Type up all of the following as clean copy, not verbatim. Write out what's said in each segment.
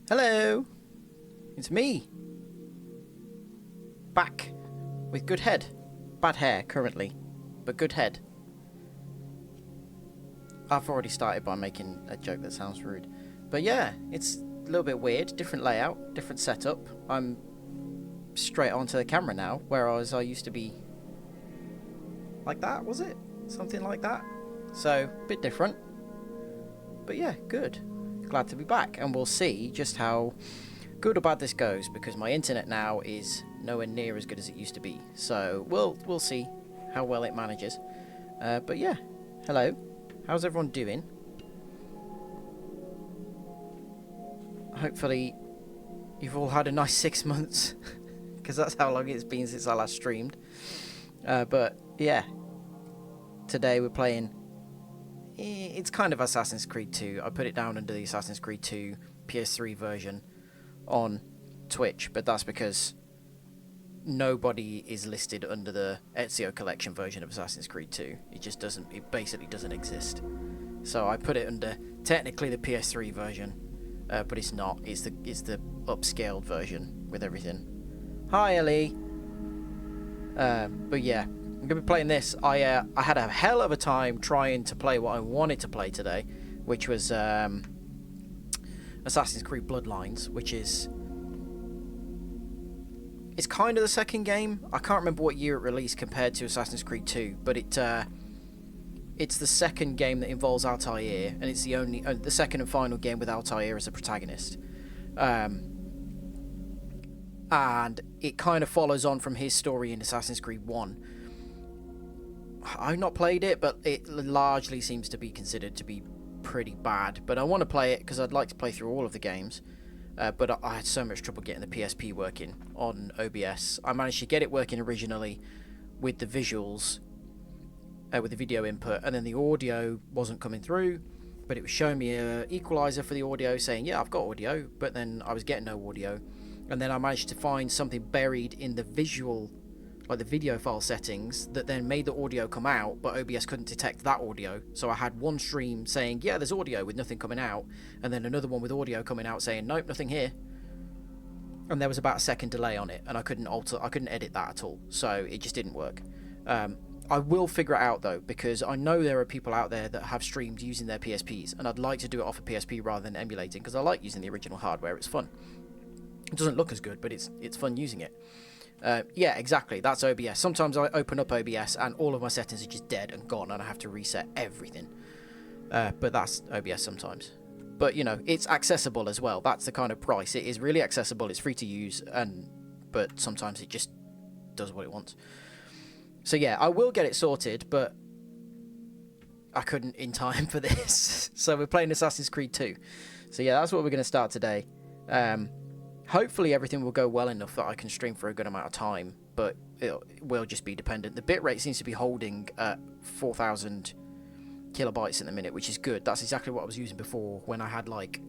Hello, it's me. Back with good head. Bad hair currently, but good head. I've already started by making a joke that sounds rude. But yeah, it's a little bit weird. Different layout, different setup. I'm straight onto the camera now, whereas I used to be like that, was it? Something like that. So, a bit different. But yeah, good. Glad to be back, and we'll see just how good or bad this goes, because my internet now is nowhere near as good as it used to be. So we'll see how well it manages. But yeah, hello. How's everyone doing? Hopefully you've all had a nice 6 months, because that's how long it's been since I last streamed. But yeah, today we're playing. It's kind of Assassin's Creed 2. I put it down under the Assassin's Creed 2 PS3 version on Twitch, but that's because nobody is listed under the Ezio Collection version of Assassin's Creed 2. It basically doesn't exist. So I put it under technically the PS3 version, but it's not. It's the upscaled version with everything. Hi, Ellie. But yeah, I'm gonna be playing this. I had a hell of a time trying to play what I wanted to play today, which was Assassin's Creed Bloodlines, which is it's kind of the second game. I can't remember what year it released compared to Assassin's Creed 2, but it's the second game that involves Altair, and it's the second and final game with Altair as a protagonist. And it kind of follows on from his story in Assassin's Creed 1. I've not played it, but it largely seems to be considered to be pretty bad. But I want to play it because I'd like to play through all of the games. But I had so much trouble getting the PSP working on OBS. I managed to get it working originally with the visuals, with the video input, and then the audio wasn't coming through. But it was showing me an equalizer for the audio, saying, yeah, I've got audio, but then I was getting no audio. And then I managed to find something buried in the visual, like the video file settings, that then made the audio come out, but OBS couldn't detect that audio. So I had one stream saying, yeah, there's audio, with nothing coming out, and then another one with audio coming out saying, nope, nothing here. And there was about a second delay on it, and I couldn't edit that at all. So it just didn't work. I will figure it out though, because I know there are people out there that have streamed using their PSPs, and I'd like to do it off a PSP rather than emulating, because I like using the original hardware. It's fun. It doesn't look as good, but it's fun using it. Yeah, exactly. That's OBS. Sometimes I open up OBS and all of my settings are just dead and gone, and I have to reset everything. But that's OBS sometimes. But you know, it's accessible as well. That's the kind of price. It is really accessible. It's free to use, but sometimes it just does what it wants. So yeah, I will get it sorted, but I couldn't in time for this. So we're playing Assassin's Creed 2. So yeah, that's what we're going to start today. Hopefully everything will go well enough that I can stream for a good amount of time, but it will just be dependent. The bitrate seems to be holding at 4,000 kilobytes in the minute, which is good. That's exactly what I was using before when I had like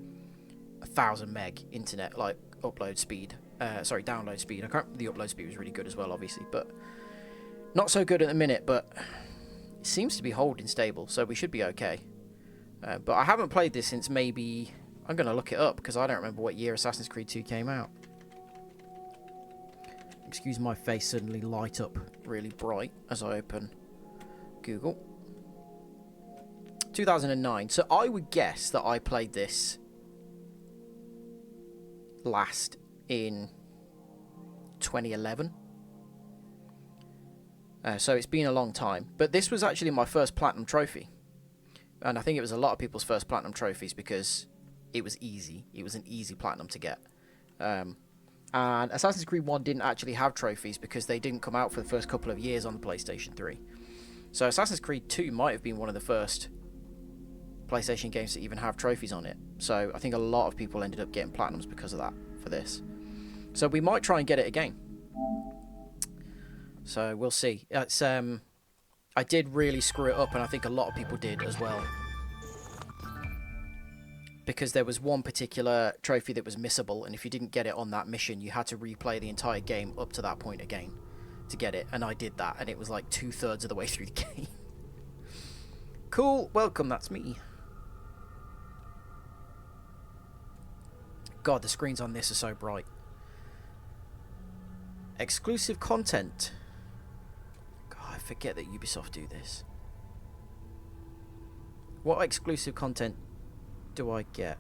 1,000 meg internet, like download speed. The upload speed was really good as well, obviously, but not so good at the minute, but it seems to be holding stable, so we should be okay. But I haven't played this since maybe... I'm going to look it up, because I don't remember what year Assassin's Creed 2 came out. Excuse my face suddenly light up really bright as I open Google. 2009. So I would guess that I played this last in 2011. So it's been a long time. But this was actually my first Platinum trophy. And I think it was a lot of people's first Platinum trophies, because... it was easy. It was an easy platinum to get. And Assassin's Creed 1 didn't actually have trophies because they didn't come out for the first couple of years on the PlayStation 3. So Assassin's Creed 2 might have been one of the first PlayStation games to even have trophies on it. So I think a lot of people ended up getting platinums because of that for this. So we might try and get it again. So we'll see. It's I did really screw it up, and I think a lot of people did as well. Because there was one particular trophy that was missable, and if you didn't get it on that mission, you had to replay the entire game up to that point again to get it, and I did that, and it was like 2/3 of the way through the game. Cool, welcome, that's me. god, the screens on this are so bright. Exclusive content. God, I forget that Ubisoft do this. What exclusive content do I get?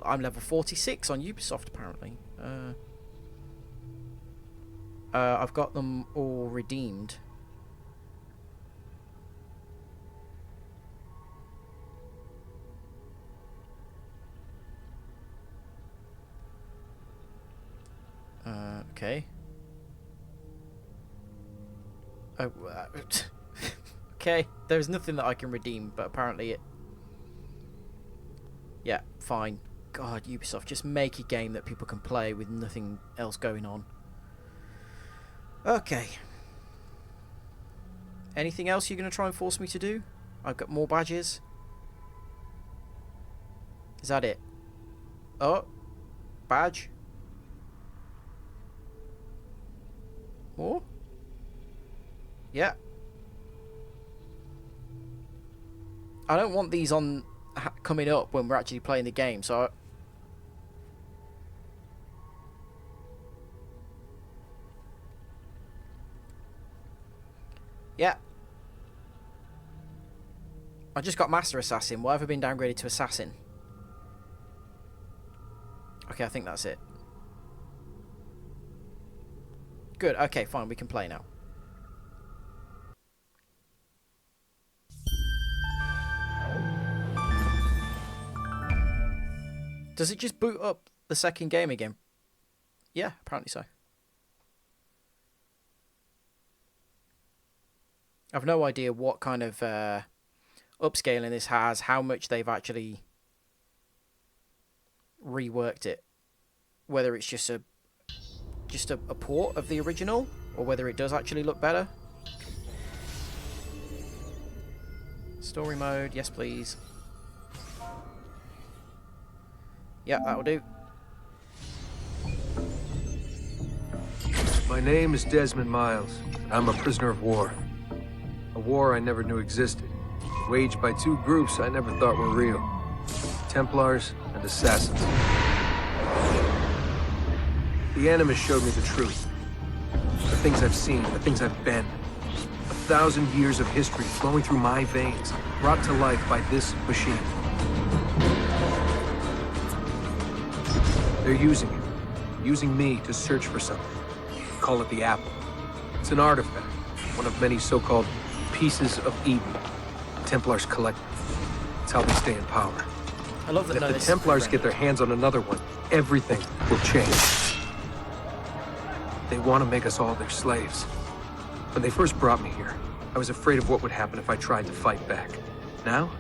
I'm level 46 on Ubisoft, apparently. I've got them all redeemed. Okay. Oh, okay. There's nothing that I can redeem, but apparently it... Yeah, fine. God, Ubisoft, just make a game that people can play with nothing else going on. Okay. Anything else you're going to try and force me to do? I've got more badges. Is that it? Oh. Badge. More? Yeah. I don't want these on coming up when we're actually playing the game, so... Yeah. I just got Master Assassin. Why have I been downgraded to Assassin? Okay, I think that's it. Good, okay, fine, we can play now. Does it just boot up the second game again? Yeah, apparently so. I've no idea what kind of upscaling this has, how much they've actually reworked it. Whether it's just a port of the original, or whether it does actually look better. Story mode, yes please. Yeah, that'll do. My name is Desmond Miles, and I'm a prisoner of war. A war I never knew existed, waged by two groups I never thought were real. Templars and Assassins. The Animus showed me the truth. The things I've seen, the things I've been. 1,000 years of history flowing through my veins, brought to life by this machine. They're using me to search for something. Call it the Apple. It's an artifact, one of many so-called pieces of Eden. Templars collect them. It's how they stay in power. I love that. If the Templars get their hands on another one, everything will change. They want to make us all their slaves. When they first brought me here, I was afraid of what would happen if I tried to fight back. Now?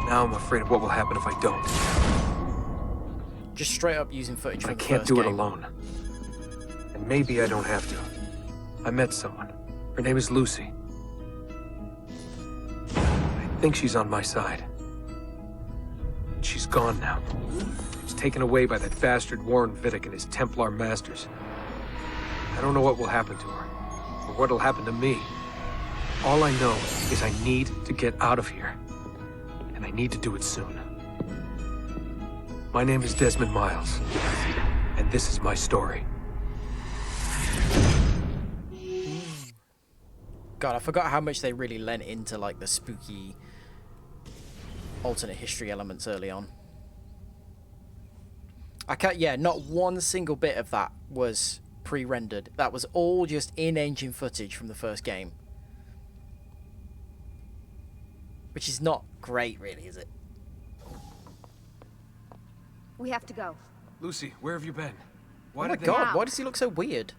Now I'm afraid of what will happen if I don't. Just straight up using footage from the first game. I can't do it game. alone. And maybe I don't have to. I met someone. Her name is Lucy. I think she's on my side. She's gone now. She's taken away by that bastard Warren Vidic and his Templar masters. I don't know what will happen to her, or what'll happen to me. All I know is I need to get out of here. And I need to do it soon. My name is Desmond Miles, and this is my story. God, I forgot how much they really lent into like the spooky alternate history elements early on. I can't, yeah, not one single bit of that was pre-rendered. That was all just in-engine footage from the first game. Which is not great, really, is it? We have to go. Lucy, where have you been? Why Oh my god, why does he look so weird?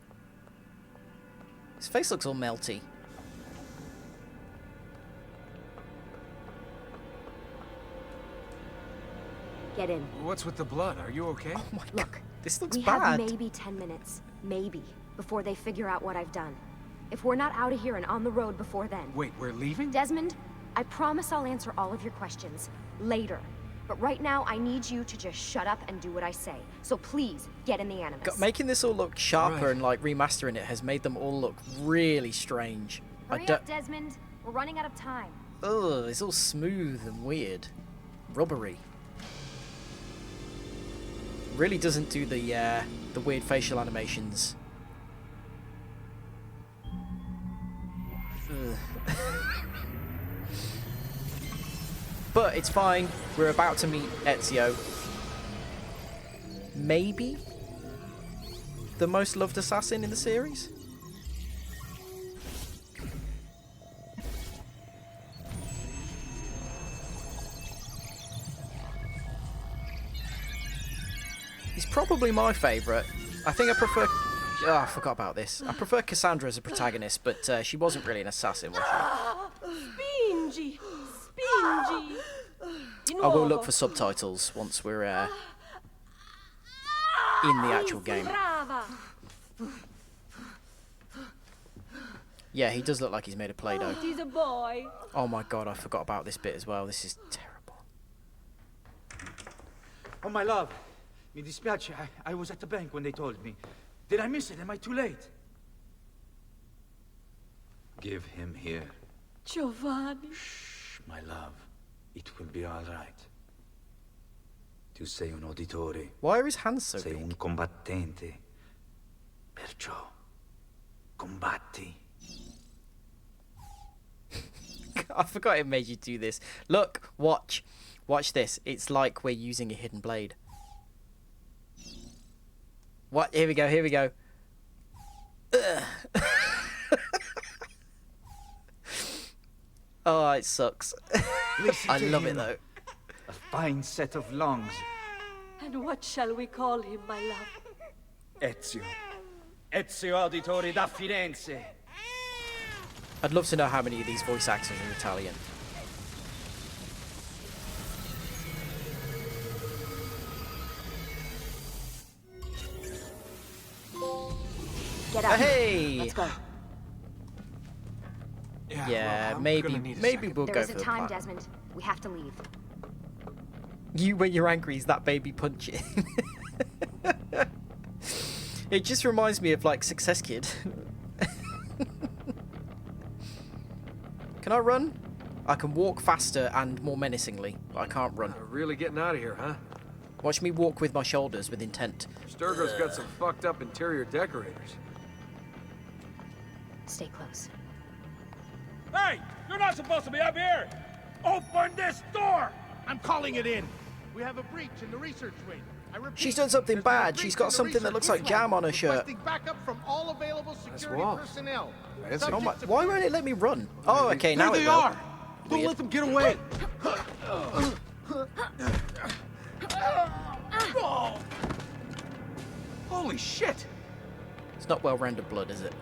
His face looks all melty. Get in. What's with the blood? Are you okay? Oh my god, Look, this looks we bad. have maybe 10 minutes, maybe, before they figure out what I've done. If we're not out of here and on the road before then... Wait, we're leaving? Desmond, I promise I'll answer all of your questions later. But right now, I need you to just shut up and do what I say. So please, get in the Animus. God, making this all look sharper Right. and like remastering it has made them all look really strange. Hurry up, Desmond. We're running out of time. Ugh, it's all smooth and weird. Rubbery. Really doesn't do the weird facial animations. Ugh. But it's fine. We're about to meet Ezio. Maybe the most loved assassin in the series. He's probably my favourite. I think I prefer... Oh, I forgot about this. I prefer Cassandra as a protagonist, but she wasn't really an assassin, was she? Spingi! Spingi! I will look for subtitles once we're in the actual game. Brava! Yeah, he does look like he's made of Play-Doh. He's a boy. Oh my god, I forgot about this bit as well. This is terrible. Oh, my love. Mi dispiace. I was at the bank when they told me. Did I miss it? Am I too late? Give him here. Giovanni. Shh, my love. It will be all right. Tu sei un uditore. Why are his hands so Sei un big? combattente. Perciò, combatti. I forgot it made you do this. Look, watch. Watch this. It's like we're using a hidden blade. What? Here we go, here we go. Ugh. Oh, it sucks. Listen I to love him. it though. A fine set of lungs. And what shall we call him, my love? Ezio. Ezio Auditore da Firenze. I'd love to know how many of these voice actors are Italian. Get up. Hey! Let's go. Yeah, I'm maybe gonna need a maybe second. we'll There go isn't for the time, plan. Desmond. We have to leave. You, when you're angry, is that baby punching? It just reminds me of like Success Kid. Can I run? I can walk faster and more menacingly, but I can't run. We're really getting out of here, huh? Watch me walk with my shoulders with intent. Sturgo's got some fucked up interior decorators. Stay close. Hey! You're not supposed to be up here! Open this door! I'm calling it in. We have a breach in the research wing. I repeat, She's done something there's been a bad. breach She's in got the something that research looks like wing. jam on her shirt. Requesting backup from all available security Wall. personnel. That's Oh my, Subject to why won't it let me run? Oh, okay, now There it they will. are. Don't Weird. let them get away. Holy shit! It's not well rendered blood, is it?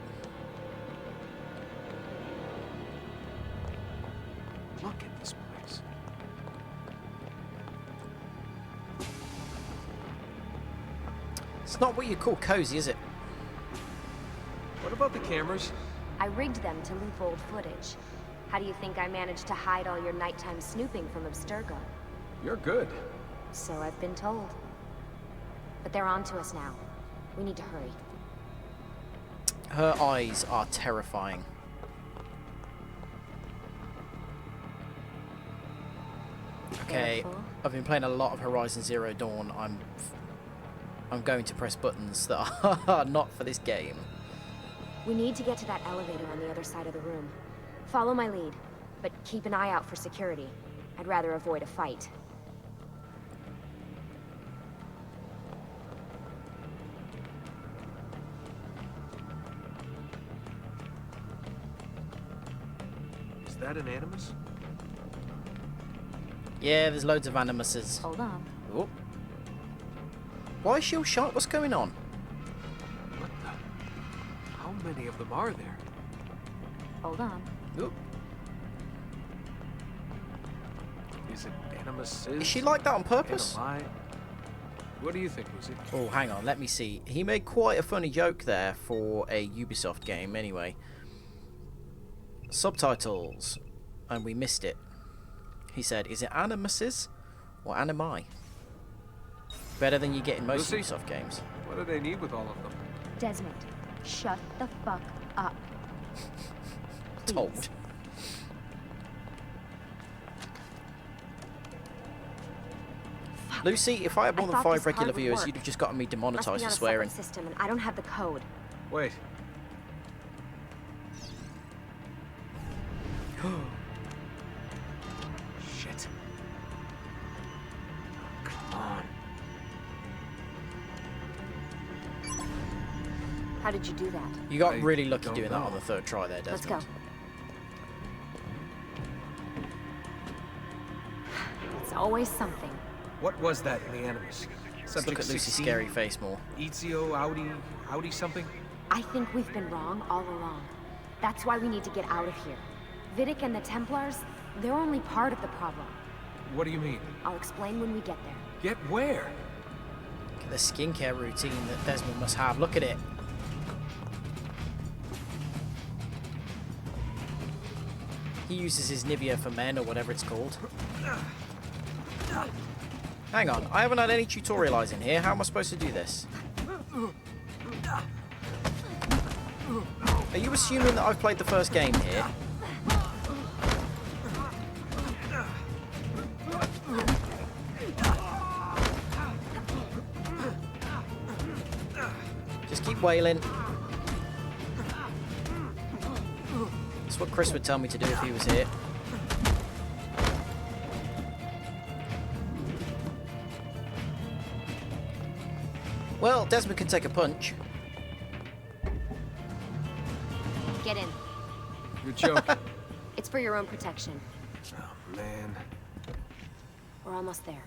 Look at this place. It's not what you call cozy, is it? What about the cameras? I rigged them to loop old footage. How do you think I managed to hide all your nighttime snooping from Abstergo? You're good. So I've been told. But they're on to us now. We need to hurry. Her eyes are terrifying. Okay, Careful. I've been playing a lot of Horizon Zero Dawn. I'm going to press buttons that are not for this game. We need to get to that elevator on the other side of the room. Follow my lead, but keep an eye out for security. I'd rather avoid a fight. Is that an animus? Yeah, there's loads of animuses. Hold on. Oh. Why is she all shot? What's going on? What the? How many of them are there? Hold on. Oh. Is it animus? Is she like that on purpose? Animi? What do you think, Lucy? Oh, hang on, let me see. He made quite a funny joke there for a Ubisoft game, anyway. Subtitles. And we missed it. He said, is it animuses or animi? Better than you get in most Lucy? Ubisoft games. What do they need with all of them? Desmond, shut the fuck up. Please. Told. Lucy, if I had more than thought 5 this regular card would viewers, work. you'd have just gotten me Must be demonetized on for a swearing. separate system, and I don't have the code. Wait. Shit. Come on. How did you do that? You got I really lucky don't doing that know. on the 3rd try there, Let's Desmond. go. It's always something. What was that in the Animus? Let's Subject look at Lucy's 16? scary face more. Ezio, Audi something? I think we've been wrong all along. That's why we need to get out of here. Vidic and the Templars, they're only part of the problem. What do you mean? I'll explain when we get there. Get where? Look at the skincare routine that Desmond must have. Look at it. He uses his Nivea for men, or whatever it's called. Hang on, I haven't had any tutorializing here. How am I supposed to do this? Are you assuming that I've played the first game here? Just keep wailing. That's what Chris would tell me to do if he was here. Well, Desmond can take a punch. Get in. You're joking. It's for your own protection. Oh, man. We're almost there.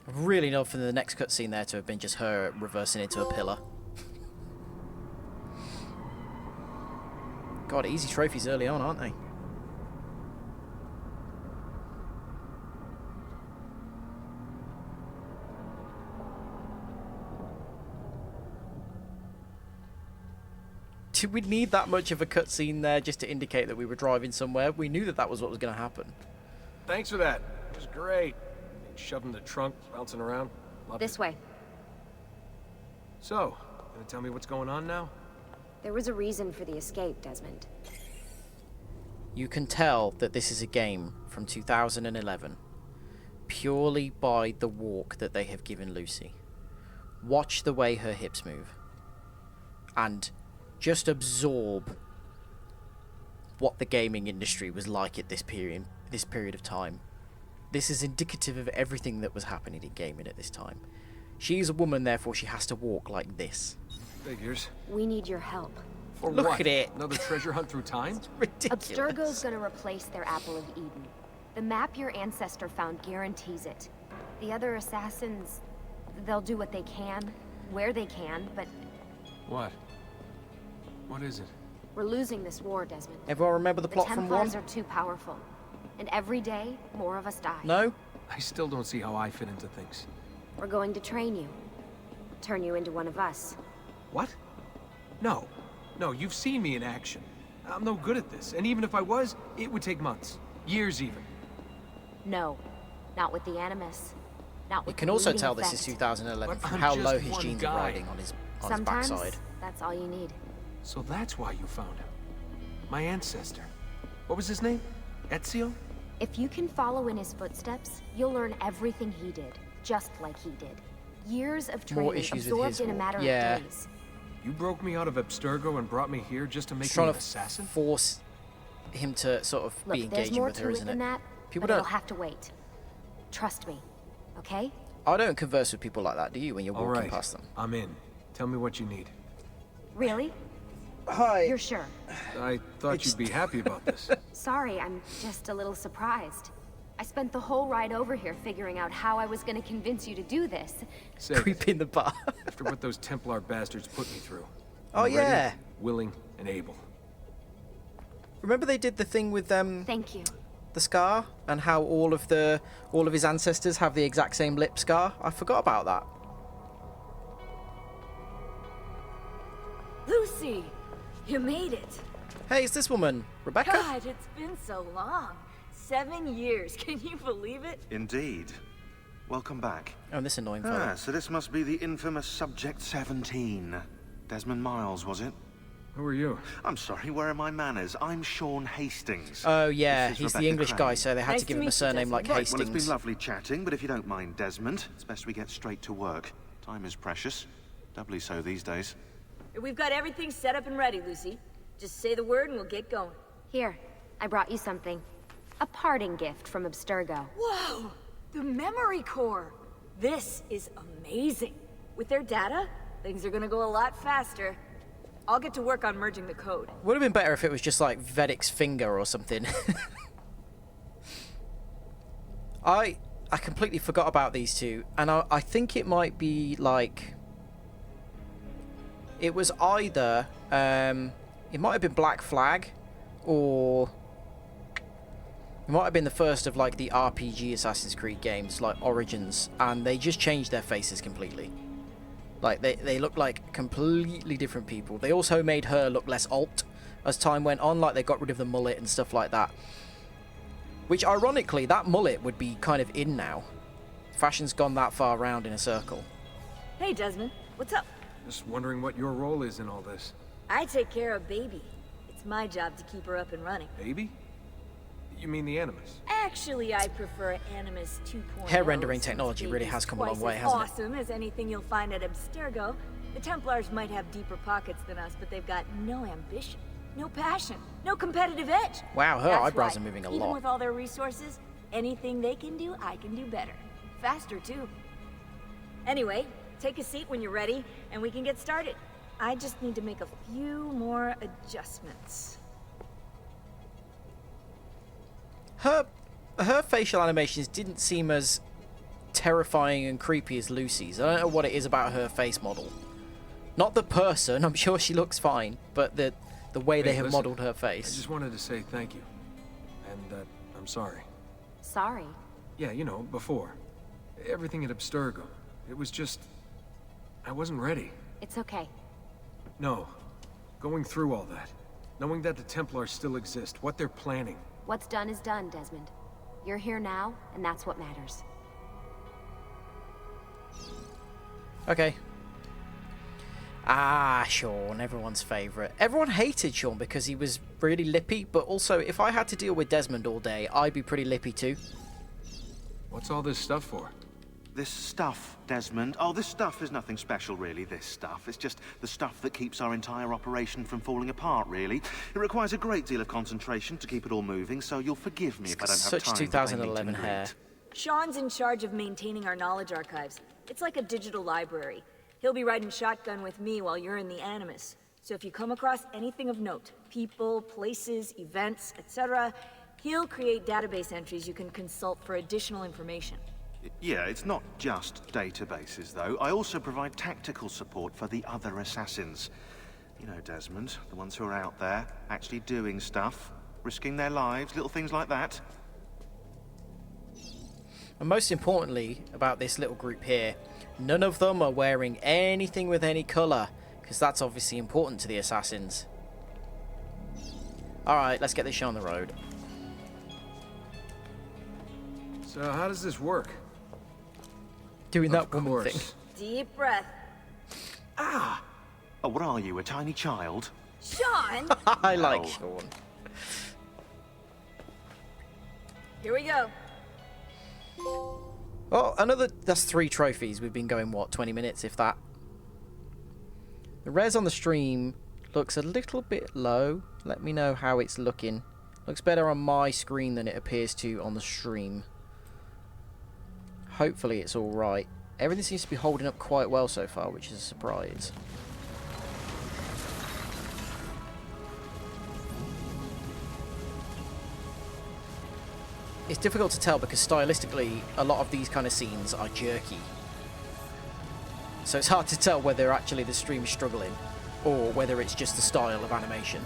I'd really love for the next cutscene there to have been just her reversing into a pillar. God, easy trophies early on, aren't they? Did we need that much of a cutscene there just to indicate that we were driving somewhere? We knew that that was what was going to happen. Thanks for that. It was great. Shoved in the trunk, bouncing around. Loved This it. way. So, gonna tell me what's going on now? There was a reason for the escape, Desmond. You can tell that this is a game from 2011 purely by the walk that they have given Lucy. Watch the way her hips move and just absorb what the gaming industry was like at this period of time. This is indicative of everything that was happening in gaming at this time. She is a woman, therefore she has to walk like this. Figures. We need your help. For Look what? at it. Another treasure hunt through time? Ridiculous. Abstergo's gonna replace their Apple of Eden. The map your ancestor found guarantees it. The other assassins, they'll do what they can, where they can, but What? What is it? we're losing this war, Desmond. Everyone remember the The plot from 1? Templars are too powerful. And every day, more of us die. No? I still don't see how I fit into things. We're going to train you. Turn you into one of us. What? No. No, you've seen me in action. I'm no good at this, and even if I was, it would take months. Years even. No. Not with the Animus. Not You with can the also bleeding tell this is effect. 2011 But from I'm how just low his one genes guy. are riding on his Sometimes, backside. that's all you need. So that's why you found him. My ancestor. What was his name? Ezio? If you can follow in his footsteps, you'll learn everything he did, just like he did. Years of More training issues with absorbed his in a war. matter Yeah. of days. You broke me out of Abstergo and brought me here just to make Just me trying an to assassin? force him to sort of Look, be there's engaging more with her, to it isn't than it? that, People but it'll don't. have to wait. Trust me, okay? I don't converse with people like that, do you? When you're All walking right, past them. I'm in. Tell me what you need. Really? Hi. You're sure? I thought you'd be happy about this. Sorry, I'm just a little surprised. I spent the whole ride over here figuring out how I was gonna convince you to do this. Say it. Creep in the bar. After what those Templar bastards put me through. Oh, I'm ready, yeah. willing, and able. Remember they did the thing with Thank you. the scar and how all of his ancestors have the exact same lip scar? I forgot about that. Lucy, you made it. Hey, it's this woman, Rebecca. God, it's been so long. 7 years, can you believe it? Indeed. Welcome back. Oh, and this annoying fella. So this must be the infamous Subject 17. Desmond Miles, was it? Who are you? I'm sorry, where are my manners? I'm Sean Hastings. Oh yeah, This is he's the Rebecca English Crane. guy, so they had Nice to give to him a meet you, surname like Desmond. Hastings. Well, it's been lovely chatting, but if you don't mind, Desmond, it's best we get straight to work. Time is precious. Doubly so these days. We've got everything set up and ready, Lucy. Just say the word and we'll get going. Here, I brought you something. A parting gift from Abstergo. Whoa! The memory core! This is amazing. With their data, things are gonna go a lot faster. I'll get to work on merging the code. Would have been better if it was just like Vedic's finger or something. I completely forgot about these two, and I think it might be like... It was either... it might have been Black Flag, or... It might have been the first of like the RPG Assassin's Creed games, like Origins, and they just changed their faces completely. Like, they look like completely different people. They also made her look less alt as time went on, like they got rid of the mullet and stuff like that. Which, ironically, that mullet would be kind of in now. Fashion's gone that far round in a circle. Hey, Desmond, what's up? Just wondering what your role is in all this. I take care of Baby. It's my job to keep her up and running. Baby? You mean the Animus? Actually, I prefer Animus 2.0. Hair rendering since technology really Baby's has come a long twice way, as hasn't it? awesome as anything you'll find at Abstergo. The Templars might have deeper pockets than us, but they've got no ambition, no passion, no competitive edge. Wow, her That's eyebrows why, are moving a even lot. with all their resources, anything they can do, I can do better. Faster, too. Anyway, take a seat when you're ready, and we can get started. I just need to make a few more adjustments. Her facial animations didn't seem as terrifying and creepy as Lucy's. I don't know what it is about her face model. Not the person, I'm sure she looks fine, but the way they Hey, have listen, modeled her I face. just wanted to say thank you. And that I'm sorry. Sorry. Yeah, you know, before. Everything at Abstergo. It was just... I wasn't ready. It's okay. No. Going through all that. Knowing that the Templars still exist, what they're planning. What's done is done, Desmond. You're here now, and that's what matters. Okay. Ah, Sean, everyone's favourite. Everyone hated Sean because he was really lippy, but also, if I had to deal with Desmond all day, I'd be pretty lippy too. What's all this stuff for? This stuff, Desmond. Oh, this stuff is nothing special, really, this stuff. It's just the stuff that keeps our entire operation from falling apart, really. It requires a great deal of concentration to keep it all moving, so you'll forgive me if I don't have Such time for a 2011 meet and hair. greet. Sean's in charge of maintaining our knowledge archives. It's like a digital library. He'll be riding shotgun with me while you're in the Animus. So if you come across anything of note, people, places, events, etc., he'll create database entries you can consult for additional information. Yeah, it's not just databases, though. I also provide tactical support for the other assassins. You know, Desmond, the ones who are out there, actually doing stuff, risking their lives, little things like that. And most importantly about this little group here, none of them are wearing anything with any colour, because that's obviously important to the assassins. Alright, let's get this show on the road. So how does this work? Doing that Of woman course. thing. Deep breath. Oh, what are you, a tiny child? Sean! I like Wow. Sean. Here we go. Oh, that's 3 trophies. We've been going, what, 20 minutes, if that? The res on the stream looks a little bit low. Let me know how it's looking. Looks better on my screen than it appears to on the stream. Hopefully it's alright. Everything seems to be holding up quite well so far, which is a surprise. It's difficult to tell because stylistically a lot of these kind of scenes are jerky. So it's hard to tell whether actually the stream is struggling or whether it's just the style of animation.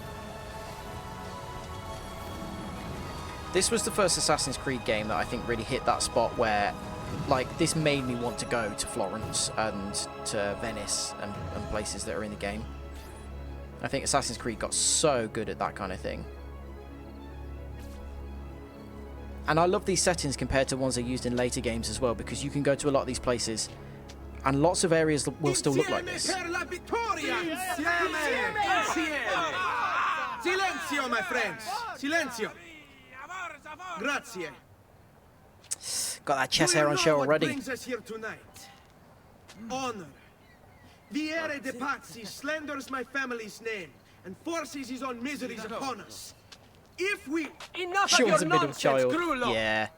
This was the first Assassin's Creed game that I think really hit that spot where, like, this made me want to go to Florence and to Venice and places that are in the game. I think Assassin's Creed got so good at that kind of thing. And I love these settings compared to ones they used in later games as well, because you can go to a lot of these places And lots of areas will still look like this. Silenzio, my friends. Silenzio. Grazie. Got that chest hair on show already. What brings us here tonight? Honor. Viere de Pazzi slanders my family's name and forces his own miseries upon us. If we... Enough She of was your a bit of a nonsense, child. Grullo! Yeah.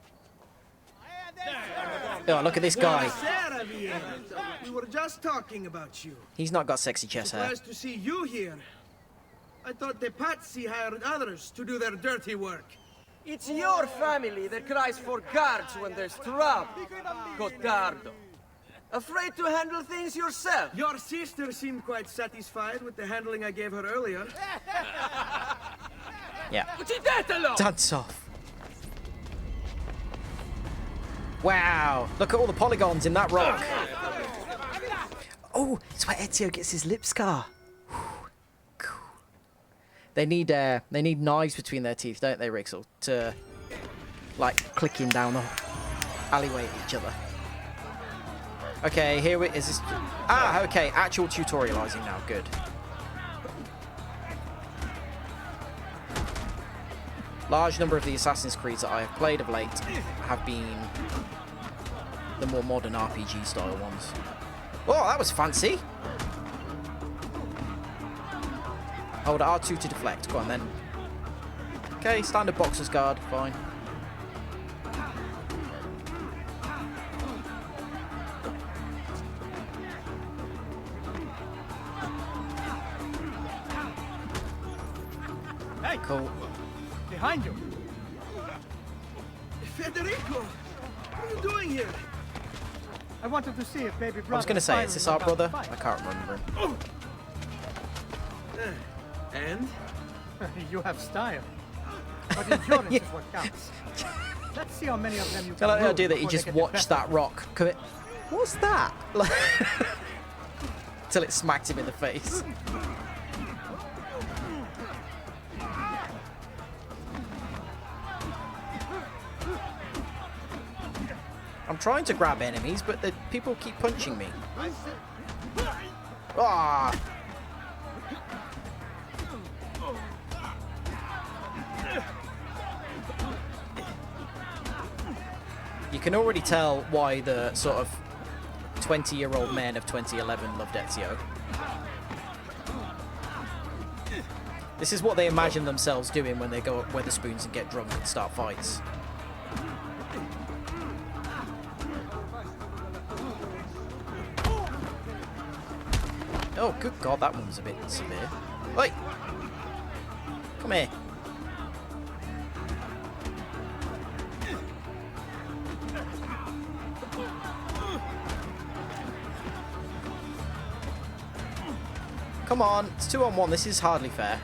Oh, look at this guy. Buonasera, Viere. We were just talking about you. He's not got sexy chest hair. Nice to see you here. I thought the Pazzi hired others to do their dirty work. It's your family that cries for guards when there's trouble, Cotardo. Afraid to handle things yourself? Your sister seemed quite satisfied with the handling I gave her earlier. Yeah. Uccidetelo! Dance off. Wow. Look at all the polygons in that rock. Oh, it's where Ezio gets his lip scar. Cool. They need knives between their teeth, don't they, Rixel? To, like, clicking down the alleyway at each other. Okay, here is this. Ah, okay, actual tutorializing now. Good. Large number of the Assassin's Creeds that I have played of late have been the more modern RPG style ones. Oh, that was fancy. Hold R2 to deflect. Go on then. Okay, standard boxer's guard. Fine. Hey, Cool. behind you. Federico, what are you doing here? I wanted to see if baby brother. I was going to say, is this our brother? I can't remember him. And? You have style. But endurance is what counts. Let's see how many of them you I can like the move idea that he before they just get the watched best of that you. rock commit. What's that? Till it smacked him in the face. I'm trying to grab enemies, but the people keep punching me. Ah! You can already tell why the sort of 20-year-old men of 2011 loved Ezio. This is what they imagine themselves doing when they go up Weatherspoons and get drunk and start fights. Oh, good God, that one was a bit severe. Oi! Come here. Come on, it's 2-on-1. This is hardly fair.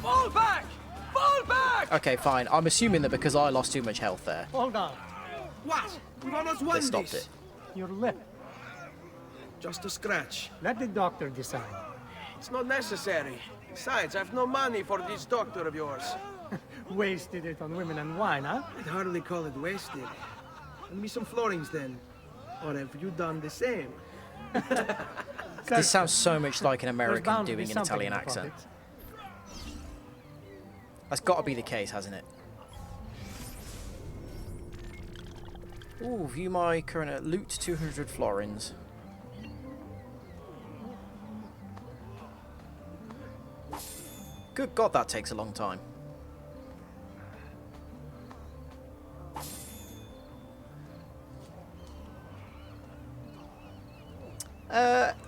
Fall back! Fall back! Okay, fine. I'm assuming that because I lost too much health there, Hold on. What? We've almost they won stopped this. it. Your lip. Just a scratch. Let the doctor decide. It's not necessary. Besides, I've no money for this doctor of yours. Wasted it on women and wine, huh? I'd hardly call it wasted. Lend me some florins then. Or have you done the same? This sounds so much like an There's American bound to be doing an something Italian in the accent. pockets. That's got to be the case, hasn't it? Ooh, view my current loot 200 florins. Good God, that takes a long time.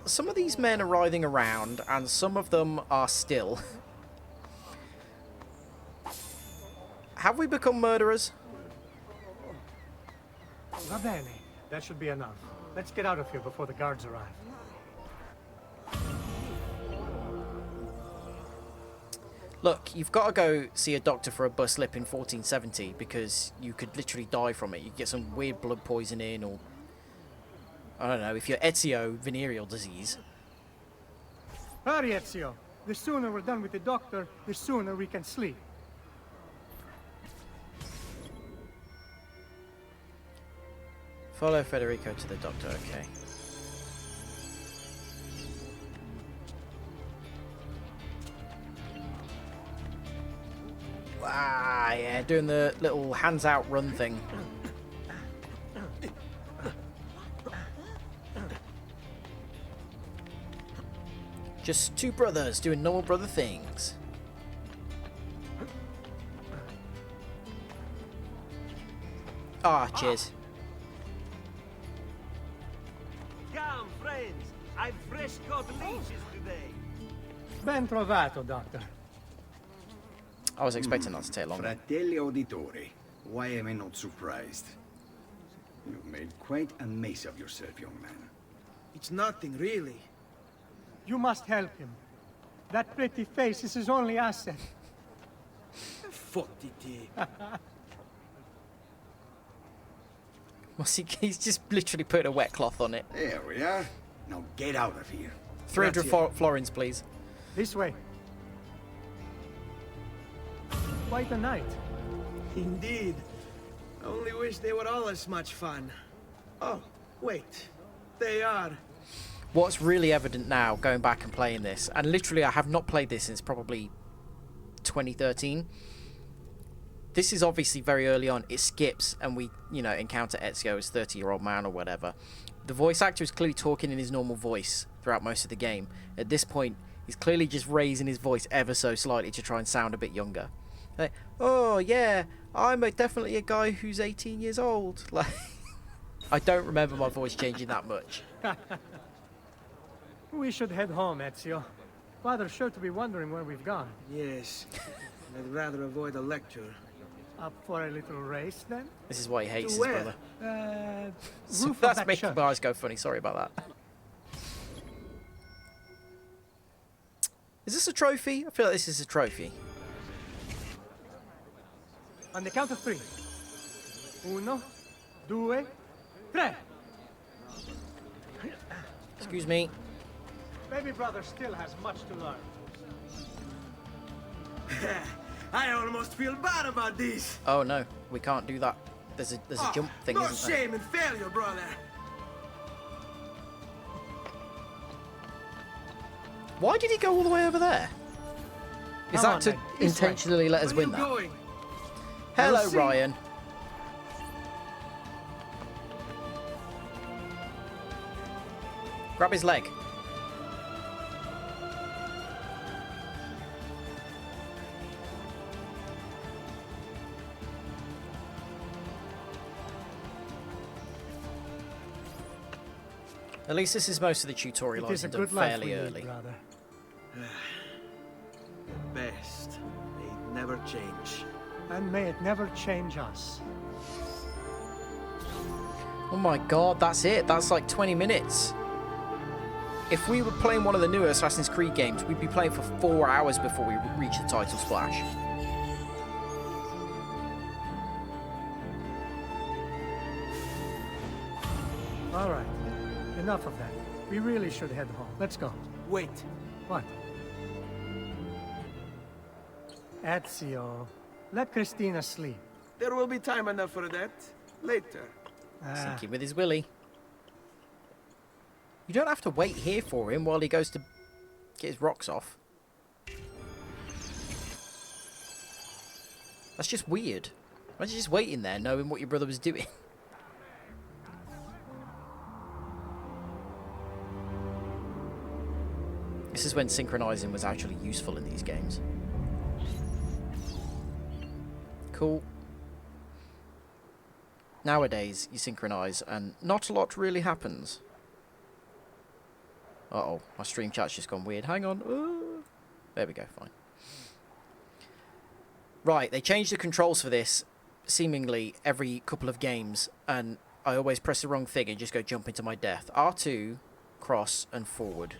Some of these men are writhing around, and some of them are still. Have we become murderers? Va bene. That should be enough. Let's get out of here before the guards arrive. Look, you've got to go see a doctor for a bus slip in 1470 because you could literally die from it. You get some weird blood poisoning or... I don't know, if you're Ezio, venereal disease. Hurry, Ezio. The sooner we're done with the doctor, the sooner we can sleep. Follow Federico to the doctor, okay. Ah, yeah, doing the little hands out run thing. Just two brothers doing normal brother things. Ah, cheers. Come, friends. I've fresh caught leeches today. Ben trovato, Doctor. I was expecting that to take longer. Fratelli Auditori, why am I not surprised? You've made quite a mess of yourself, young man. It's nothing, really. You must help him. That pretty face is his only asset. Fottiti. What's he? He's just literally putting a wet cloth on it. There we are. Now get out of here. 300 florins, please. This way. Quite a night. Indeed. I only wish they were all as much fun. Oh, wait. They are. What's really evident now, going back and playing this, and literally I have not played this since probably 2013. This is obviously very early on. It skips and we, you know, encounter Ezio as 30-year-old man or whatever. The voice actor is clearly talking in his normal voice throughout most of the game. At this point, he's clearly just raising his voice ever so slightly to try and sound a bit younger. Like, oh yeah, I'm definitely a guy who's 18 years old. Like, I don't remember my voice changing that much. We should head home, Ezio. Father's sure to be wondering where we've gone. Yes. I'd rather avoid a lecture. Up for a little race, then? This is why he hates his where? brother. Roof of That's that making church. my eyes go funny. Sorry about that. Is this a trophy? I feel like this is a trophy. On the count of 3. 1, 2, 3. Excuse me. Baby brother still has much to learn. I almost feel bad about this. Oh no, we can't do that. There's a jump thing, No isn't there? shame in failure, brother. Why did he go all the way over there? Is Come that on, to then. This way. intentionally let us Where win you that? going? Hello, We'll see. Ryan. Grab his leg. At least this is most of the tutorial. It is a I've done good life fairly we early. lead, brother. Best. They never change. And may it never change us. Oh my god, that's it. That's like 20 minutes. If we were playing one of the newer Assassin's Creed games, we'd be playing for 4 hours before we reach the title splash. All right. Enough of that. We really should head home. Let's go. Wait. What? Ezio, let Christina sleep. There will be time enough for that. Later. Sinking with his willy. You don't have to wait here for him while he goes to get his rocks off. That's just weird. Imagine just waiting there knowing what your brother was doing. This is when synchronizing was actually useful in these games. Cool. Nowadays, you synchronize and not a lot really happens. Uh-oh, my stream chat's just gone weird. Hang on. There we go, fine. Right, they changed the controls for this seemingly every couple of games, and I always press the wrong thing and just go jump into my death. R2, cross, and forward.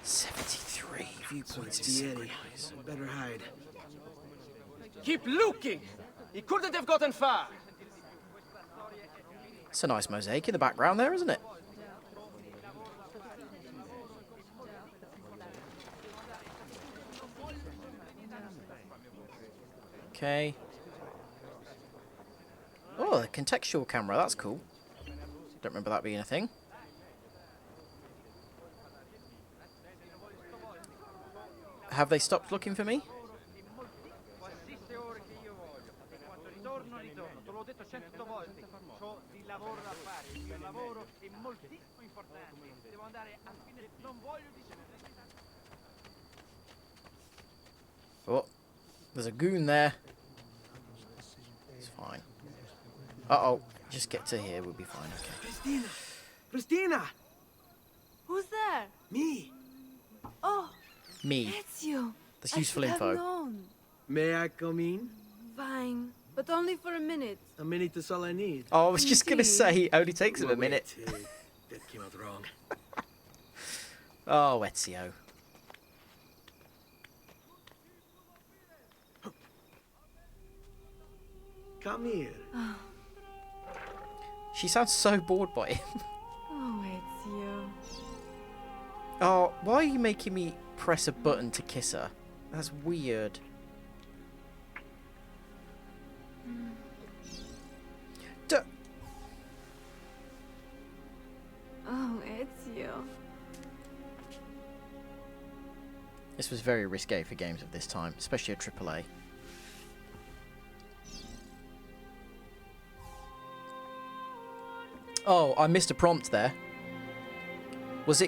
73 viewpoints to synchronize. Better hide. Keep looking! He couldn't have gotten far! It's a nice mosaic in the background there, isn't it? Okay. Oh, a contextual camera. That's cool. Don't remember that being a thing. Have they stopped looking for me? Oh, there's a goon there. It's fine. Uh-oh. Just get to here, we'll be fine, okay. Christina! Christina! Who's there? Me! Oh, Me. it's you. That's I useful should have info. known. May I come in? Fine, but only for a minute. A minute is all I need. Oh, I was just going to say, it only takes him a minute. Wait, that came out wrong. Oh, Ezio. Come here. She sounds so bored by him. Oh, it's you. Oh, why are you making me press a button to kiss her? That's weird. Oh, it's you. This was very risque for games of this time, especially a AAA. Oh, I missed a prompt there. Was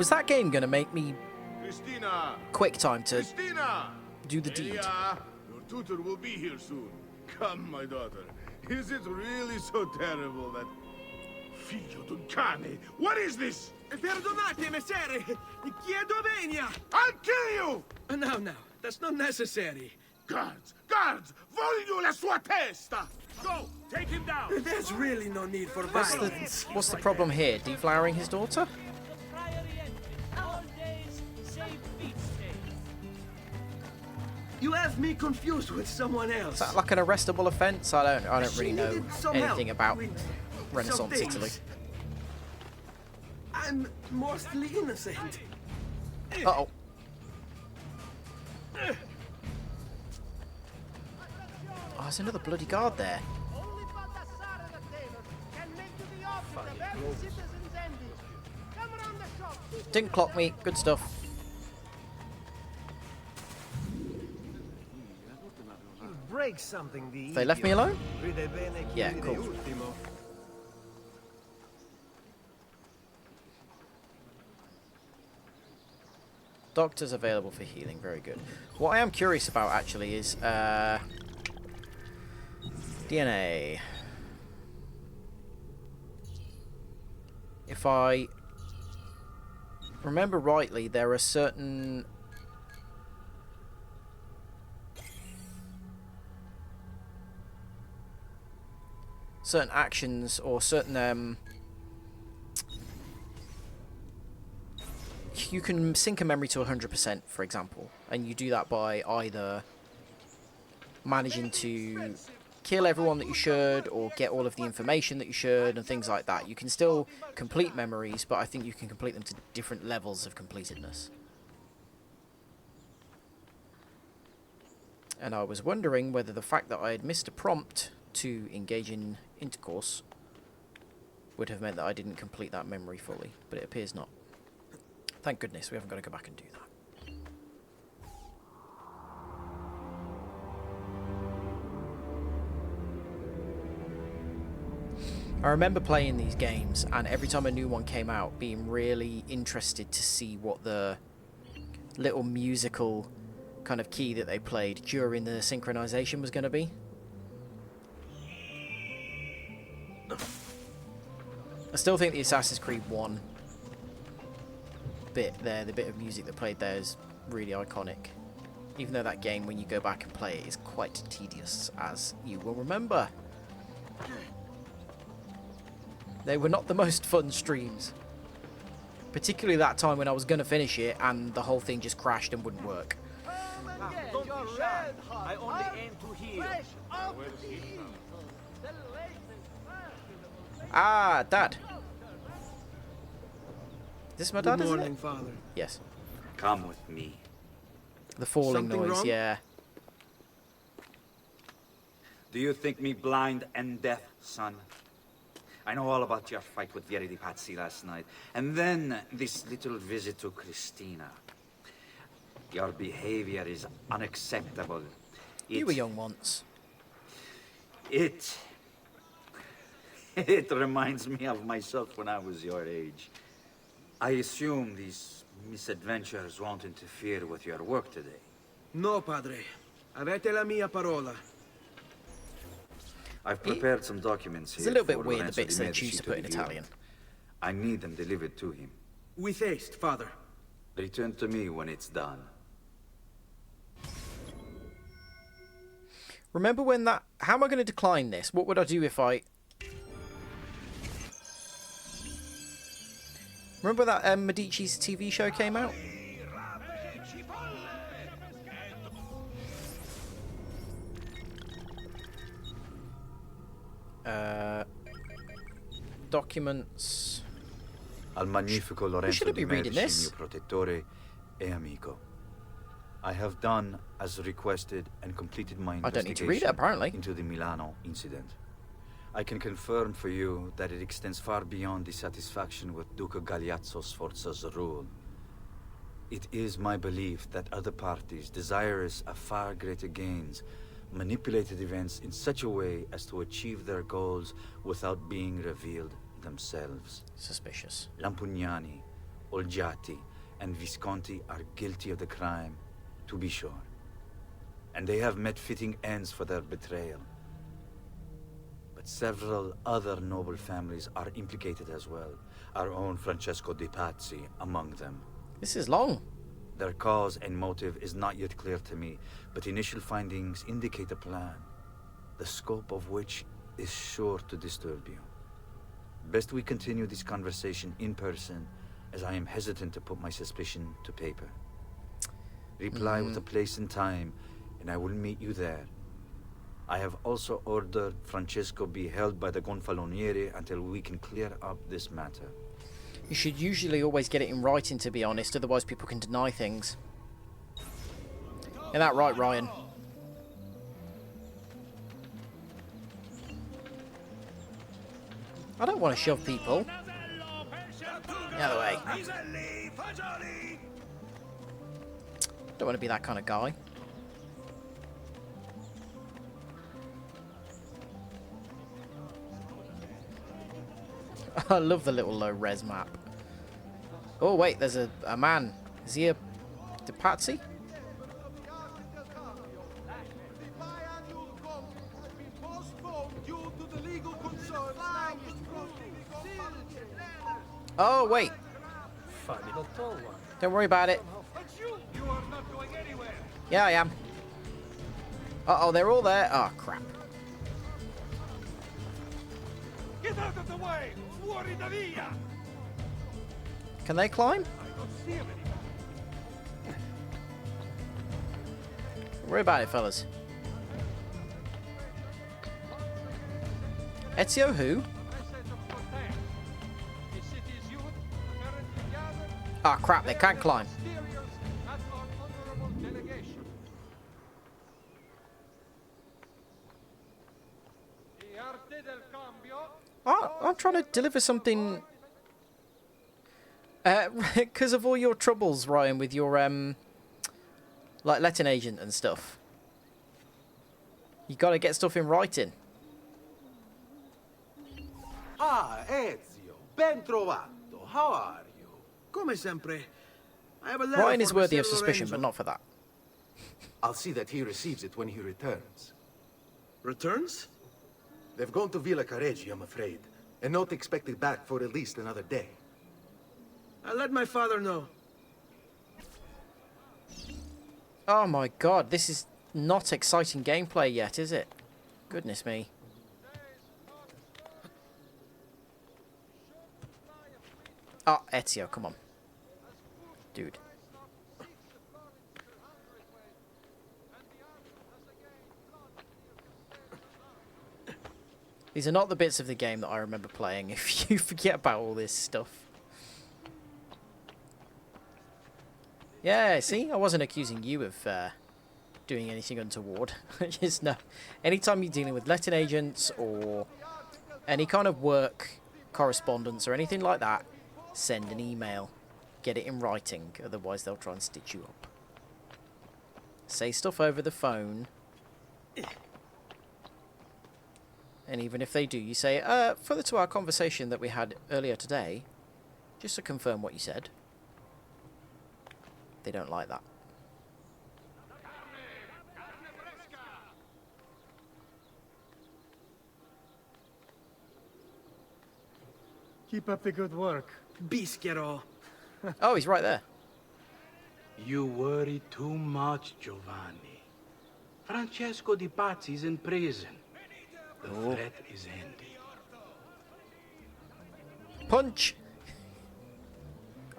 that game going to make me Christina! quick time to Christina! do the deed? Yeah, your tutor will be here soon. Come, my daughter. Is it really so terrible that... Figlio d'un cane! What is this? Perdonate, messere! Chiedo venia! I'll kill you! No, that's not necessary. Guards! Guards! Voglio la sua testa! Go! Take him down! There's really no need for violence. What's the problem here? Deflowering his daughter? You have me confused with someone else. Is that like an arrestable offence? I don't really know needed some anything help about with Renaissance some things. Italy. I'm mostly innocent. Uh-oh. Oh, there's another bloody guard there. Didn't clock me. Good stuff. Break something, They left me alone? Yeah, cool. Doctors available for healing. Very good. What I am curious about, actually, is DNA. If I remember rightly, there are certain actions or certain you can sync a memory to 100%, for example, and you do that by either managing to kill everyone that you should or get all of the information that you should and things like that. You can still complete memories, but I think you can complete them to different levels of completedness. And I was wondering whether the fact that I had missed a prompt to engage in intercourse would have meant that I didn't complete that memory fully, but it appears not. Thank goodness we haven't got to go back and do that. I remember playing these games, and every time a new one came out, being really interested to see what the little musical kind of key that they played during the synchronization was going to be. I still think the Assassin's Creed 1 bit there, the bit of music that played there, is really iconic. Even though that game, when you go back and play it, is quite tedious, as you will remember. They were not the most fun streams. Particularly that time when I was going to finish it and the whole thing just crashed and wouldn't work. I only aim to heal. Ah, Dad. Is this my dad, Good isn't morning, it? Father. Yes. Come with me. The falling Something noise, wrong? yeah. Do you think me blind and deaf, son? I know all about your fight with Vieri di Pazzi last night, and then this little visit to Christina. Your behavior is unacceptable. You were young once. It reminds me of myself when I was your age. I assume these misadventures won't interfere with your work today. No, padre. Avete la mia parola. I've prepared some documents here. It's a little bit for weird, the Lorenzo bits di they Medici choose to put in review. Italian. I need them delivered to him. With haste, father. Return to me when it's done. Remember when that... How am I going to decline this? What would I do if I... Remember that Medici's TV show came out? Documents... Al magnifico Lorenzo shouldn't di be reading Medici, this. mio protettore e amico. I have done as requested and completed my I don't need to investigation read it, apparently. into the Milano incident. I can confirm for you that it extends far beyond dissatisfaction with Duca Galeazzo Sforza's rule. It is my belief that other parties, desirous of far greater gains, manipulated events in such a way as to achieve their goals without being revealed themselves. Suspicious. Lampugnani, Olgiati, and Visconti are guilty of the crime, to be sure. And they have met fitting ends for their betrayal. But several other noble families are implicated as well, our own Francesco de Pazzi among them. This is long. Their cause and motive is not yet clear to me, but initial findings indicate a plan, the scope of which is sure to disturb you. Best we continue this conversation in person, as I am hesitant to put my suspicion to paper. Reply with a place and time, and I will meet you there. I have also ordered Francesco be held by the Gonfaloniere until we can clear up this matter. You should usually always get it in writing, to be honest, otherwise people can deny things. Isn't that right, Ryan? I don't want to shove people. The other way. Don't want to be that kind of guy. I love the little low-res map. Oh, wait, there's a man. Is he a Patsy? Oh, wait. Don't worry about it. Yeah, I am. Uh-oh, they're all there. Oh, crap. Get out of the way! Fuori da via! Can they climb? Don't worry about it, fellas. Ezio who? Ah, crap, they can't climb. Oh, I'm trying to deliver something... because of all your troubles, Ryan, with your, like, letting agent and stuff. You gotta get stuff in writing. Ah, Ezio. Ben trovato. How are you? Come sempre. I have a letter Ryan is for worthy of Messer suspicion, Lorenzo. but not for that. I'll see that he receives it when he returns. Returns? They've gone to Villa Careggi, I'm afraid, and not expected back for at least another day. I'll let my father know. Oh my god, this is not exciting gameplay yet, is it? Goodness me. Oh, Ezio, come on. Dude. These are not the bits of the game that I remember playing if you forget about all this stuff. Yeah, see? I wasn't accusing you of doing anything untoward. Just no. Anytime you're dealing with letting agents or any kind of work correspondence or anything like that, send an email. Get it in writing, otherwise they'll try and stitch you up. Say stuff over the phone. And even if they do, you say, further to our conversation that we had earlier today, just to confirm what you said. They don't like that. Keep up the good work. Bischero. Oh, he's right there. You worry too much, Giovanni. Francesco Di Pazzi's in prison. The threat is ended. Punch!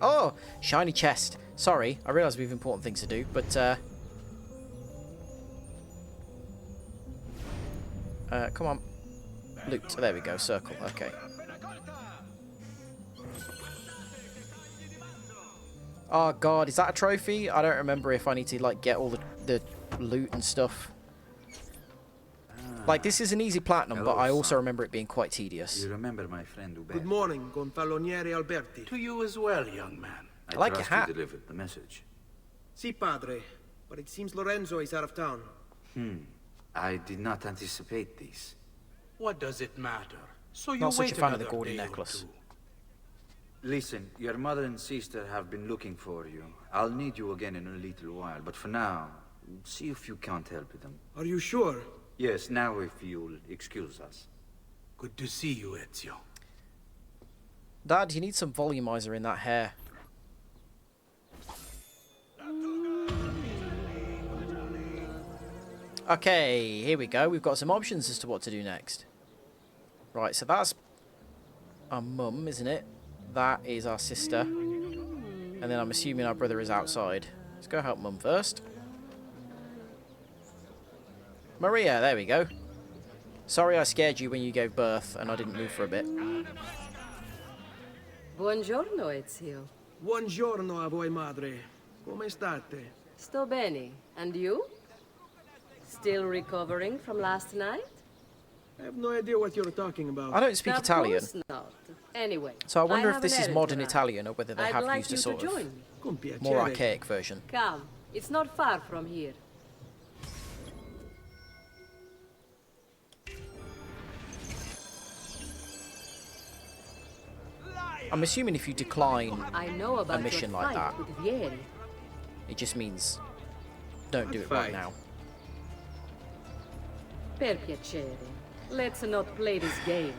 Oh, shiny chest. Sorry, I realise we have important things to do, but come on. Loot. There we go, circle, okay. Oh god, is that a trophy? I don't remember if I need to, like, get all the loot and stuff. Like, this is an easy platinum, Hello, but I also son. remember it being quite tedious. You remember my friend Uber? Good morning, Gonfaloniere Alberti. To you as well, young man. I like your trust hat. You delivered the message. Si, padre. But it seems Lorenzo is out of town. I did not anticipate this. What does it matter? So you Not such wait a fan of the another Gaudy day or necklace. two. Listen, your mother and sister have been looking for you. I'll need you again in a little while, but for now, see if you can't help them. Are you sure? Yes, now if you'll excuse us. Good to see you, Ezio. Dad, you need some volumizer in that hair. Okay, here we go. We've got some options as to what to do next. Right, so that's our mum, isn't it? That is our sister. And then I'm assuming our brother is outside. Let's go help mum first. Maria, there we go. Sorry I scared you when you gave birth and I didn't move for a bit. Buongiorno, Ezio. Buongiorno a voi, madre. Come state? Sto bene. And you? Still recovering from last night? I have no idea what you're talking about. I don't speak Italian. Of course not. Anyway, So I wonder if have this an is errand modern to run. Italian or whether they I'd have like used a you sort to of join me. Con piacere. more archaic version. Come. It's not far from here. I'm assuming if you decline I know about a mission your like fight that, with Vieri. it just means don't do What it right fight? now. Per piacere. Let's not play this game.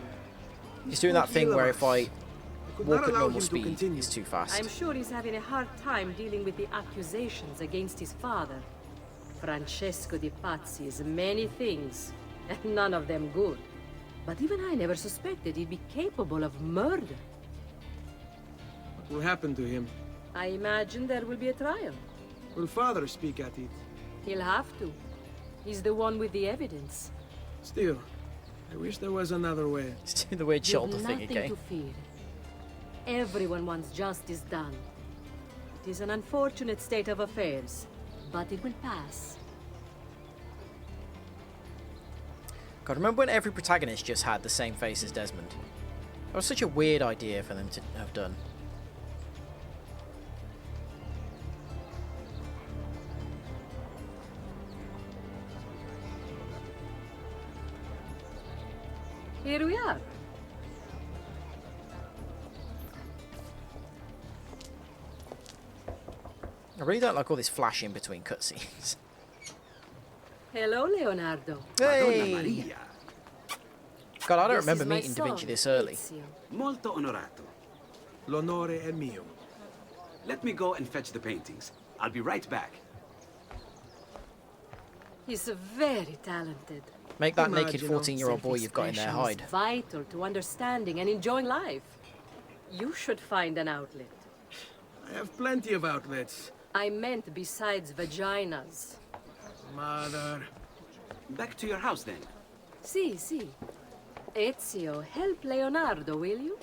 He's doing that thing where if I could walk not at allow normal him to speed, continue. it's too fast. I'm sure he's having a hard time dealing with the accusations against his father. Francesco Di Pazzi is many things, and none of them good. But even I never suspected he'd be capable of murder. What will happen to him? I imagine there will be a trial. Will father speak at it? He'll have to. He's the one with the evidence. Still, I wish there was another way. It's doing the weird shoulder You've thing nothing again. to fear. Everyone wants justice done. It is an unfortunate state of affairs, but it will pass. God, remember when every protagonist just had the same face as Desmond? That was such a weird idea for them to have done. Here we are. I really don't like all this flashing between cutscenes. Hello, Leonardo. Hey! God, I don't This remember is my meeting Da Vinci son, this early. Ezio. Molto onorato. L'onore è mio. Let me go and fetch the paintings. I'll be right back. He's very talented. Make that naked Immagino 14-year-old boy you've got in there Self-expression hide. is vital to understanding and enjoying life. You should find an outlet. I have plenty of outlets. I meant besides vaginas. Mother. Back to your house then. Si, si. Ezio, help Leonardo, will you?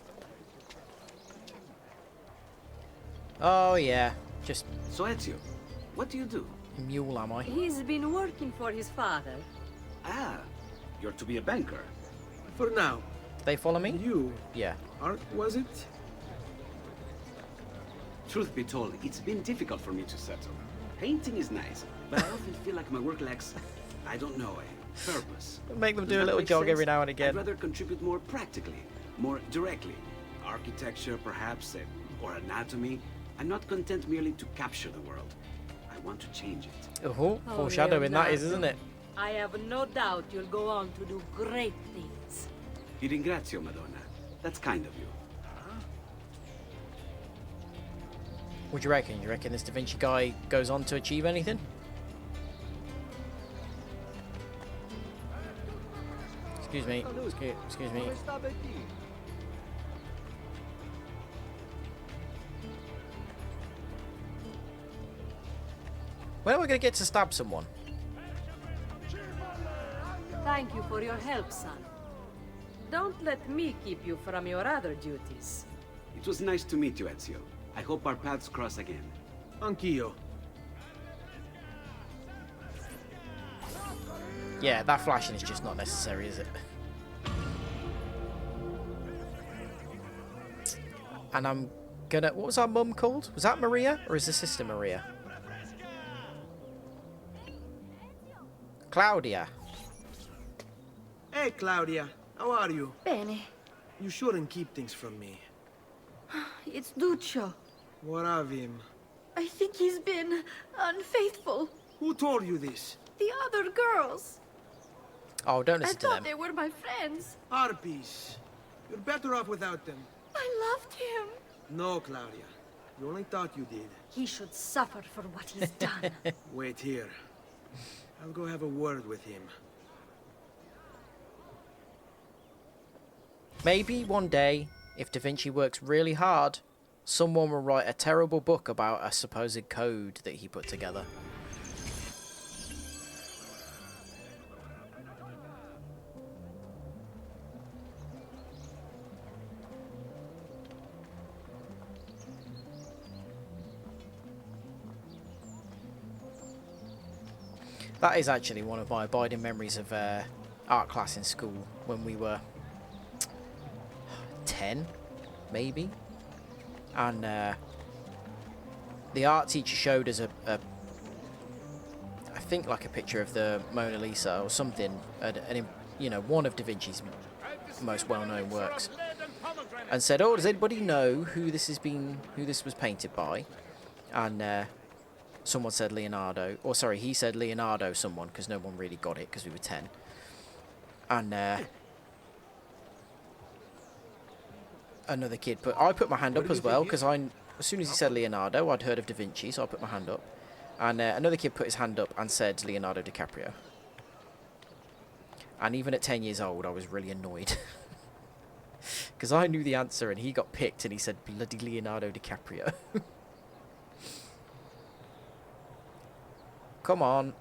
Oh yeah, just So Ezio, what do you do? A mule, am I? He's been working for his father. Ah, you're to be a banker. For now. They follow me? You? Yeah. Art, was it? Truth be told, it's been difficult for me to settle. Painting is nice, but I often feel like my work lacks, I don't know, a purpose. Make them Does do a that little make jog sense? every now and again. I'd rather contribute more practically, more directly. Architecture, perhaps, or anatomy. I'm not content merely to capture the world. I want to change it. Oh, foreshadowing that is, isn't it? I have no doubt you'll go on to do great things. Vi ringrazio, Madonna. That's kind of you. What do you reckon? You reckon this Da Vinci guy goes on to achieve anything? Excuse me. Excuse me. When am I going to get to stab someone? Thank you for your help, son. Don't let me keep you from your other duties. It was nice to meet you, Ezio. I hope our paths cross again. Anch'io. Yeah, that flashing is just not necessary, is it? And I'm gonna... What was our mum called? Was that Maria? Or is the sister Maria? Claudia. Hey, Claudia. How are you? Bene. You shouldn't keep things from me. It's Duccio. What of him? I think he's been unfaithful. Who told you this? The other girls. Oh, don't I listen to thought them. they were my friends. Harpies. You're better off without them. I loved him. No, Claudia. You only thought you did. He should suffer for what he's done. Wait here. I'll go have a word with him. Maybe one day, if Da Vinci works really hard, someone will write a terrible book about a supposed code that he put together. That is actually one of my abiding memories of art class in school when we were 10, maybe. And the art teacher showed us I think like a picture of the Mona Lisa or something, you know, one of Da Vinci's most well-known works, and said, "Oh, does anybody know who this was painted by?" And someone said Leonardo, or sorry, he said Leonardo someone, because no one really got it because we were 10. And another kid I put my hand up as well, because as soon as he said Leonardo, I'd heard of Da Vinci, so I put my hand up. And another kid put his hand up and said Leonardo DiCaprio. And even at 10 years old, I was really annoyed. Because I knew the answer and he got picked and he said bloody Leonardo DiCaprio. Come on.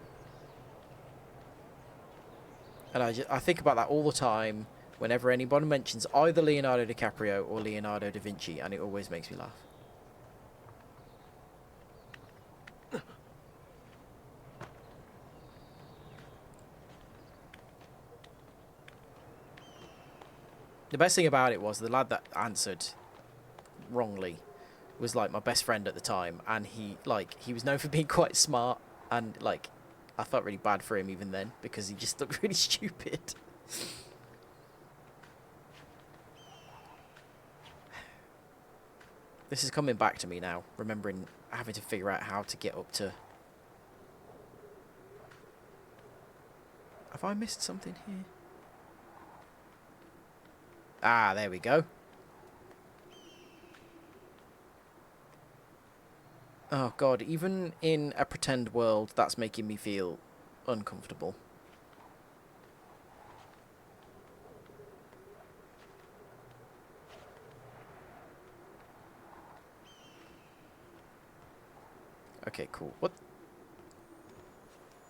And I think about that all the time whenever anyone mentions either Leonardo DiCaprio or Leonardo da Vinci, and it always makes me laugh. The best thing about it was the lad that answered wrongly was like my best friend at the time, and he was known for being quite smart, and like I felt really bad for him even then because he just looked really stupid. This is coming back to me now, remembering having to figure out how to get up to... Have I missed something here? Ah, there we go. Oh god, even in a pretend world, that's making me feel uncomfortable. Okay, cool. What?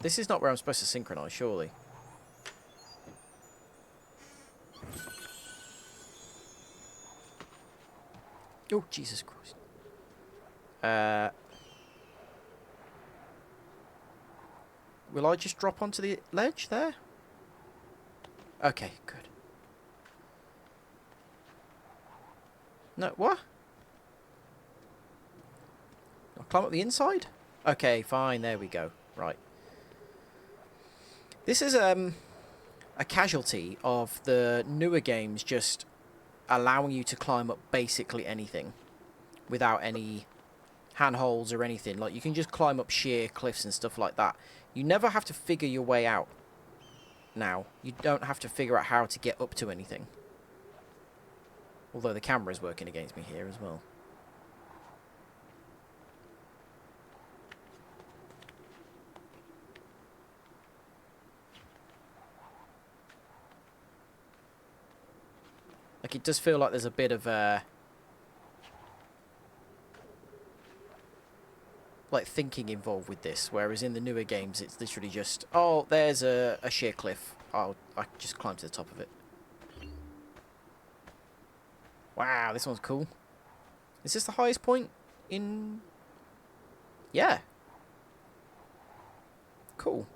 This is not where I'm supposed to synchronize, surely. Oh, Jesus Christ. Will I just drop onto the ledge there? Okay, good. No, what? I'll climb up the inside? Okay, fine, there we go. Right. This is a casualty of the newer games just allowing you to climb up basically anything without any handholds or anything. Like, you can just climb up sheer cliffs and stuff like that. You never have to figure your way out now. You don't have to figure out how to get up to anything. Although the camera is working against me here as well. Like, it does feel like there's a bit of like thinking involved with this, whereas in the newer games it's literally just, oh, there's a sheer cliff, I just climb to the top of it. Wow, this one's cool. Is this the highest point in... Yeah. Cool.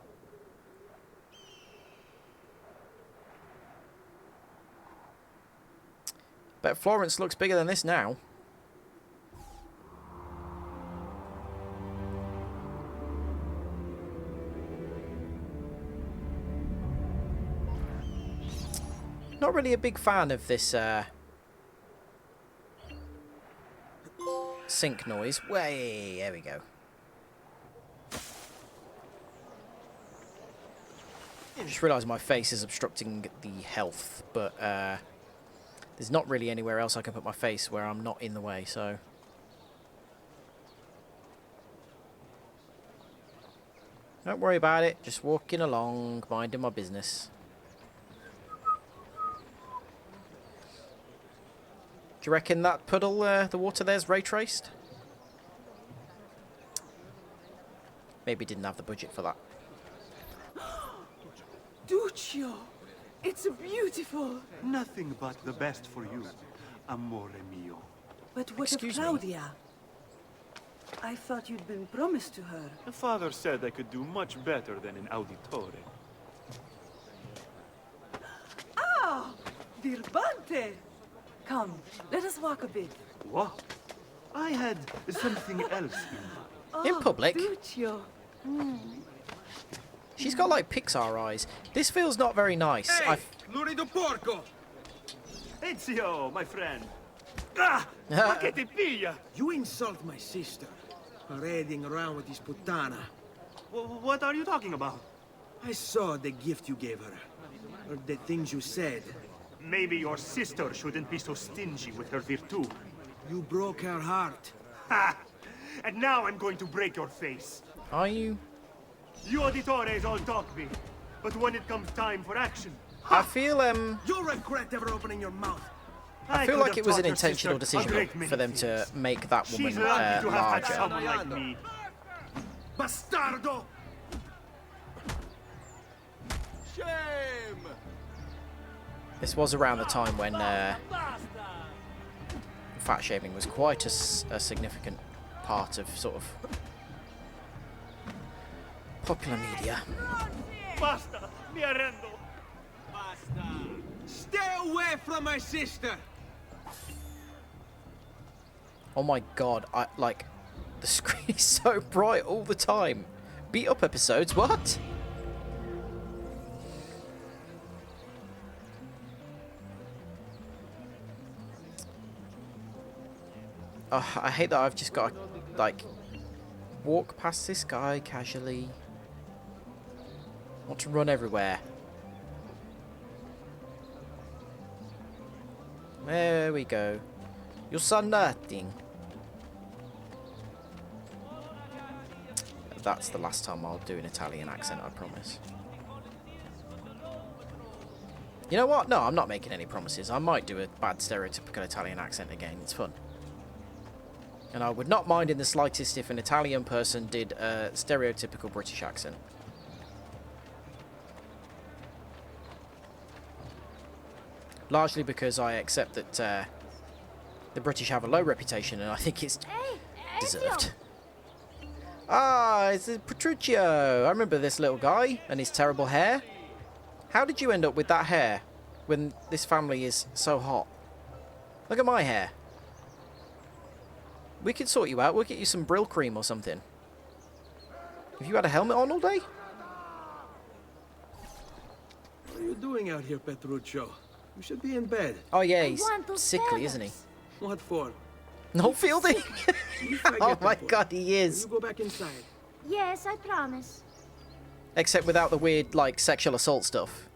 Bet Florence looks bigger than this now. Not really a big fan of this sink noise. Way, there we go. I just realised my face is obstructing the health, but there's not really anywhere else I can put my face where I'm not in the way, so... Don't worry about it, just walking along, minding my business. Do you reckon that puddle, the water there's ray traced? Maybe didn't have the budget for that. Duccio! It's beautiful! Nothing but the best for you, amore mio. But what Excuse of me? Claudia? I thought you'd been promised to her. The father said I could do much better than an auditore. Ah! Birbante! Come, let us walk a bit. What? I had something else in mind. In public? Duccio. She's got like Pixar eyes. This feels not very nice. Hey, lurido porco! Ezio, my friend. Ah! Ma che ti piglia? You insult my sister, parading around with this putana. What are you talking about? I saw the gift you gave her, or the things you said. Maybe your sister shouldn't be so stingy with her virtù. You broke her heart. Ha! And now I'm going to break your face. Are you? You auditores all talk me, but when it comes time for action... I feel, You'll regret ever opening your mouth. I feel like it was an intentional decision for them to make that woman She's lucky to have had larger. someone like me. Bastardo! Shame! This was around the time when fat shaming was quite a significant part of sort of popular media. Basta! Mi arrendo! Stay away from my sister! Oh my god, like, the screen is so bright all the time. Beat up episodes, what? I hate that I've just got to, like, walk past this guy casually. Want to run everywhere. There we go. You saw nothing. That's the last time I'll do an Italian accent, I promise. You know what? No, I'm not making any promises. I might do a bad stereotypical Italian accent again. It's fun. And I would not mind in the slightest if an Italian person did a stereotypical British accent. Largely because I accept that the British have a low reputation and I think it's deserved. Ah, it's Petruchio. I remember this little guy and his terrible hair. How did you end up with that hair when this family is so hot? Look at my hair. We could sort you out. We'll get you some Brill cream or something. Have you had a helmet on all day? What are you doing out here, Petruccio? You should be in bed. Oh yeah, he's sickly, isn't he? What for? No fielding? Oh my god, he is. You go back inside. Yes, I promise. Except without the weird, like, sexual assault stuff.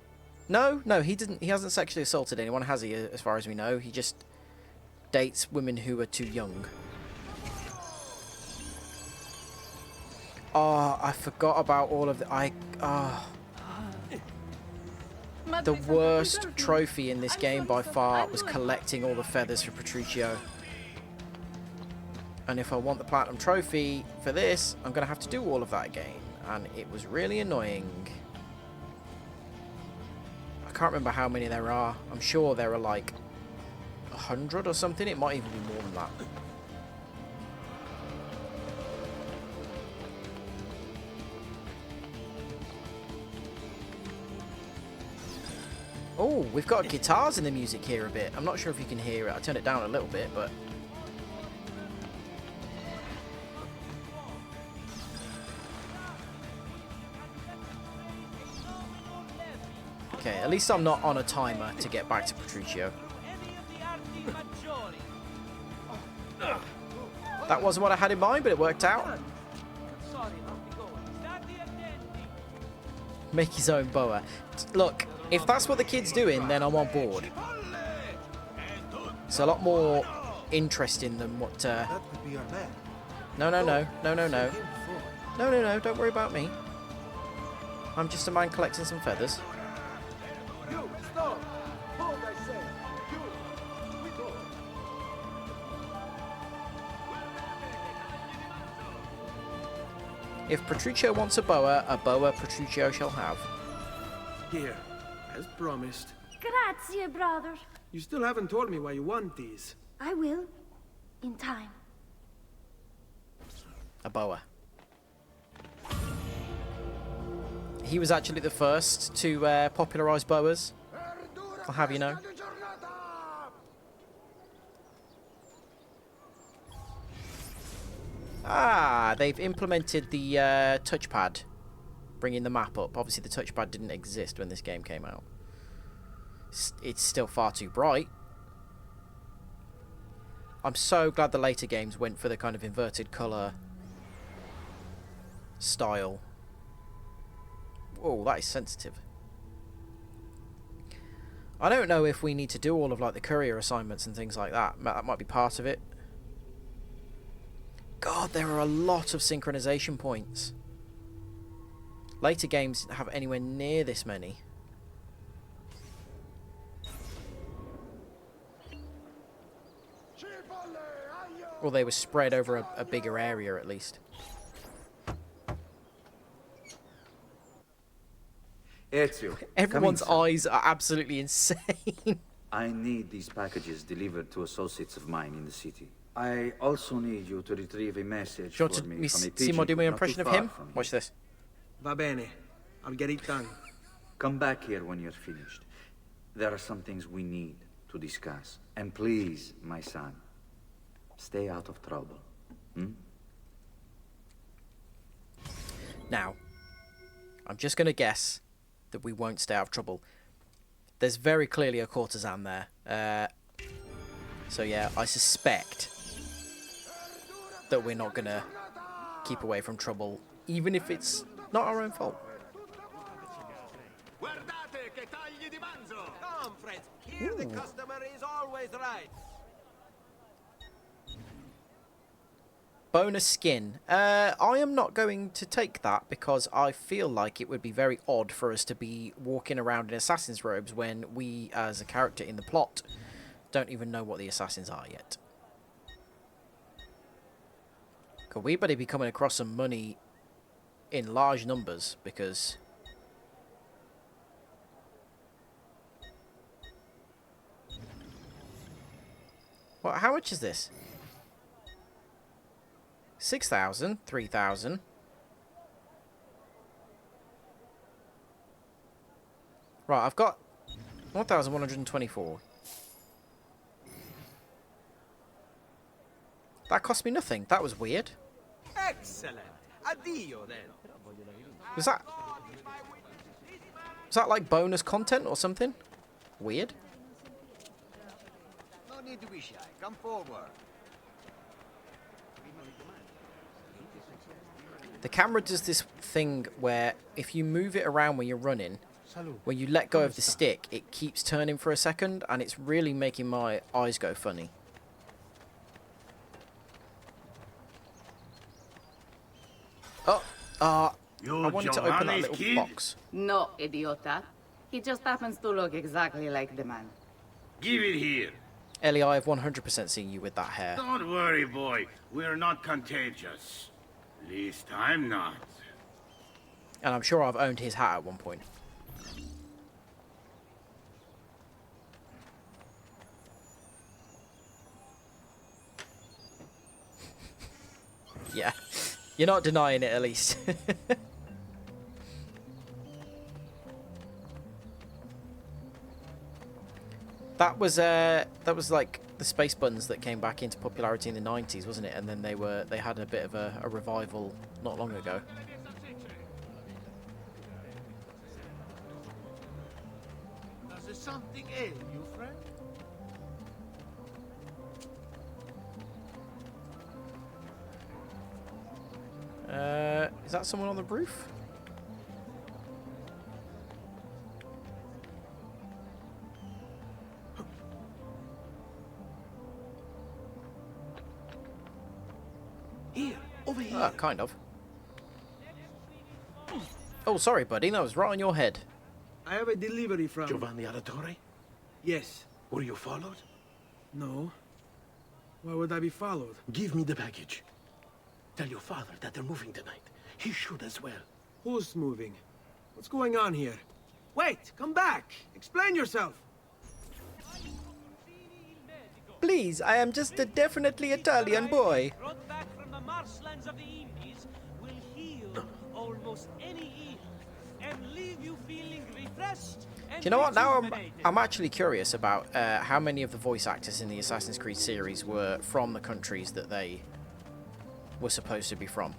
No, he didn't. He hasn't sexually assaulted anyone, has he? As far as we know, he just dates women who are too young. Oh, I forgot about all of the. The worst trophy in this game by far was collecting all the feathers for Petruchio. And if I want the platinum trophy for this, I'm going to have to do all of that again. And it was really annoying. I can't remember how many there are. I'm sure there are like 100 or something. It might even be more than that. Oh, we've got guitars in the music here a bit. I'm not sure if you can hear it. I turned it down a little bit, but... Okay, at least I'm not on a timer to get back to Petruchio. That wasn't what I had in mind, but it worked out. Make his own boa. Look, if that's what the kid's doing, then I'm on board. It's a lot more interesting than what... No, don't worry about me. I'm just a man collecting some feathers. You, stop! Hold, I say! You! We go! If Petruchio wants a boa Petruchio shall have. Here, as promised. Grazie, brother. You still haven't told me why you want these. I will. In time. A boa. He was actually the first to popularise boas. I'll have you know. Ah, they've implemented the touchpad, bringing the map up. Obviously, the touchpad didn't exist when this game came out. It's still far too bright. I'm so glad the later games went for the kind of inverted colour style. Whoa, that is sensitive. I don't know if we need to do all of like the courier assignments and things like that. That might be part of it. God, there are a lot of synchronization points. Later games didn't have anywhere near this many. Or they were spread over a bigger area at least. Ezio, Everyone's eyes are absolutely insane. I need these packages delivered to associates of mine in the city. I also need you to retrieve a message Do you for want me to from a see pigeon more do my not too impression of far him? from Watch here. this. Va bene. I'll get it done. Come back here when you're finished. There are some things we need to discuss. And please, my son, stay out of trouble. Hmm? Now, I'm just going to guess that we won't stay out of trouble. There's very clearly a courtesan there. So yeah, I suspect that we're not going to keep away from trouble, even if it's not our own fault. Come, friends. Here the customer is always right. Bonus skin. I am not going to take that because I feel like it would be very odd for us to be walking around in assassin's robes when we, as a character in the plot, don't even know what the assassins are yet. Could we better be coming across some money in large numbers because... What? How much is this? 6,000, 3,000. Right, I've got 1,124. That cost me nothing. That was weird. Excellent. Addio, then. Was that like bonus content or something? Weird. No need to be shy. Come forward. The camera does this thing where if you move it around when you're running, when you let go of the stick, it keeps turning for a second, and it's really making my eyes go funny. I wanted to open that little box. No, idiota. He just happens to look exactly like the man. Give it here. Ellie, I have 100% seen you with that hair. Don't worry, boy. We're not contagious. Least I'm not. And I'm sure I've owned his hat at one point. Yeah. You're not denying it, at least. That was like the space buttons that came back into popularity in the 90s, wasn't it? And then they had a bit of a revival not long ago. Does something ail you, friend? Is that someone on the roof? Here, over here. Kind of. Oh, sorry, buddy. That was right on your head. I have a delivery from... Giovanni Auditore? Yes. Were you followed? No. Why would I be followed? Give me the package. Tell your father that they're moving tonight. He should as well. Who's moving? What's going on here? Wait, come back. Explain yourself. Please, I am just a definitely Italian boy. Brought back from the marshlands of the Indies will heal almost any ill and leave you feeling refreshed. Do you know what? Now I'm actually curious about how many of the voice actors in the Assassin's Creed series were from the countries that they were supposed to be from.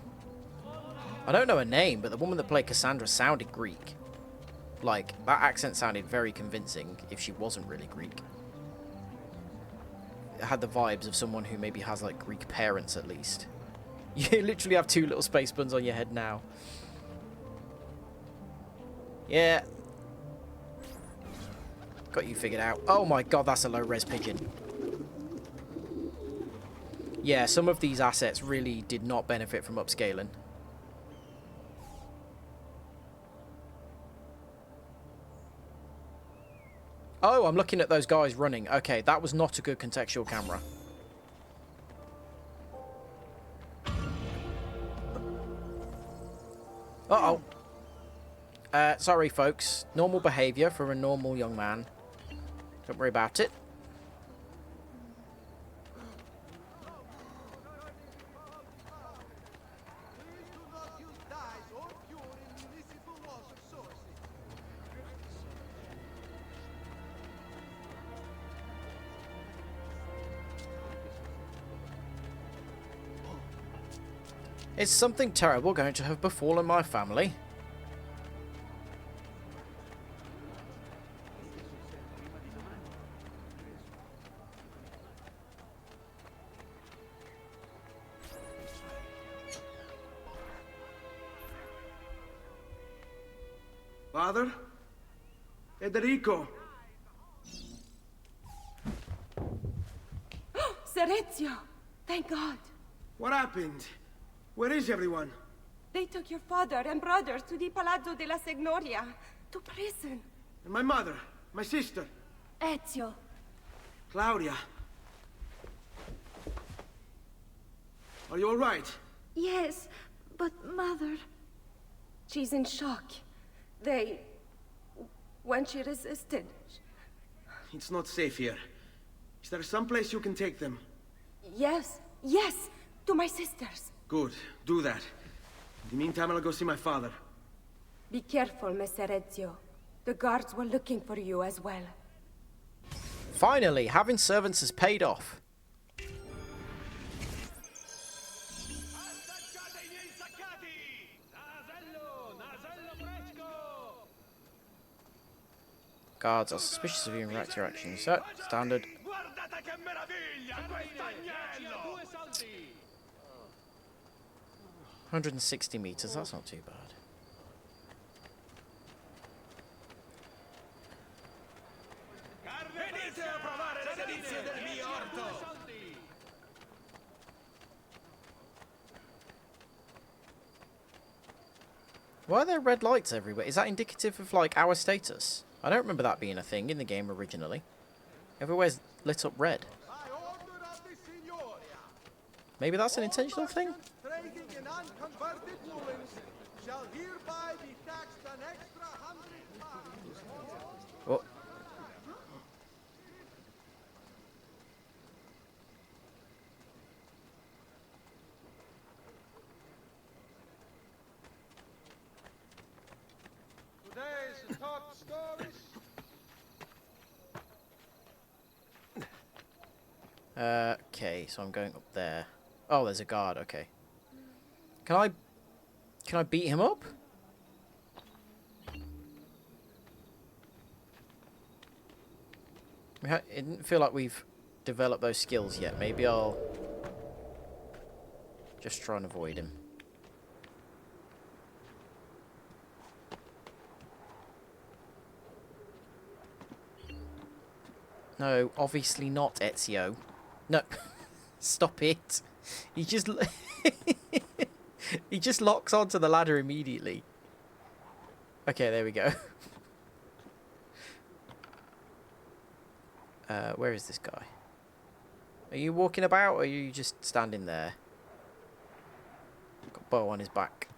I don't know her name, but the woman that played Cassandra sounded Greek. Like, that accent sounded very convincing if she wasn't really Greek. It had the vibes of someone who maybe has, like, Greek parents at least. You literally have two little space buns on your head now. Yeah. Got you figured out. Oh my god, that's a low-res pigeon. Yeah, some of these assets really did not benefit from upscaling. Oh, I'm looking at those guys running. Okay, that was not a good contextual camera. Uh-oh. Sorry, folks. Normal behavior for a normal young man. Don't worry about it. Is something terrible going to have befallen my family? Father? Federico! Serezio! Thank God. What happened? Where is everyone? They took your father and brothers to the Palazzo della Signoria, to prison. And my mother? My sister? Ezio. Claudia? Are you all right? Yes, but Mother... She's in shock. When she resisted... It's not safe here. Is there some place you can take them? Yes, to my sisters. Good. Do that. In the meantime, I'll go see my father. Be careful, Messer Ezio. The guards were looking for you as well. Finally, having servants has paid off. Guards are suspicious of you and react to your actions. So, standard. 160 meters, that's not too bad. Why are there red lights everywhere? Is that indicative of, like, our status? I don't remember that being a thing in the game originally. Everywhere's lit up red. Maybe that's an intentional thing? Oh. Today's top stories. Okay, so I'm going up there. Oh, there's a guard, okay. Can I beat him up? It didn't feel like we've developed those skills yet. Maybe I'll just try and avoid him. No, obviously not, Ezio. No, stop it. He just he just locks onto the ladder immediately. Okay, there we go. Where is this guy? Are you walking about, or are you just standing there? Got a bow on his back.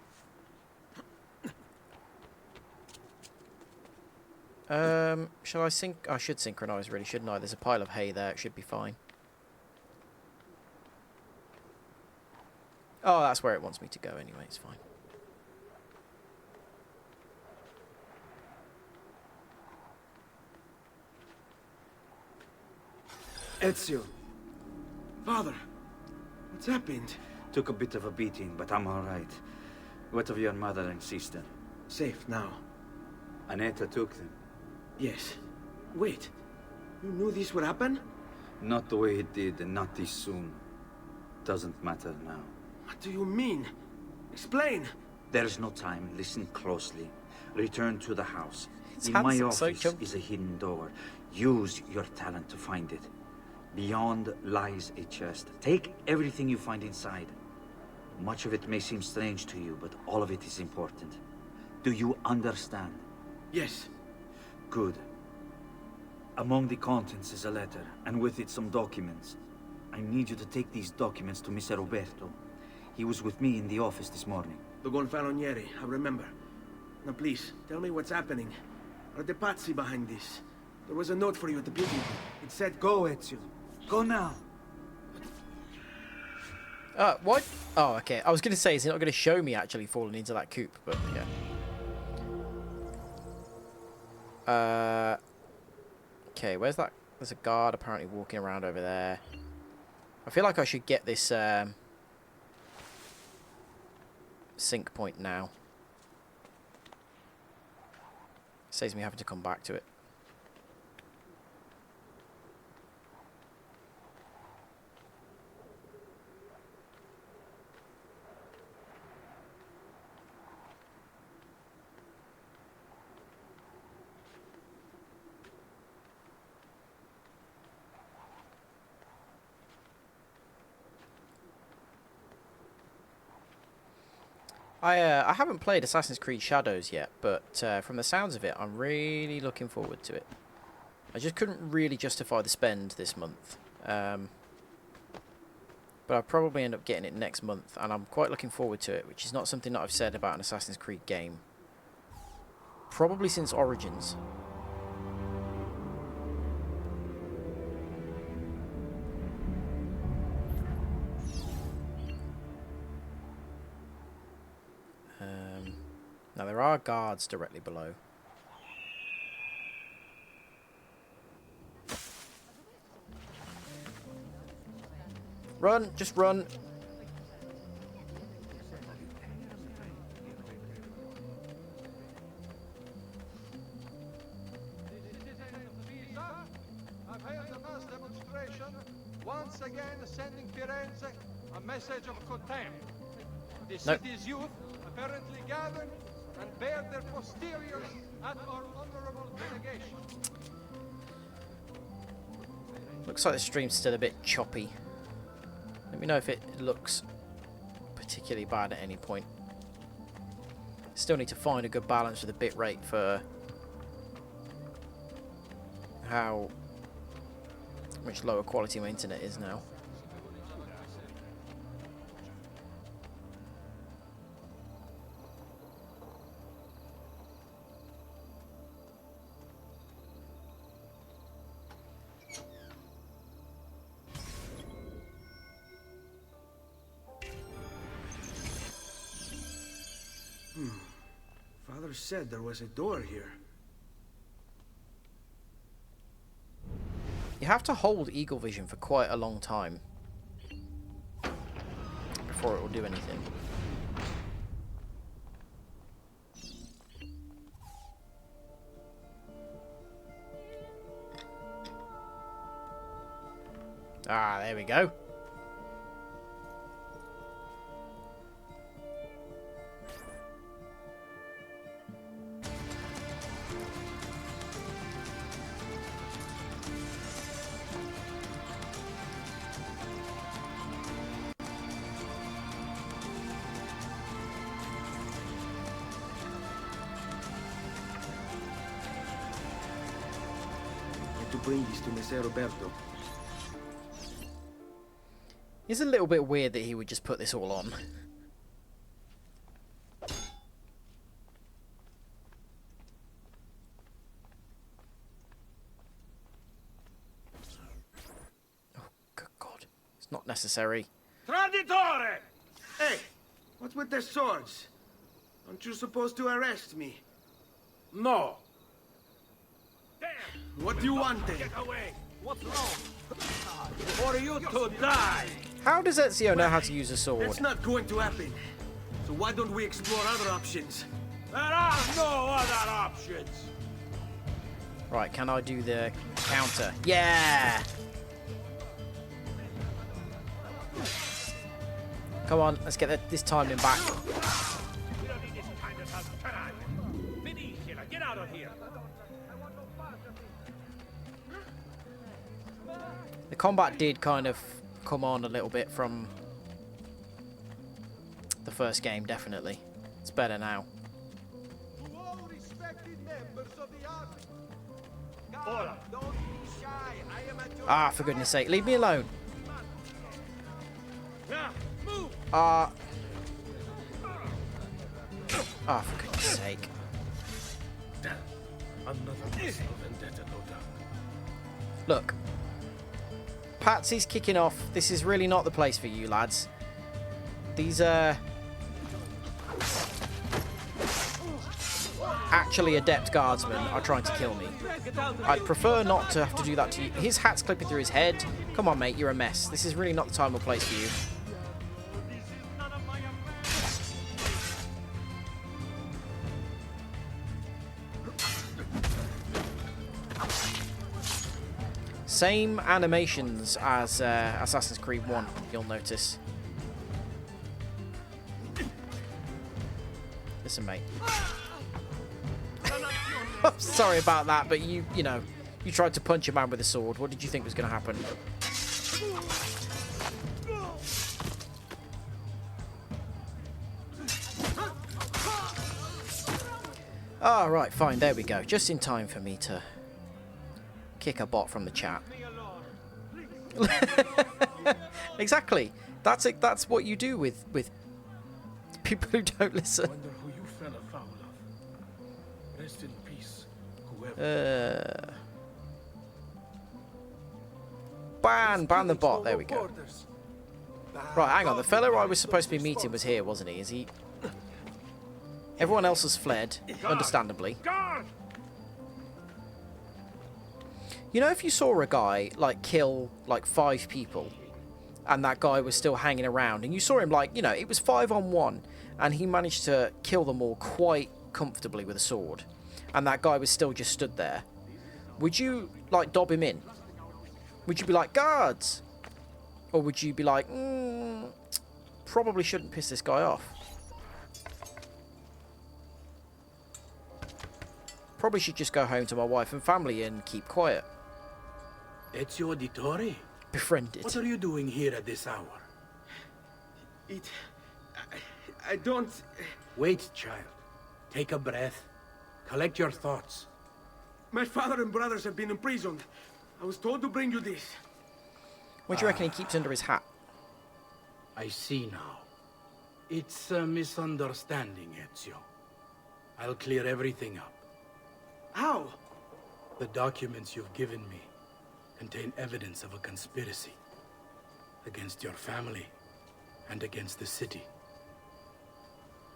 Shall I sync? I should synchronize, really, shouldn't I? There's a pile of hay there. It should be fine. Oh, that's where it wants me to go anyway. It's fine. Ezio. Father, what's happened? Took a bit of a beating, but I'm all right. What of your mother and sister? Safe now. Annetta took them. Yes. Wait. You knew this would happen? Not the way it did, and not this soon. Doesn't matter now. What do you mean? Explain. There's no time. Listen closely. Return to the house. His In hands my look so office chunky. is a hidden door. Use your talent to find it. Beyond lies a chest. Take everything you find inside. Much of it may seem strange to you, but all of it is important. Do you understand? Yes. Good. Among the contents is a letter, and with it some documents. I need you to take these documents to Mr. Roberto. He was with me in the office this morning. The Gonfalonieri, I remember. Now please, tell me what's happening. Are the Pazzi behind this? There was a note for you at the beginning. It said, go, Ezio. Go now. What? Oh, okay. I was going to say, is he not going to show me actually falling into that coop? But, yeah. Okay, where's that? There's a guard apparently walking around over there. I feel like I should get this sync point now. Saves me having to come back to it. I haven't played Assassin's Creed Shadows yet, but from the sounds of it, I'm really looking forward to it. I just couldn't really justify the spend this month. But I'll probably end up getting it next month, and I'm quite looking forward to it, which is not something that I've said about an Assassin's Creed game. Probably since Origins. are guards directly below. Run, just run. I've held a mass demonstration, once again sending Firenze a message of contempt. The city's youth apparently gathered and bared their posteriors at our honorable delegation. Looks like the stream's still a bit choppy. Let me know if it looks particularly bad at any point. Still need to find a good balance with the bitrate for how much lower quality my internet is now. Father said there was a door here. You have to hold Eagle Vision for quite a long time before it will do anything. Ah, there we go. To bring this to Messer Roberto. It's a little bit weird that he would just put this all on. Oh, good God. It's not necessary. Traditore! Hey, what's with the swords? Aren't you supposed to arrest me? No. What do you want then? Get away! What's wrong? For you to die! How does Ezio know how to use a sword? That's not going to happen. So why don't we explore other options? There are no other options! Right, can I do the counter? Yeah! Come on, let's get this timing back. We don't need this kind of help tonight. Finiscila, get out of here! The combat did kind of come on a little bit from the first game, definitely. It's better now. To all respected members of the army. Don't be shy. I am at your Ah, for goodness sake, leave me alone. Now, move. Ah, for goodness sake. Another personal vendetta, no doubt. Look. Patsy's kicking off. This is really not the place for you, lads. These are actually adept guardsmen are trying to kill me. I'd prefer not to have to do that to you. His hat's clipping through his head. Come on, mate, you're a mess. This is really not the time or place for you. Same animations as Assassin's Creed 1, you'll notice. Listen, mate. I'm sorry about that, but you know, you tried to punch a man with a sword. What did you think was going to happen? Ah, right, fine, there we go. Just in time for me to kick a bot from the chat. Exactly. That's it. That's what you do with people who don't listen. Wonder who you fell afoul of. Rest in peace, whoever. Ban the bot. There we go. Right, hang on. The fellow I was supposed to be meeting was here, wasn't he? Is he? Everyone else has fled, understandably. You know, if you saw a guy, like, kill, like, 5 people, and that guy was still hanging around, and you saw him, like, you know, it was 5-on-1, and he managed to kill them all quite comfortably with a sword, and that guy was still just stood there, would you, like, dob him in? Would you be like, guards? Or would you be like, probably shouldn't piss this guy off? Probably should just go home to my wife and family and keep quiet. Ezio Auditore? Befriended. What are you doing here at this hour? I don't... Wait, child. Take a breath. Collect your thoughts. My father and brothers have been imprisoned. I was told to bring you this. What do you reckon he keeps under his hat? I see now. It's a misunderstanding, Ezio. I'll clear everything up. How? The documents you've given me contain evidence of a conspiracy against your family and against the city.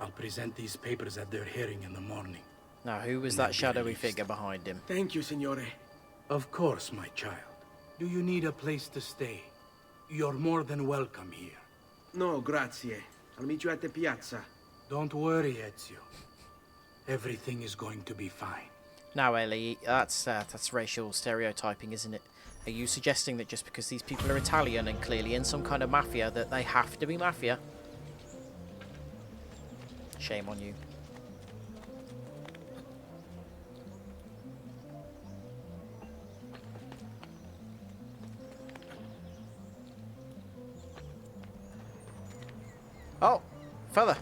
I'll present these papers at their hearing in the morning. Now, who was that shadowy figure behind him? Thank you, Signore. Of course, my child. Do you need a place to stay? You're more than welcome here. No, grazie. I'll meet you at the piazza. Don't worry, Ezio. Everything is going to be fine. Now, Ellie, that's racial stereotyping, isn't it? Are you suggesting that just because these people are Italian and clearly in some kind of mafia, that they have to be mafia? Shame on you. Oh, feather.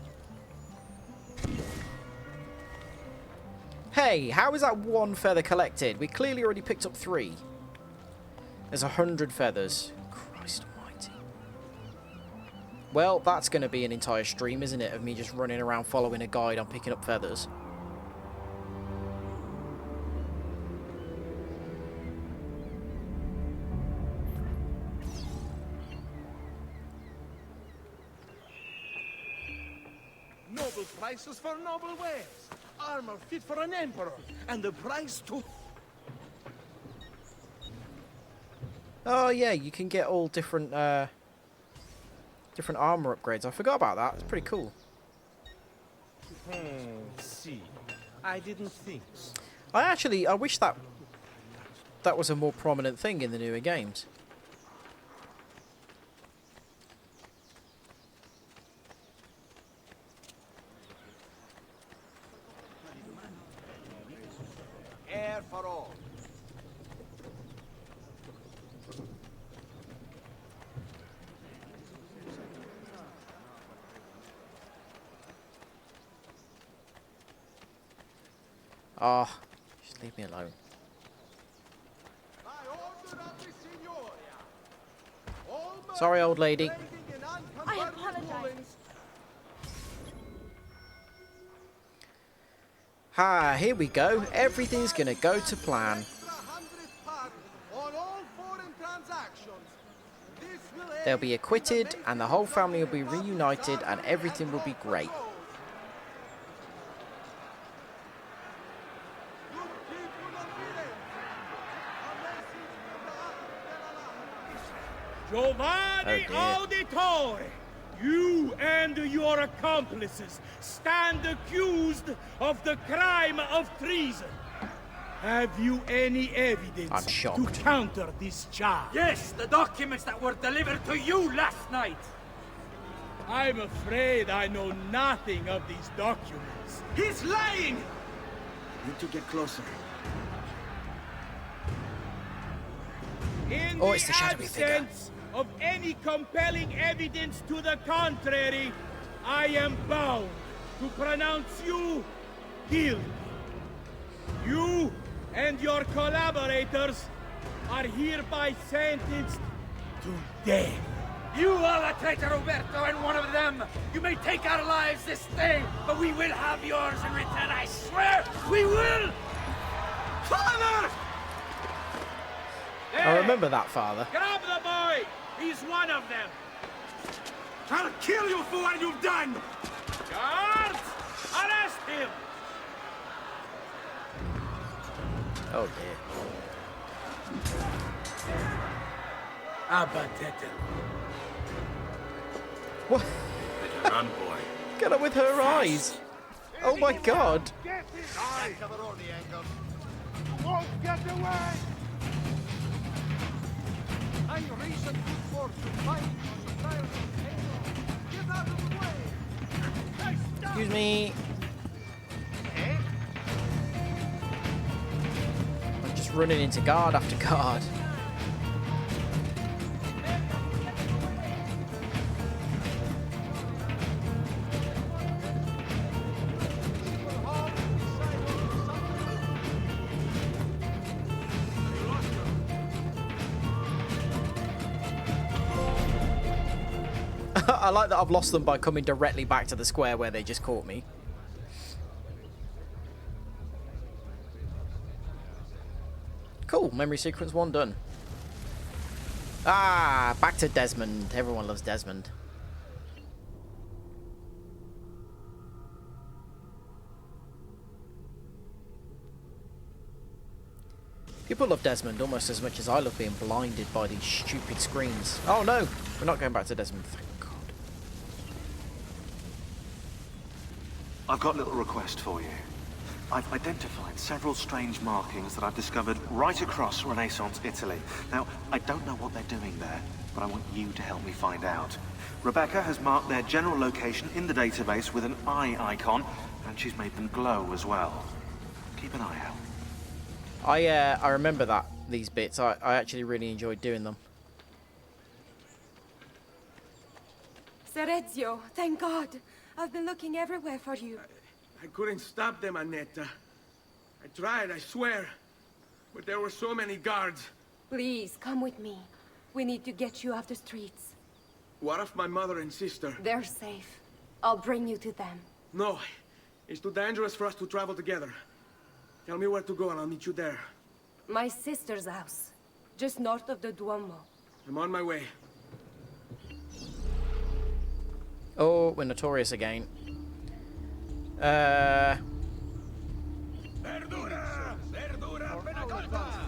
Hey, how is that 1 feather collected? We clearly already picked up 3. There's 100 feathers. Christ almighty. Well, that's going to be an entire stream, isn't it? Of me just running around following a guide on picking up feathers. Noble prices for noble wares. Armor fit for an emperor. And the price too. Oh yeah, you can get all different different armor upgrades. I forgot about that. It's pretty cool. See, I didn't think so. I wish that was a more prominent thing in the newer games. Air for all. Ah, oh, just leave me alone. Sorry, old lady. I apologize. Ah, here we go. Everything's gonna go to plan. They'll be acquitted, and the whole family will be reunited, and everything will be great. Giovanni Auditore, you and your accomplices stand accused of the crime of treason. Have you any evidence to counter this charge? Yes, the documents that were delivered to you last night. I'm afraid I know nothing of these documents. He's lying! Need to get closer. In it's the shadowy figure. absence of any compelling evidence to the contrary, I am bound to pronounce you guilty. You and your collaborators are hereby sentenced to death. You are a traitor, Roberto, and one of them. You may take our lives this day, but we will have yours in return, I swear! We will! Father! I remember that, father. Grab the boy! He's one of them! I'll kill you for what you've done! Guards! Arrest him! Oh dear. What? Run, boy. Get up with her eyes. Oh my god. Get this eye! Cover all the angles. You won't get away! I reason good fortune fighting on the trials of Halo. Get out of the way! Excuse me. I'm just running into guard after guard. I like that I've lost them by coming directly back to the square where they just caught me. Cool, memory sequence 1 done. Ah, back to Desmond. Everyone loves Desmond. People love Desmond almost as much as I love being blinded by these stupid screens. Oh no, we're not going back to Desmond, thank God. I've got a little request for you. I've identified several strange markings that I've discovered right across Renaissance Italy. Now, I don't know what they're doing there, but I want you to help me find out. Rebecca has marked their general location in the database with an eye icon, and she's made them glow as well. Keep an eye out. I remember these bits. I actually really enjoyed doing them. Ser Ezio, thank God. I've been looking everywhere for you. I couldn't stop them, Annetta. I tried, I swear. But there were so many guards. Please, come with me. We need to get you off the streets. What of my mother and sister? They're safe. I'll bring you to them. No. It's too dangerous for us to travel together. Tell me where to go and I'll meet you there. My sister's house. Just north of the Duomo. I'm on my way. Oh, we're notorious again.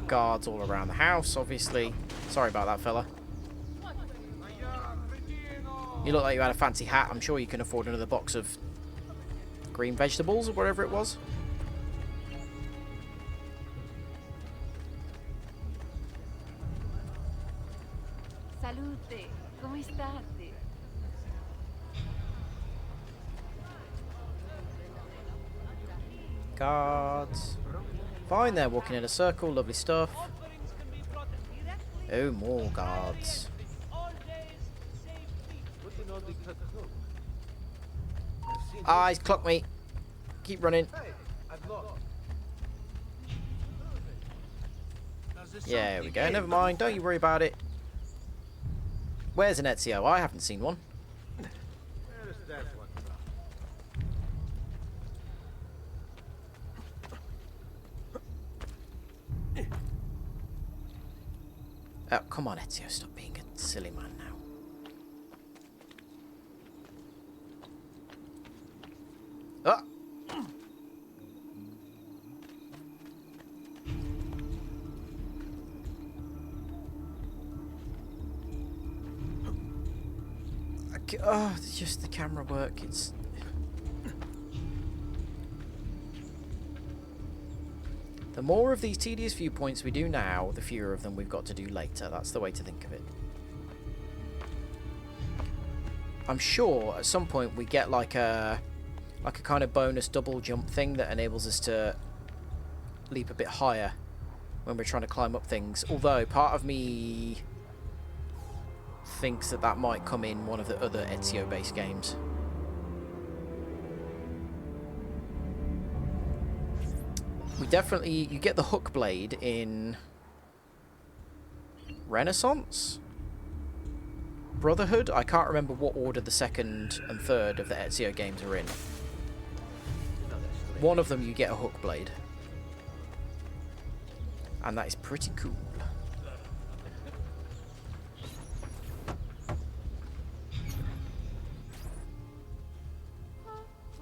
Guards all around the house, obviously. Sorry about that, fella. You look like you had a fancy hat. I'm sure you can afford another box of green vegetables or whatever it was. Salute, come state? Guards. Fine, they're walking in a circle. Lovely stuff. Oh, more guards. Ah, he's clocked me. Keep running. Yeah, here we go. Never mind. Don't you worry about it. Where's an Ezio? I haven't seen one. Oh, come on, Ezio. Stop being a silly man now. Ah! Oh, it's just the camera work. It's... The more of these tedious viewpoints we do now, the fewer of them we've got to do later. That's the way to think of it. I'm sure at some point we get like a kind of bonus double jump thing that enables us to leap a bit higher when we're trying to climb up things. Although part of me thinks that that might come in one of the other Ezio-based games. We definitely... You get the hook blade in Renaissance? Brotherhood? I can't remember what order the second and third of the Ezio games are in. One of them you get a hook blade. And that is pretty cool.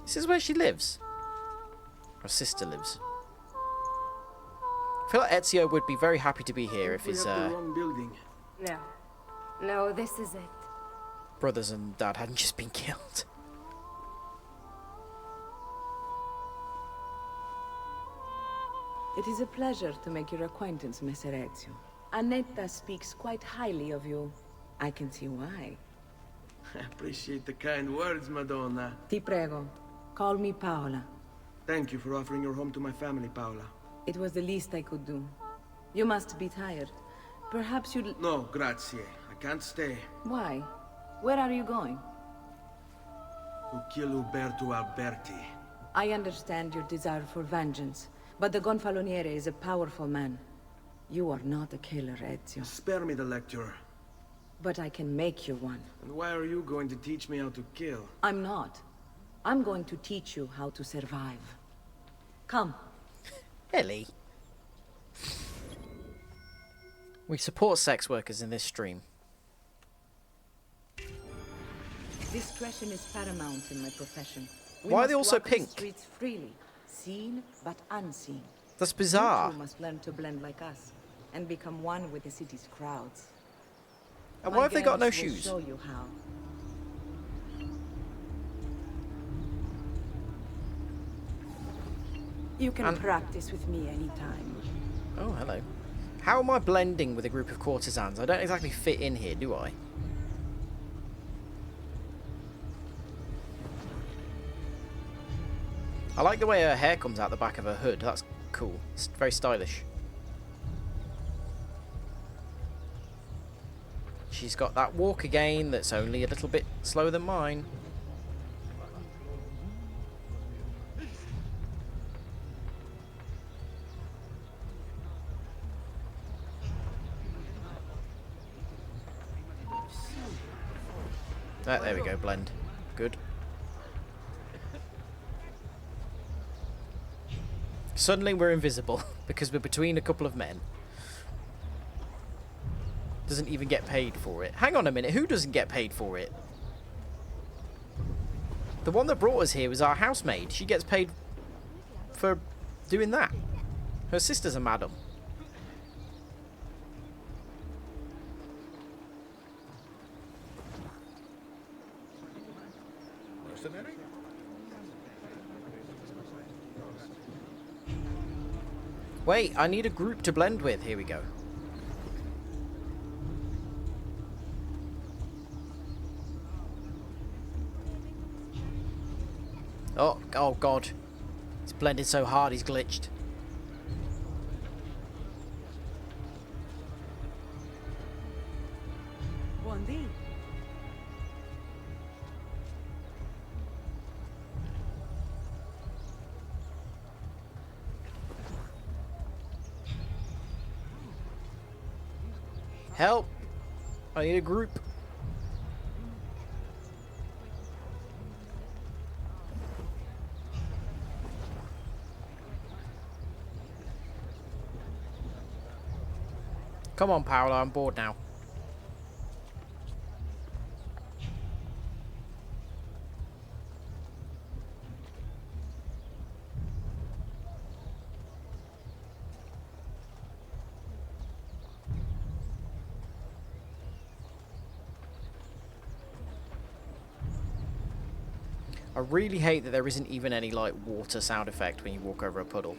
This is where she lives. Her sister lives. I feel like Ezio would be very happy to be here if his building. No. No, this is it. brothers and dad hadn't just been killed. It is a pleasure to make your acquaintance, Messer Ezio. Annetta speaks quite highly of you. I can see why. I appreciate the kind words, Madonna. Ti prego. Call me Paola. Thank you for offering your home to my family, Paola. It was the least I could do. You must be tired. Perhaps you'd... No, grazie. I can't stay. Why? Where are you going? To kill Uberto Alberti. I understand your desire for vengeance, but the Gonfaloniere is a powerful man. You are not a killer, Ezio. Spare me the lecture. But I can make you one. And why are you going to teach me how to kill? I'm not. I'm going to teach you how to survive. Come. Ellie. We support sex workers in this stream. Discretion is paramount in my profession. Why are they all so walk the pink? Streets freely, seen but unseen. That's bizarre. You too must learn to blend like us and become one with the city's crowds. And My why have they got no girls will shoes? show you how. You can practice with me anytime. Oh, hello. How am I blending with a group of courtesans? I don't exactly fit in here, do I? I like the way her hair comes out the back of her hood. That's cool. It's very stylish. She's got that walk again that's only a little bit slower than mine. Ah, there we go, blend. Good. Suddenly we're invisible because we're between a couple of men. Doesn't even get paid for it. Hang on a minute, who doesn't get paid for it? The one that brought us here was our housemaid. She gets paid for doing that. Her sister's a madam. Mercenary? Wait, I need a group to blend with. Here we go. Oh god. It's blended so hard he's glitched. Buondì. Help! I need a group. Come on, Paolo, I'm bored now. I really hate that there isn't even any, like, water sound effect when you walk over a puddle.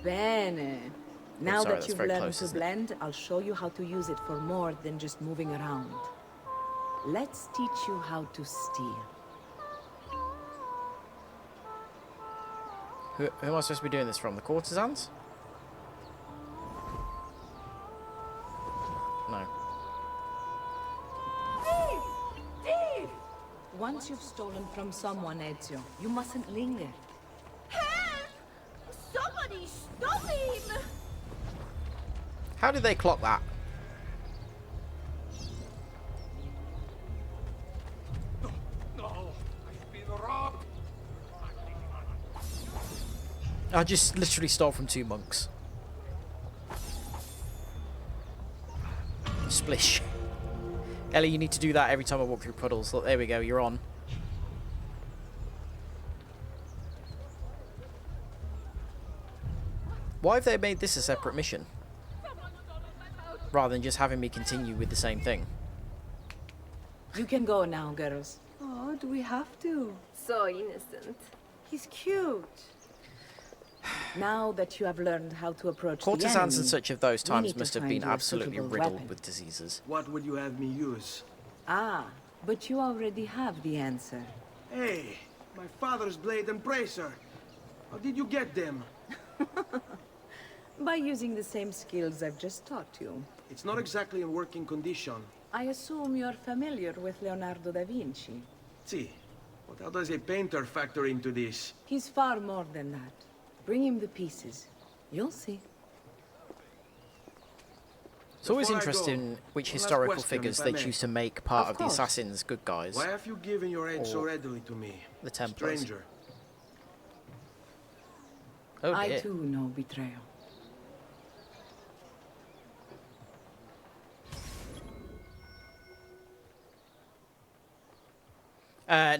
Bene. Now sorry, that that's you've very learned close, to isn't it? blend, I'll show you how to use it for more than just moving around. Let's teach you how to steer. Who am I supposed to be doing this from? The courtesans? No. Thief! Once you've stolen from someone, Ezio, you mustn't linger. Help! Somebody stop him! How did they clock that? No, I've been robbed. I just literally stole from two monks. Splish. Ellie, you need to do that every time I walk through puddles. Look, there we go, you're on. Why have they made this a separate mission? Rather than just having me continue with the same thing. You can go now, girls. Oh, do we have to? So innocent. He's cute. Now that you have learned how to approach the Courtesans enemy, and such of those we times need to must have find been you a absolutely suitable riddled weapon. with diseases. What would you have me use? Ah, but you already have the answer. Hey, my father's blade and bracer. How did you get them? By using the same skills I've just taught you. It's not exactly in working condition. I assume you're familiar with Leonardo da Vinci. See, but how does a painter factor into this? He's far more than that. Bring him the pieces. You'll see. It's always Before I interesting go, which one last historical question, figures if I they may. choose to make part Of of the course. assassins good guys. Why have you given your aid so Or readily to me? the Templars. Stranger. Oh I dear. too know betrayal.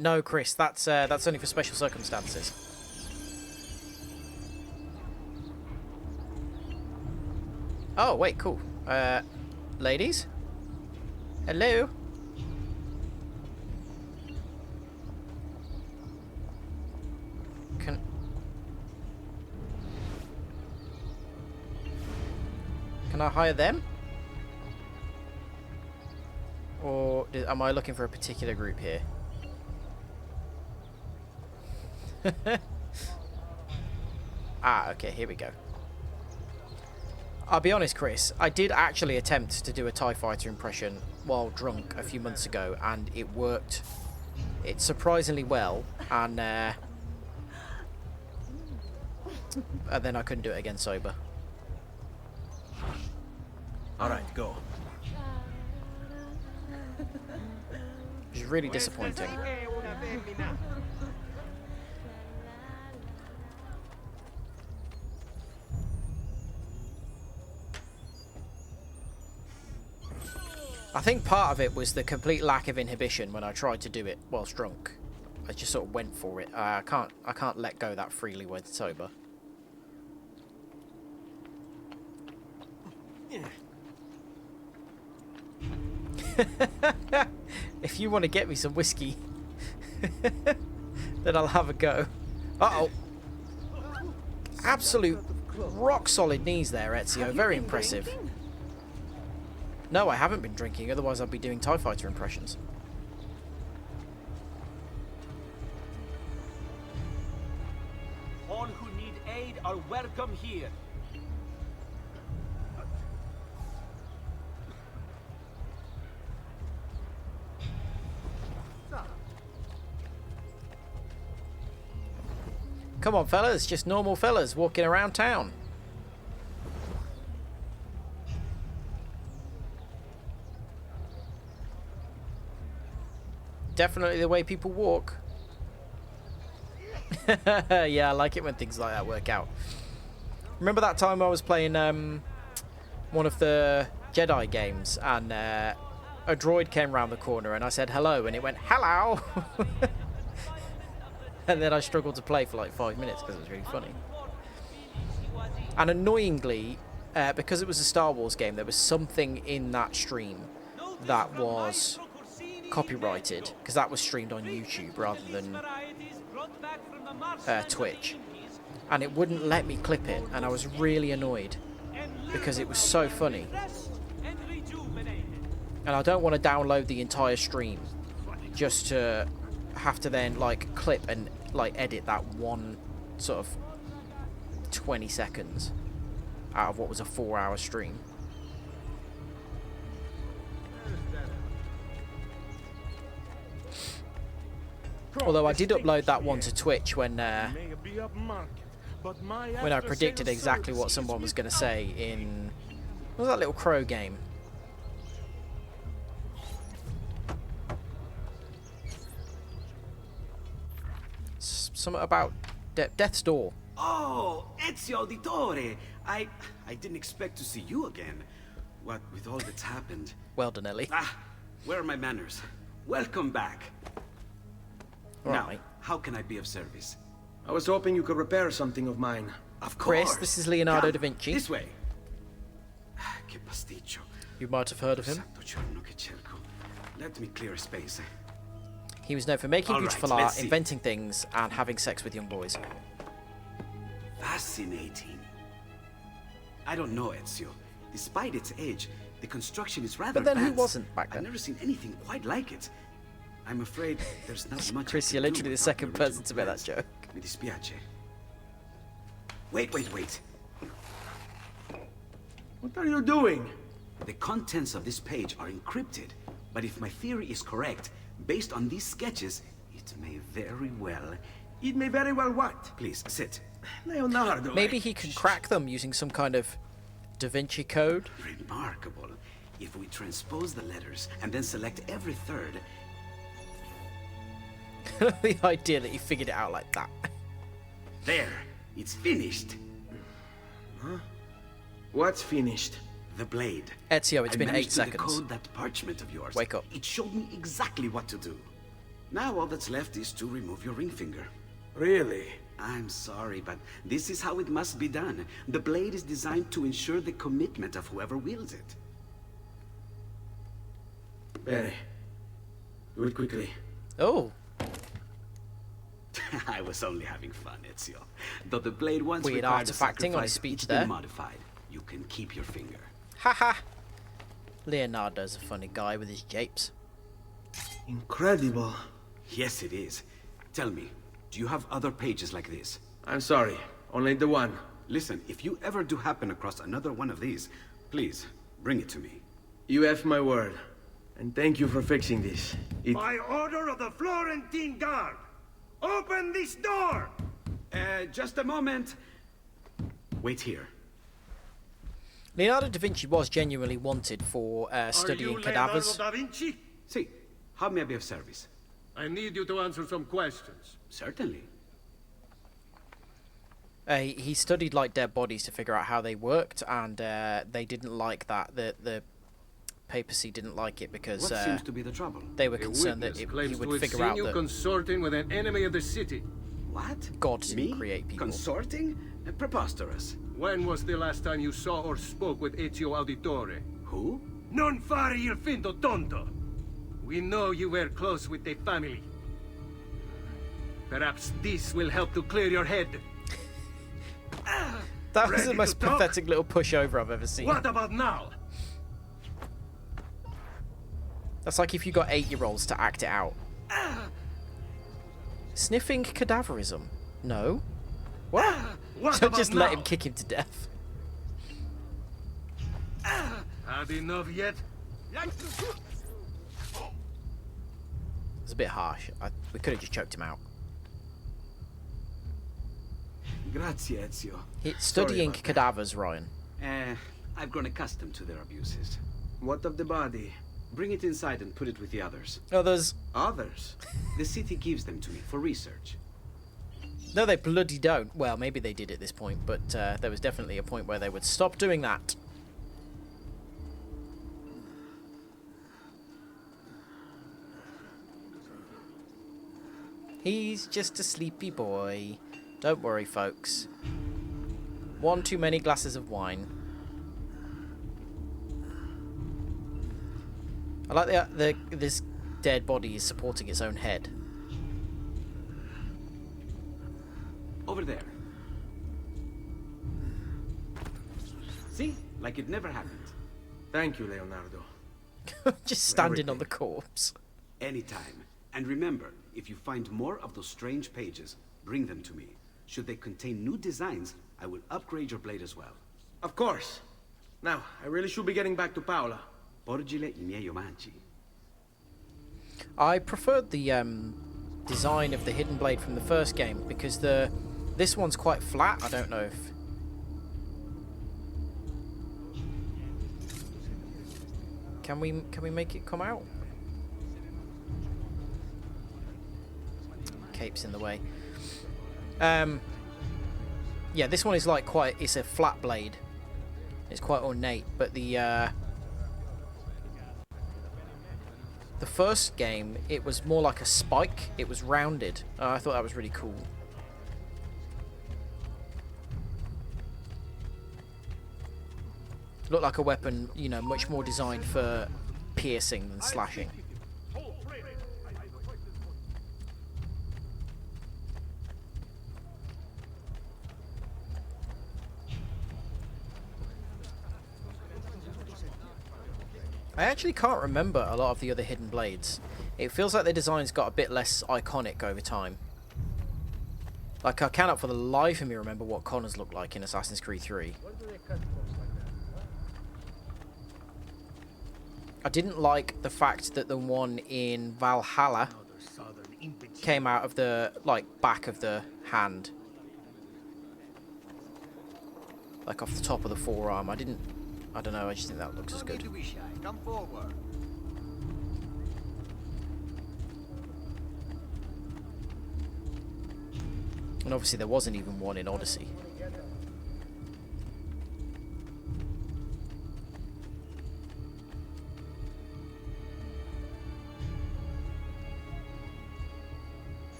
No, Chris, that's only for special circumstances. Oh, wait, cool. Ladies? Hello? Can I hire them? Or am I looking for a particular group here? Ah, okay, here we go. I'll be honest, Chris, I did actually attempt to do a TIE Fighter impression while drunk a few months ago, and it worked. It surprisingly well, and then I couldn't do it again sober. Alright, go. Which is really disappointing. I think part of it was the complete lack of inhibition when I tried to do it whilst drunk. I just sort of went for it. I can't let go that freely when sober. If you want to get me some whiskey, then I'll have a go. Uh-oh. Absolute rock solid knees there, Ezio. Very impressive. No, I haven't been drinking, otherwise I'd be doing TIE Fighter impressions. All who need aid are welcome here. Come on, fellas, just normal fellas walking around town. Definitely the way people walk. Yeah, I like it when things like that work out. Remember that time I was playing one of the Jedi games and a droid came round the corner and I said hello and it went hello. And then I struggled to play for like 5 minutes because it was really funny. And annoyingly, because it was a Star Wars game, there was something in that stream that was copyrighted, because that was streamed on YouTube rather than Twitch. And it wouldn't let me clip it, and I was really annoyed because it was so funny. And I don't want to download the entire stream just to have to then like clip and like edit that one sort of 20 seconds out of what was a 4-hour stream. Although I did upload that one to Twitch when I predicted exactly what someone was going to say in, what was that little crow game? Something about Death's Door. Oh, Ezio Auditore! I didn't expect to see you again. What with all that's happened. Well done, Ellie. Ah, where are my manners? Welcome back. Now, Right. how can I be of service? I was hoping you could repair something of mine. Of Chris, course. this is Leonardo Come, da Vinci. This way. Che pasticcio. You might have heard of him. Santo giorno che cerco. Let me clear a space. He was known for making All right, beautiful let's art, see. inventing things, and having sex with young boys. Fascinating. I don't know, Ezio. Despite its age, the construction is rather But then who advanced. wasn't back then? I've never seen anything quite like it. I'm afraid there's not much. Chris, I you're can literally do the without second the person original to make that plans. joke. Mi dispiace. Wait. What are you doing? The contents of this page are encrypted, but if my theory is correct, based on these sketches, it may very well... It may very well what? Please, sit. Leonardo. Maybe he can crack them using some kind of Da Vinci code. Remarkable. If we transpose the letters and then select every third... The idea that he figured it out like that. There, it's finished. Huh? What's finished? The blade. Ezio, it's I been 8 managed to seconds. decode that parchment of yours. Wake up. It showed me exactly what to do. Now all that's left is to remove your ring finger. Really? I'm sorry, but this is how it must be done. The blade is designed to ensure the commitment of whoever wields it. Bene. Do it quickly. Oh. I was only having fun, Ezio. Though the blade once Weird required a artifacting on his sacrifice, speech it's there. been modified. You can keep your finger. Haha. Leonardo's a funny guy with his japes. Incredible. Yes, it is. Tell me, do you have other pages like this? I'm sorry. Only the one. Listen, if you ever do happen across another one of these, please, bring it to me. You have my word. And thank you for fixing this. By order of the Florentine Guard, open this door! Just a moment. Wait here. Leonardo da Vinci was genuinely wanted for studying cadavers. Leonardo da Vinci? See, how may I be of service? I need you to answer some questions. Certainly. He studied like dead bodies to figure out how they worked, and they didn't like that. The papacy didn't like it because What seems to be the trouble? they were concerned that he would figure out you that consorting with an enemy of the city. What? God didn't Me? create people. Consorting? Preposterous. When was the last time you saw or spoke with Ezio Auditore? Who? Non fare il finto tonto! We know you were close with the family. Perhaps this will help to clear your head. That was Ready the most to talk? pathetic little pushover I've ever seen. What about now? That's like if you got 8-year-olds to act it out. Sniffing cadaverism? No. What? What So about just let now? him kick him to death. Had enough yet? It's a bit harsh. We could have just choked him out. Grazie, Ezio. Studying cadavers, Ryan. I've grown accustomed to their abuses. What of the body? Bring it inside and put it with the others. Others? Others? The city gives them to me for research. No, they bloody don't. Well, maybe they did at this point, but there was definitely a point where they would stop doing that. He's just a sleepy boy. Don't worry, folks. One too many glasses of wine. I like this dead body is supporting its own head. Over there. See? Like it never happened. Thank you, Leonardo. Just standing on the corpse. Anytime. And remember, if you find more of those strange pages, bring them to me. Should they contain new designs, I will upgrade your blade as well. Of course. Now, I really should be getting back to Paola. Porgile I miei omaggi. I preferred the design of the hidden blade from the first game because this one's quite flat. I don't know if can we make it come out? Cape's in the way. Yeah, this one is like it's a flat blade. It's quite ornate, but the first game, it was more like a spike. It was rounded. I thought that was really cool. Looked like a weapon, you know, much more designed for piercing than slashing. I actually can't remember a lot of the other hidden blades. It feels like the design's got a bit less iconic over time. Like, I cannot for the life of me remember what Connor's looked like in Assassin's Creed 3. I didn't like the fact that the one in Valhalla came out of the, like, back of the hand. Like, off the top of the forearm. I don't know, I just think that looks as good. Come forward. And obviously there wasn't even one in Odyssey.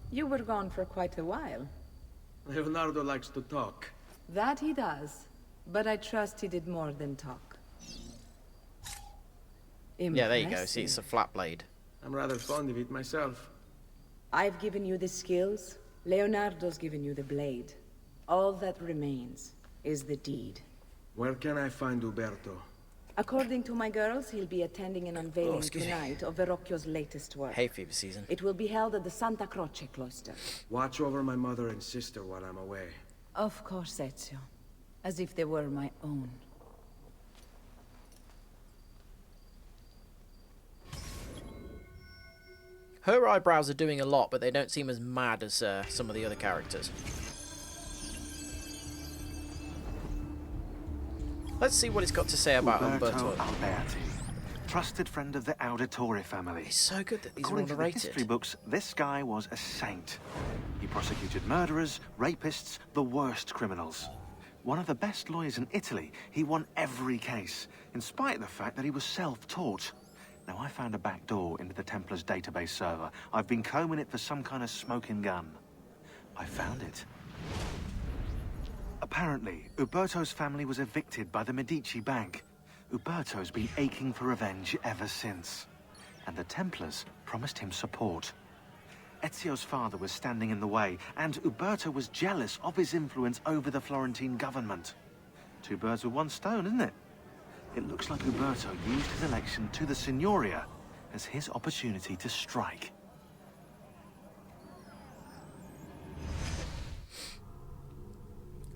You were gone for quite a while. Leonardo likes to talk. That he does, but I trust he did more than talk. Yeah, there you go. See, it's a flat blade. I'm rather fond of it myself. I've given you the skills. Leonardo's given you the blade. All that remains is the deed. Where can I find Uberto? According to my girls, he'll be attending an unveiling tonight of Verrocchio's latest work. Hay fever season. It will be held at the Santa Croce cloister. Watch over my mother and sister while I'm away. Of course, Ezio. As if they were my own. Her eyebrows are doing a lot, but they don't seem as mad as some of the other characters. Let's see what it's got to say about Umberto. Alberti, trusted friend of the Auditore family. It's so good that these According are all to the narrated. history books, this guy was a saint. He prosecuted murderers, rapists, the worst criminals. One of the best lawyers in Italy, he won every case, in spite of the fact that he was self-taught. Now, I found a back door into the Templars' database server. I've been combing it for some kind of smoking gun. I found it. Apparently, Uberto's family was evicted by the Medici Bank. Uberto's been aching for revenge ever since. And the Templars promised him support. Ezio's father was standing in the way, and Uberto was jealous of his influence over the Florentine government. Two birds with one stone, isn't it? It looks like Uberto used his election to the Signoria as his opportunity to strike.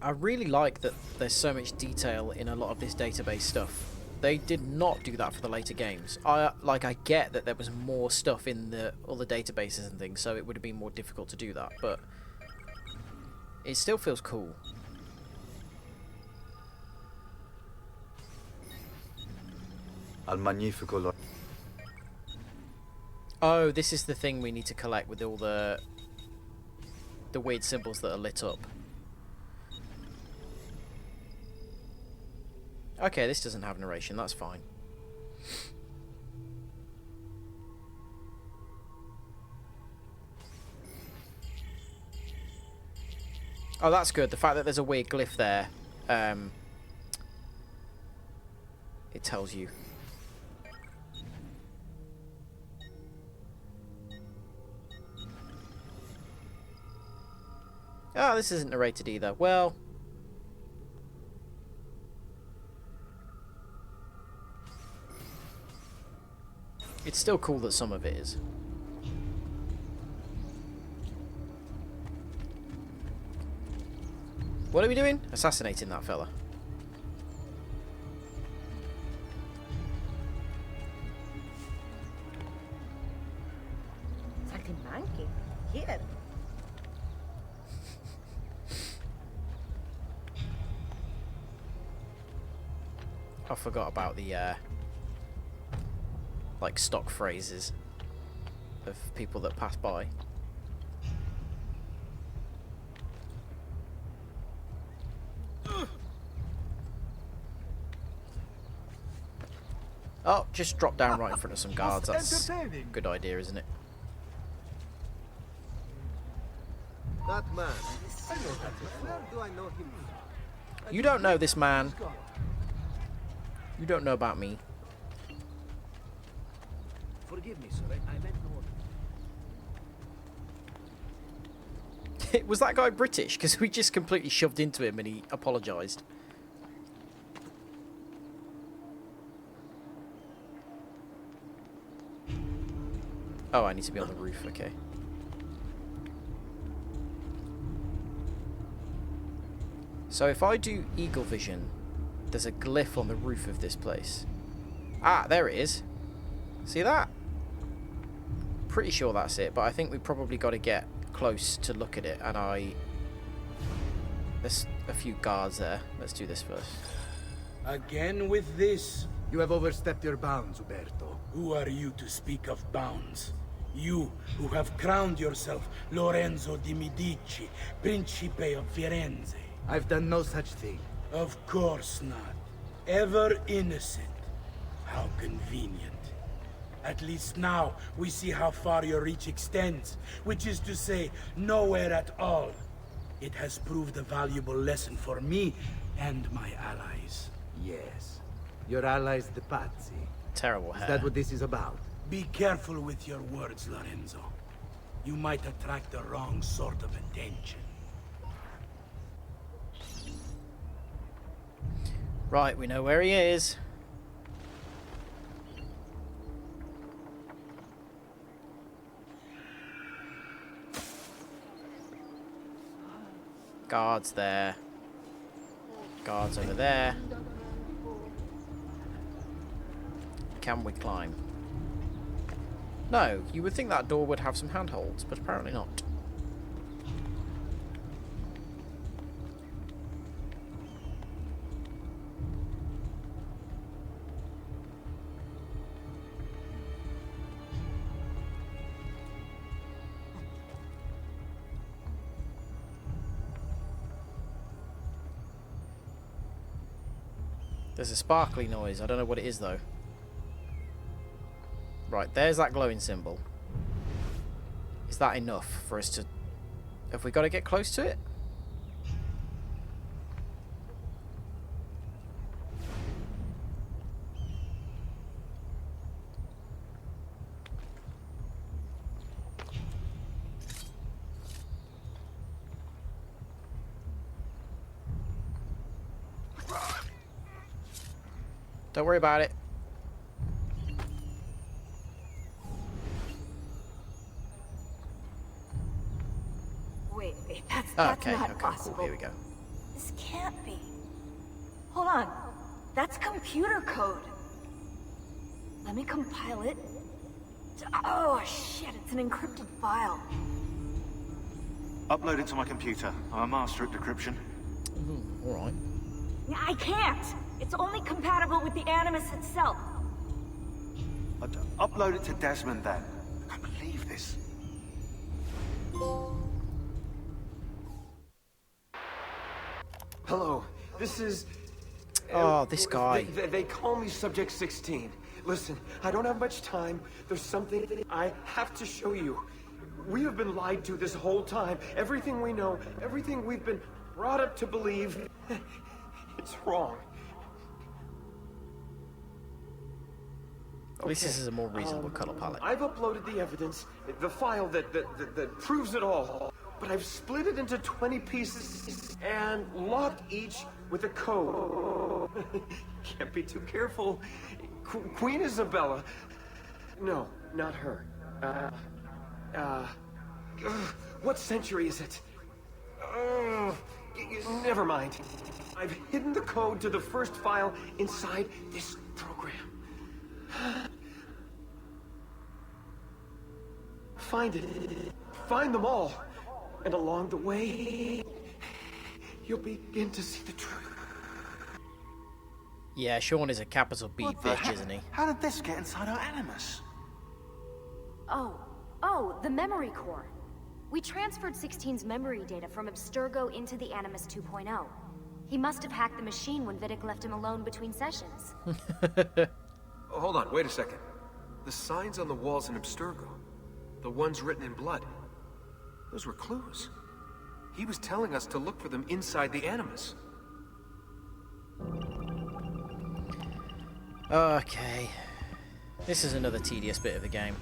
I really like that there's so much detail in a lot of this database stuff. They did not do that for the later games. I get that there was more stuff in all the databases and things, so it would have been more difficult to do that, but it still feels cool. Al Magnifico. Oh, this is the thing we need to collect with all the weird symbols that are lit up. Okay, this doesn't have narration, that's fine. Oh, that's good. The fact that there's a weird glyph there, it tells you. Oh, this isn't narrated either. Well... it's still cool that some of it is. What are we doing? Assassinating that fella. Saltimbanchi. Here. I forgot about the like stock phrases of people that pass by. Oh, just drop down right in front of some guards. That's a good idea, isn't it? That man. I know that man. Where do I know him? You don't know this man. You don't know about me. Forgive me, sir. I meant no. Was that guy British? Because we just completely shoved into him and he apologised. Oh, I need to be on the roof, okay. So if I do eagle vision, there's a glyph on the roof of this place. Ah, there it is. See that? Pretty sure that's it, but I think we probably got to get close to look at it, and there's a few guards there. Let's do this first. Again with this? You have overstepped your bounds, Uberto. Who are you to speak of bounds? You, who have crowned yourself Lorenzo di Medici, Principe of Firenze. I've done no such thing. Of course not. Ever innocent. How convenient. At least now, we see how far your reach extends, which is to say, nowhere at all. It has proved a valuable lesson for me and my allies. Yes. Your allies, the Pazzi. Terrible hair. Is that what this is about? Be careful with your words, Lorenzo. You might attract the wrong sort of attention. Right, we know where he is. Guards there. Guards over there. Can we climb? No, you would think that door would have some handholds, but apparently not. There's a sparkly noise. I don't know what it is, though. Right, there's that glowing symbol. Is that enough for us to... Have we got to get close to it? Don't worry about it. Wait, that's not possible. Cool, here we go. This can't be. Hold on. That's computer code. Let me compile it. Oh, shit, it's an encrypted file. Upload it to my computer. I'm a master at decryption. Alright. I can't. It's only compatible with the Animus itself. Upload it to Desmond, then. I can't believe this. Hello, this is... Oh, this guy. They call me Subject 16. Listen, I don't have much time. There's something I have to show you. We have been lied to this whole time. Everything we know, everything we've been brought up to believe, it's wrong. At least this is a more reasonable color palette. I've uploaded the evidence, the file that proves it all, but I've split it into 20 pieces and locked each with a code. Can't be too careful. Queen Isabella. No, not her. What century is it? Never mind. I've hidden the code to the first file inside this program. Find it. Find them all. And along the way, you'll begin to see the truth. Yeah, Sean is a capital B bitch, isn't he? How did this get inside our Animus? Oh, the memory core. We transferred 16's memory data from Abstergo into the Animus 2.0. He must have hacked the machine when Vidic left him alone between sessions. Hold on, wait a second. The signs on the walls in Abstergo, the ones written in blood, those were clues. He was telling us to look for them inside the Animus. Okay. This is another tedious bit of the game.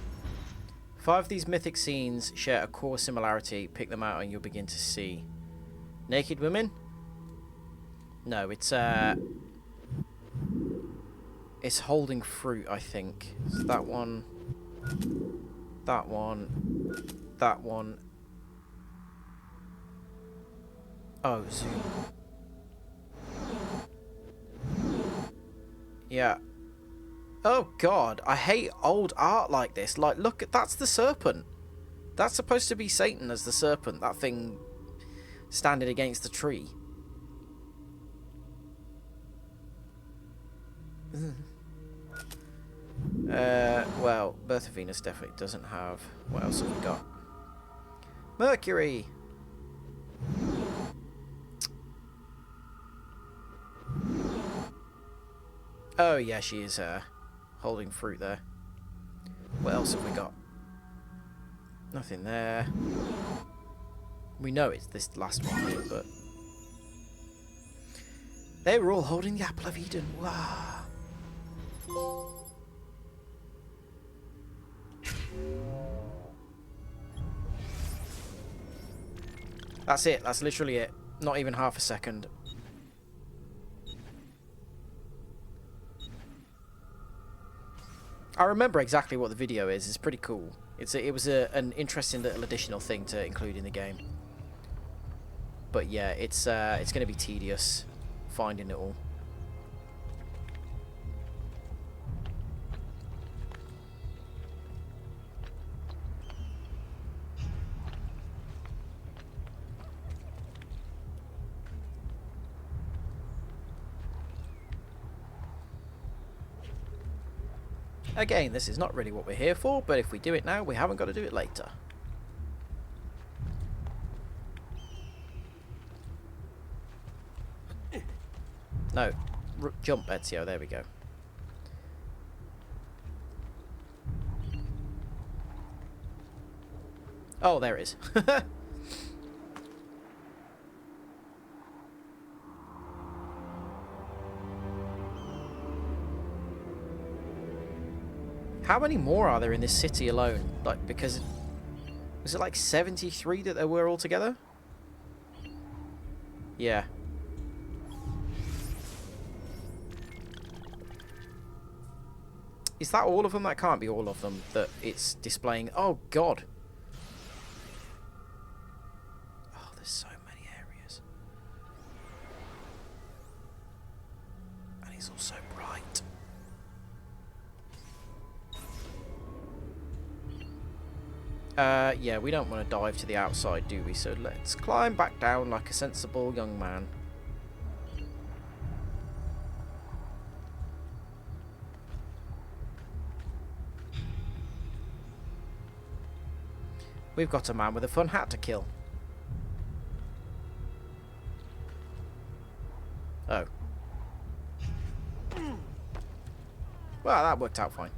5 of these mythic scenes share a core similarity. Pick them out and you'll begin to see. Naked women? No, it's holding fruit, I think. So that one, that one, that one. Oh, zoom. Yeah. Oh god, I hate old art like this. Like, look, that's the serpent. That's supposed to be Satan as the serpent. That thing standing against the tree. Well, Birth of Venus definitely doesn't have. What else have we got? Mercury. Oh yeah, she is holding fruit there. What else have we got? Nothing there. We know it's this last one here, but they were all holding the Apple of Eden. Wow. That's it. That's literally it. Not even half a second. I remember exactly what the video is. It's pretty cool. It was an interesting little additional thing to include in the game. But yeah, it's going to be tedious finding it all. Again, this is not really what we're here for, but if we do it now, we haven't got to do it later. No, jump, Ezio, there we go. Oh, there it is. How many more are there in this city alone? Like, because was it like 73 that there were altogether? Yeah. Is that all of them? That can't be all of them that it's displaying. Oh god. Oh, there's so many areas. And it's all so bright. Yeah, we don't want to dive to the outside, do we? So let's climb back down like a sensible young man. We've got a man with a fun hat to kill. Oh. Well, that worked out fine.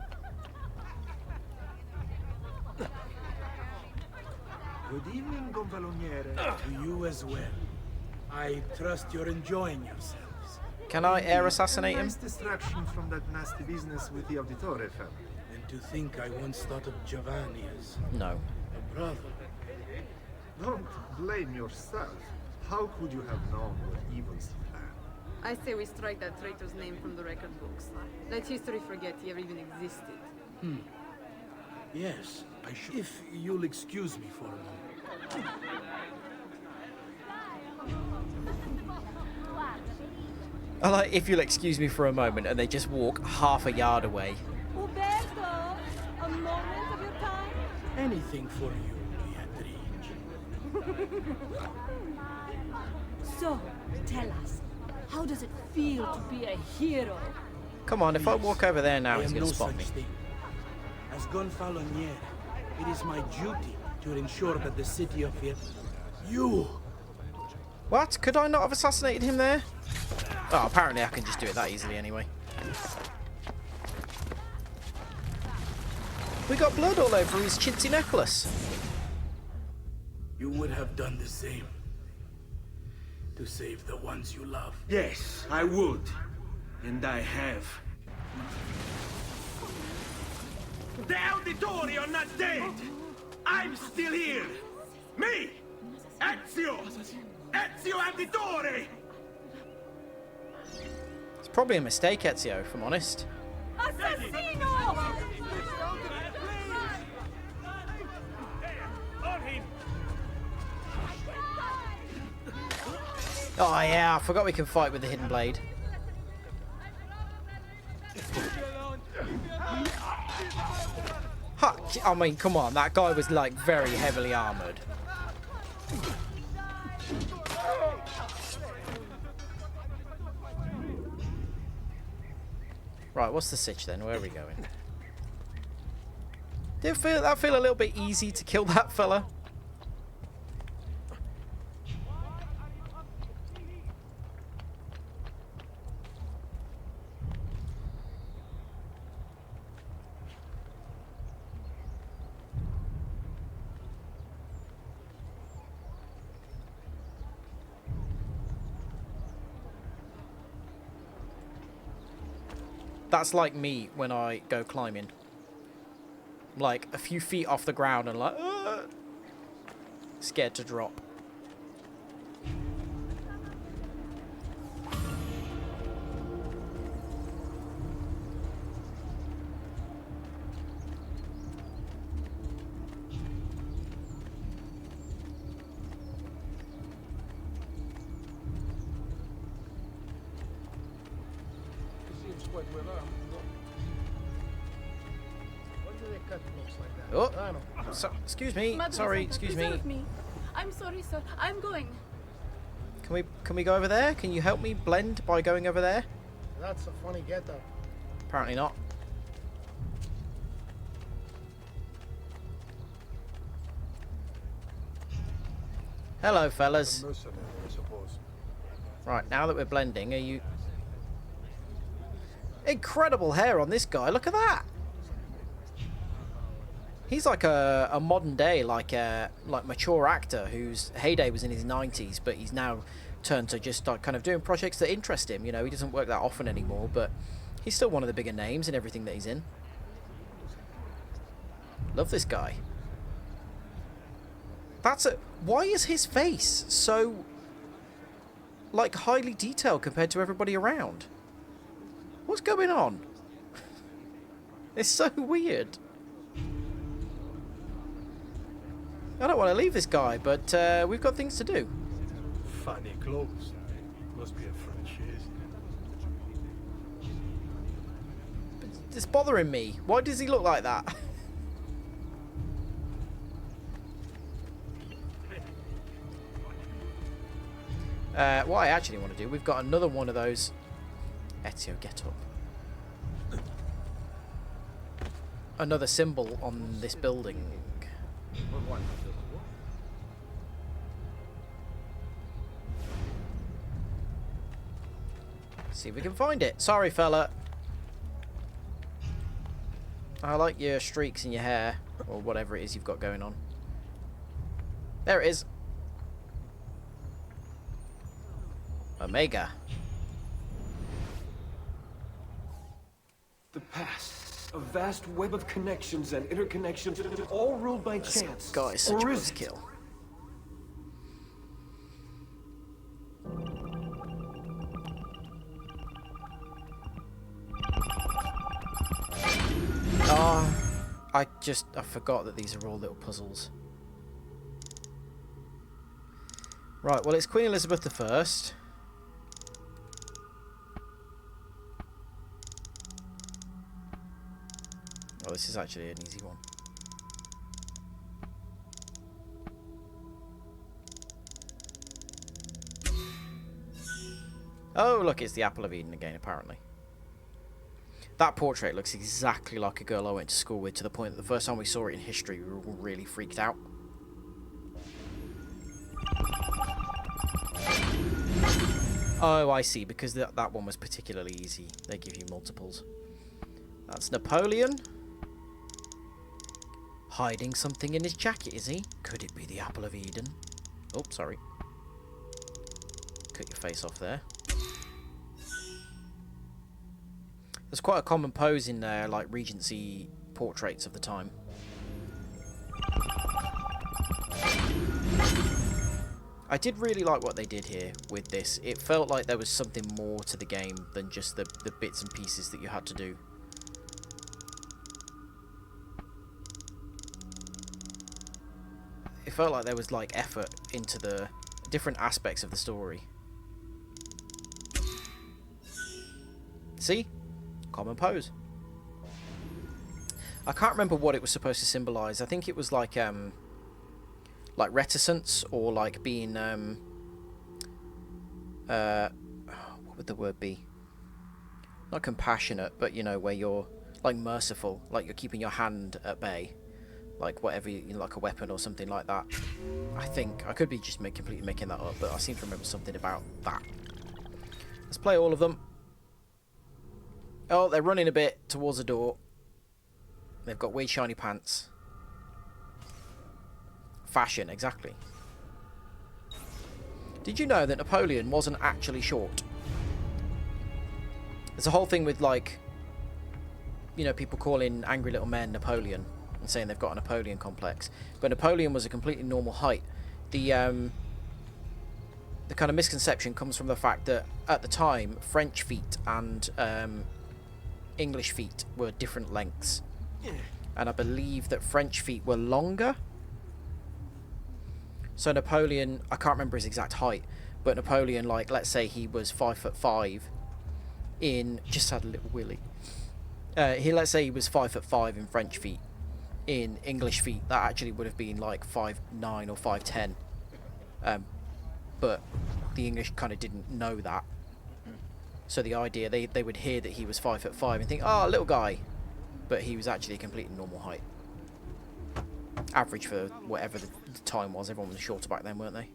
Good evening, Gonfaloniere. To you as well. I trust you're enjoying yourselves. Can I air assassinate him? Nice distraction from that nasty business with the Auditore family. And to think I once thought of Giovanni as no. A brother. Don't blame yourself. How could you have known what evils he planned? I say we strike that traitor's name from the record books. Let history forget he ever even existed. Yes, I should. If you'll excuse me for a moment. I like, if you'll excuse me for a moment, and they just walk half a yard away. Uberto, a moment of your time? Anything for you, Beatrice. So, tell us, how does it feel to be a hero? Come on, if I walk over there now, he's going to spot me. Thing. As Gonfaloniere, it is my duty to ensure that the city of here... You! What? Could I not have assassinated him there? Oh, apparently I can just do it that easily anyway. We got blood all over his chintzy necklace. You would have done the same to save the ones you love. Yes, I would. And I have. The Auditori are not dead! I'm still here! Me! Ezio! Ezio Auditore! It's probably a mistake, Ezio, if I'm honest. Assassino! Oh yeah, I forgot we can fight with the hidden blade. Ha, I mean, come on, that guy was like very heavily armored. Right, what's the sitch then? Where are we going? Did that feel a little bit easy to kill that fella? That's like me when I go climbing. Like a few feet off the ground and like, scared to drop. Oh, so, excuse me. Sorry, excuse me. I'm sorry, sir. I'm going. Can we go over there? Can you help me blend by going over there? That's a funny getup. Apparently not. Hello, fellas. Right, now that we're blending, are you... Incredible hair on this guy. Look at that. He's like a modern day, like mature actor whose heyday was in his 90s, but he's now turned to just like kind of doing projects that interest him. You know, he doesn't work that often anymore, but he's still one of the bigger names in everything that he's in. Love this guy. Why is his face so like highly detailed compared to everybody around? What's going on? It's so weird. I don't want to leave this guy, but we've got things to do. Funny clothes. Must be a franchise. It's bothering me. Why does he look like that? What I actually want to do, we've got another one of those. Ezio, get up. Another symbol on this building. See if we can find it. Sorry, fella. I like your streaks in your hair, or whatever it is you've got going on. There it is. Omega. The past. A vast web of connections and interconnections, all ruled by chance. Guy is such a buzzkill. Oh, I forgot that these are all little puzzles. Right, well, it's Queen Elizabeth I. Oh, this is actually an easy one. Oh, look, it's the Apple of Eden again, apparently. That portrait looks exactly like a girl I went to school with, to the point that the first time we saw it in history, we were all really freaked out. Oh, I see, because that one was particularly easy. They give you multiples. That's Napoleon. Hiding something in his jacket, is he? Could it be the Apple of Eden? Oh, sorry. cut your face off there. There's quite a common pose in there, like Regency portraits of the time. I did really like what they did here with this. It felt like there was something more to the game than just the bits and pieces that you had to do. It felt like there was like effort into the different aspects of the story. See? Common pose. I can't remember what it was supposed to symbolize. I think it was like reticence, or like being what would the word be? Not compassionate, but you know, where you're like merciful, like you're keeping your hand at bay, like whatever, like a weapon or something like that. I think I could be just completely making that up, but I seem to remember something about that. Let's play all of them. Oh, they're running a bit towards the door. They've got weird shiny pants. Fashion, exactly. Did you know that Napoleon wasn't actually short? There's a whole thing with, like, you know, people calling angry little men Napoleon and saying they've got a Napoleon complex. But Napoleon was a completely normal height. The kind of misconception comes from the fact that at the time, French feet and English feet were different lengths. And I believe that French feet were longer. So Napoleon, I can't remember his exact height, but Napoleon, like, let's say he was 5'5" just had a little willy. Let's say he was 5'5" in French feet. In English feet, that actually would have been like 5'9" or 5'10". But the English kind of didn't know that. So the idea, they would hear that he was 5'5" and think, oh, little guy. But he was actually a completely normal height. Average for whatever the time was. Everyone was shorter back then, weren't they?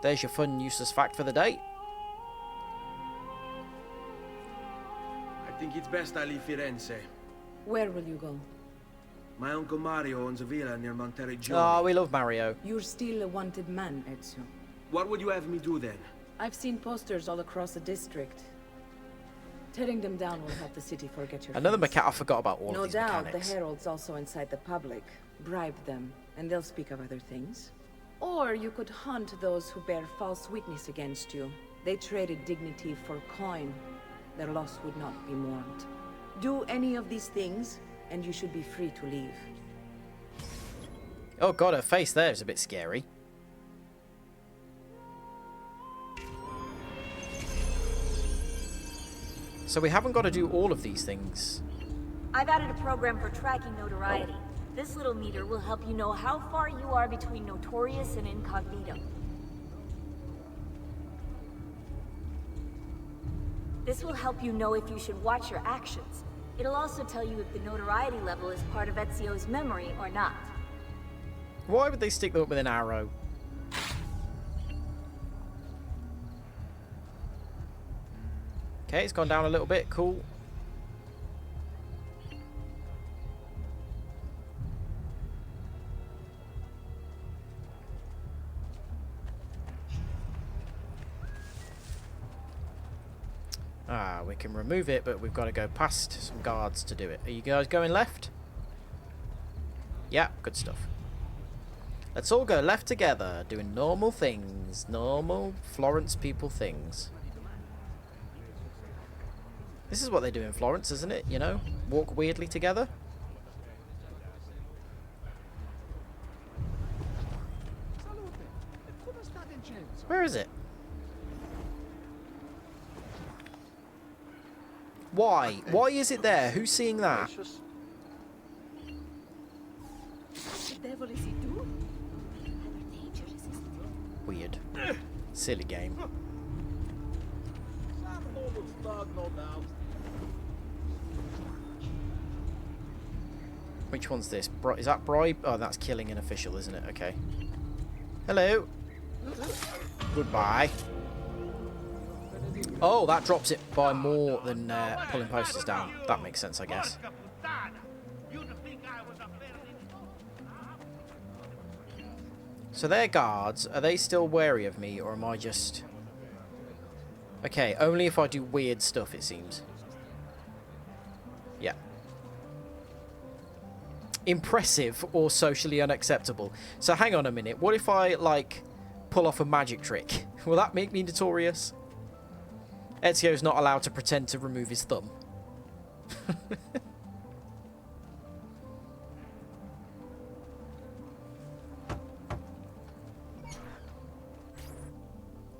There's your fun, useless fact for the day. I think it's best I leave Firenze. Where will you go? My uncle Mario owns a villa near Monteriggioni. Oh, we love Mario. You're still a wanted man, Ezio. What would you have me do then? I've seen posters all across the district. Tearing them down will help the city forget your Another face. mechanic. I forgot about all No of these doubt, mechanics. the heralds also incite the public. Bribe them, and they'll speak of other things. Or you could hunt those who bear false witness against you. They traded dignity for coin. Their loss would not be mourned. Do any of these things, and you should be free to leave. Oh god, her face there is a bit scary. So we haven't got to do all of these things. I've added a program for tracking notoriety. This little meter will help you know how far you are between notorious and incognito. This will help you know if you should watch your actions. It'll also tell you if the notoriety level is part of Ezio's memory or not. Why would they stick them up with an arrow? Okay, it's gone down a little bit. Cool. Ah, we can remove it, but we've got to go past some guards to do it. Are you guys going left? Yeah, good stuff. Let's all go left together, doing normal things. Normal Florence people things. This is what they do in Florence, isn't it? You know? Walk weirdly together. Where is it? Why? Why is it there? Who's seeing that? Weird. Silly game. Which one's this? Is that bribe? Oh, that's killing an official, isn't it? Okay. Hello. Goodbye. Oh, that drops it by more than pulling posters down. That makes sense, I guess. So their guards, are they still wary of me, or am I just... Okay, only if I do weird stuff, it seems. Yeah. Impressive or socially unacceptable. So hang on a minute. What if I, like, pull off a magic trick? Will that make me notorious? Ezio's not allowed to pretend to remove his thumb.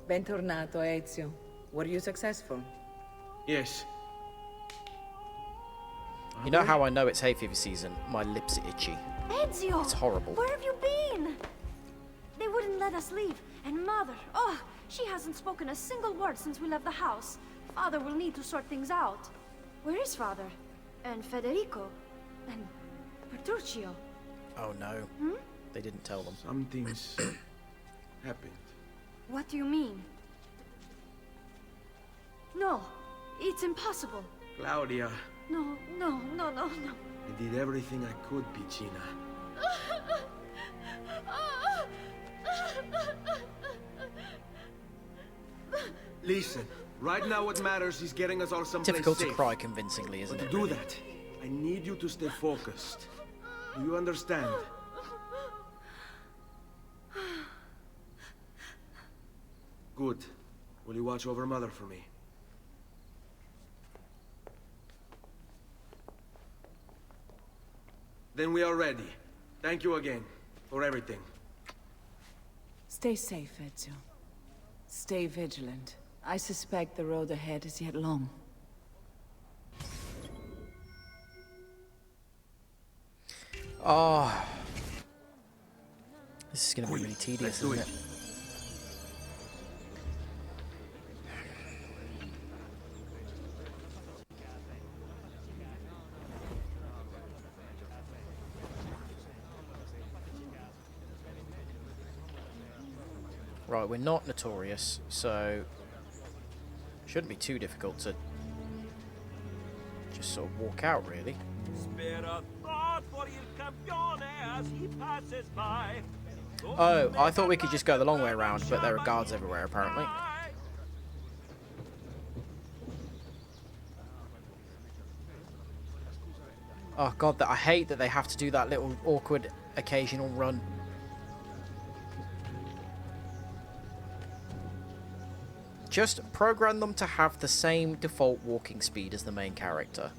Bentornato, Ezio. Were you successful? Yes. You know how I know it's hay fever season? My lips are itchy. Ezio! It's horrible. Where have you been? They wouldn't let us leave. And Mother, oh, she hasn't spoken a single word since we left the house. Father will need to sort things out. Where is Father? And Federico? And Petruccio? Oh no. Hmm? They didn't tell them. Something's happened. What do you mean? No, it's impossible. Claudia, No. I did everything I could, Piccina. Listen, right now what matters is getting us all someplace Difficult safe. to cry convincingly, isn't But it? to do that, I need you to stay focused. Do you understand? Good. Will you watch over Mother for me? Then we are ready. Thank you again for everything. Stay safe, Ezio. Stay vigilant. I suspect the road ahead is yet long. Oh. This is going to be really tedious, isn't it? Right, we're not notorious, so shouldn't be too difficult to just sort of walk out, really. Spare a thought for Il Campione as he passes by. Oh, I thought we could just go the long way around, but there are guards everywhere, apparently. Oh god, I hate that they have to do that little awkward occasional run. Just program them to have the same default walking speed as the main character.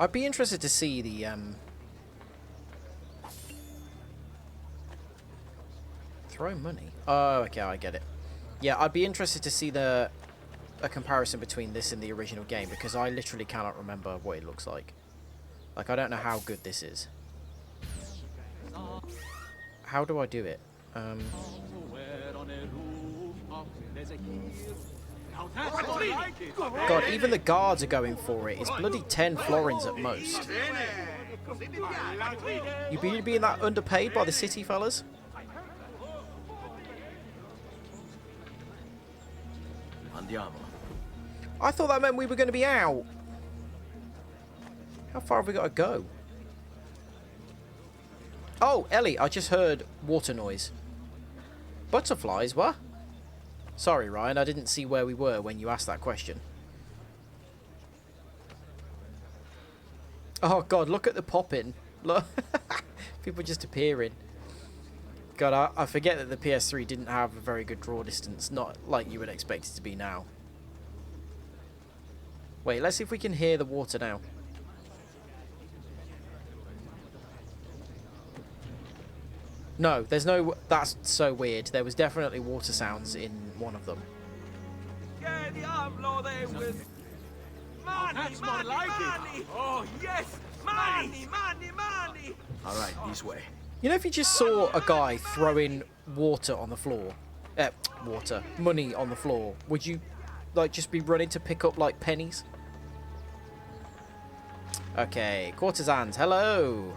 I'd be interested to see the throw money. Oh, okay, I get it. Yeah, I'd be interested to see a comparison between this and the original game, because I literally cannot remember what it looks like. Like, I don't know how good this is. How do I do it? God, even the guards are going for it. It's bloody 10 florins at most. You being that underpaid by the city, fellas? Andiamo. I thought that meant we were going to be out. How far have we got to go? Oh, Ellie, I just heard water noise. Butterflies, what? Sorry, Ryan, I didn't see where we were when you asked that question. Oh, God, look at the popping. Look. People just appearing. God, I forget that the PS3 didn't have a very good draw distance. Not like you would expect it to be now. Wait, let's see if we can hear the water now. No, there's no... That's so weird. There was definitely water sounds in one of them. That's more like it. Oh, yes! Money! Alright, this way. You know, if you just saw a guy throwing water on the floor... money on the floor, would you, like, just be running to pick up, like, pennies? Okay, courtesans, hello!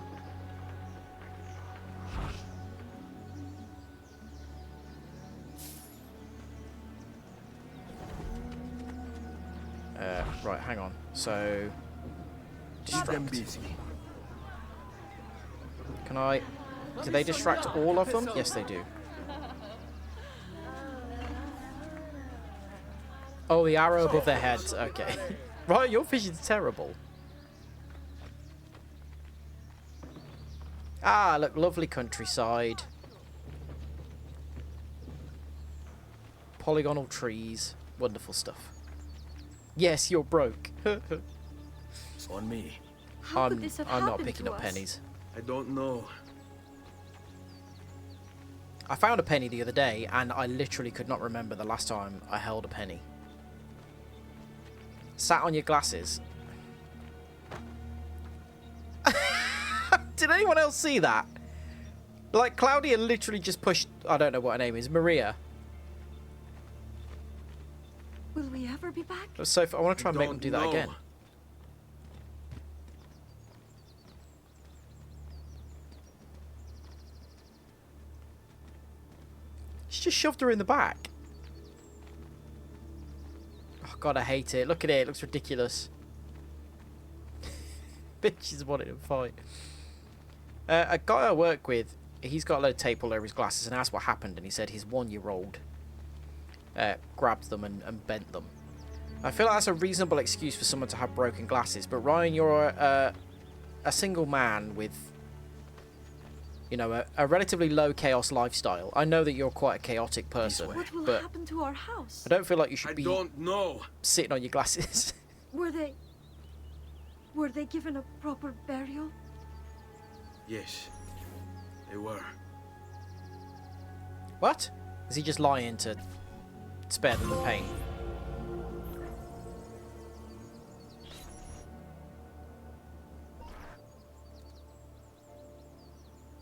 Right, hang on. So... distract. Can I... do they distract all of them? Yes, they do. Oh, the arrow above their heads. Okay. Right, your vision's terrible. Ah, look, lovely countryside. Polygonal trees. Wonderful stuff. Yes, you're broke. It's on me. How could this have I'm not happened picking to up us? pennies. I don't know. I found a penny the other day, and I literally could not remember the last time I held a penny. Sat on your glasses. Did anyone else see that? Like, Claudia literally just pushed... I don't know what her name is. Maria. Will we ever be back? So I want to try and make them do that again. She just shoved her in the back. Oh god, I hate it. Look at it. It looks ridiculous. Bitches wanted to fight. A guy I work with, he's got a load of tape all over his glasses, and asked what happened, and he said his 1-year-old grabbed them and bent them. I feel like that's a reasonable excuse for someone to have broken glasses, but Ryan, you're a single man with, you know, a relatively low chaos lifestyle. I know that you're quite a chaotic person, What will but happen to our house? I don't feel like you should be don't know. sitting on your glasses. Were they given a proper burial? Yes, they were. What? Is he just lying to spare them the pain?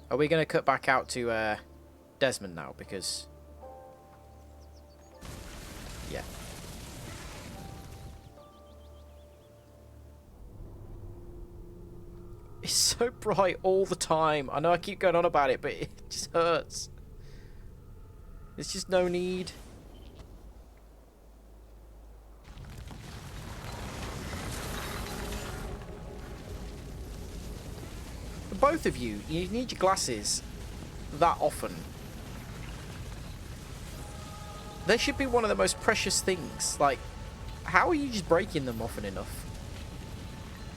Are we going to cut back out to Desmond now? Because... yeah. It's so bright all the time. I know I keep going on about it, but it just hurts. There's just no need. For both of you, you need your glasses that often. They should be one of the most precious things. Like, how are you just breaking them often enough?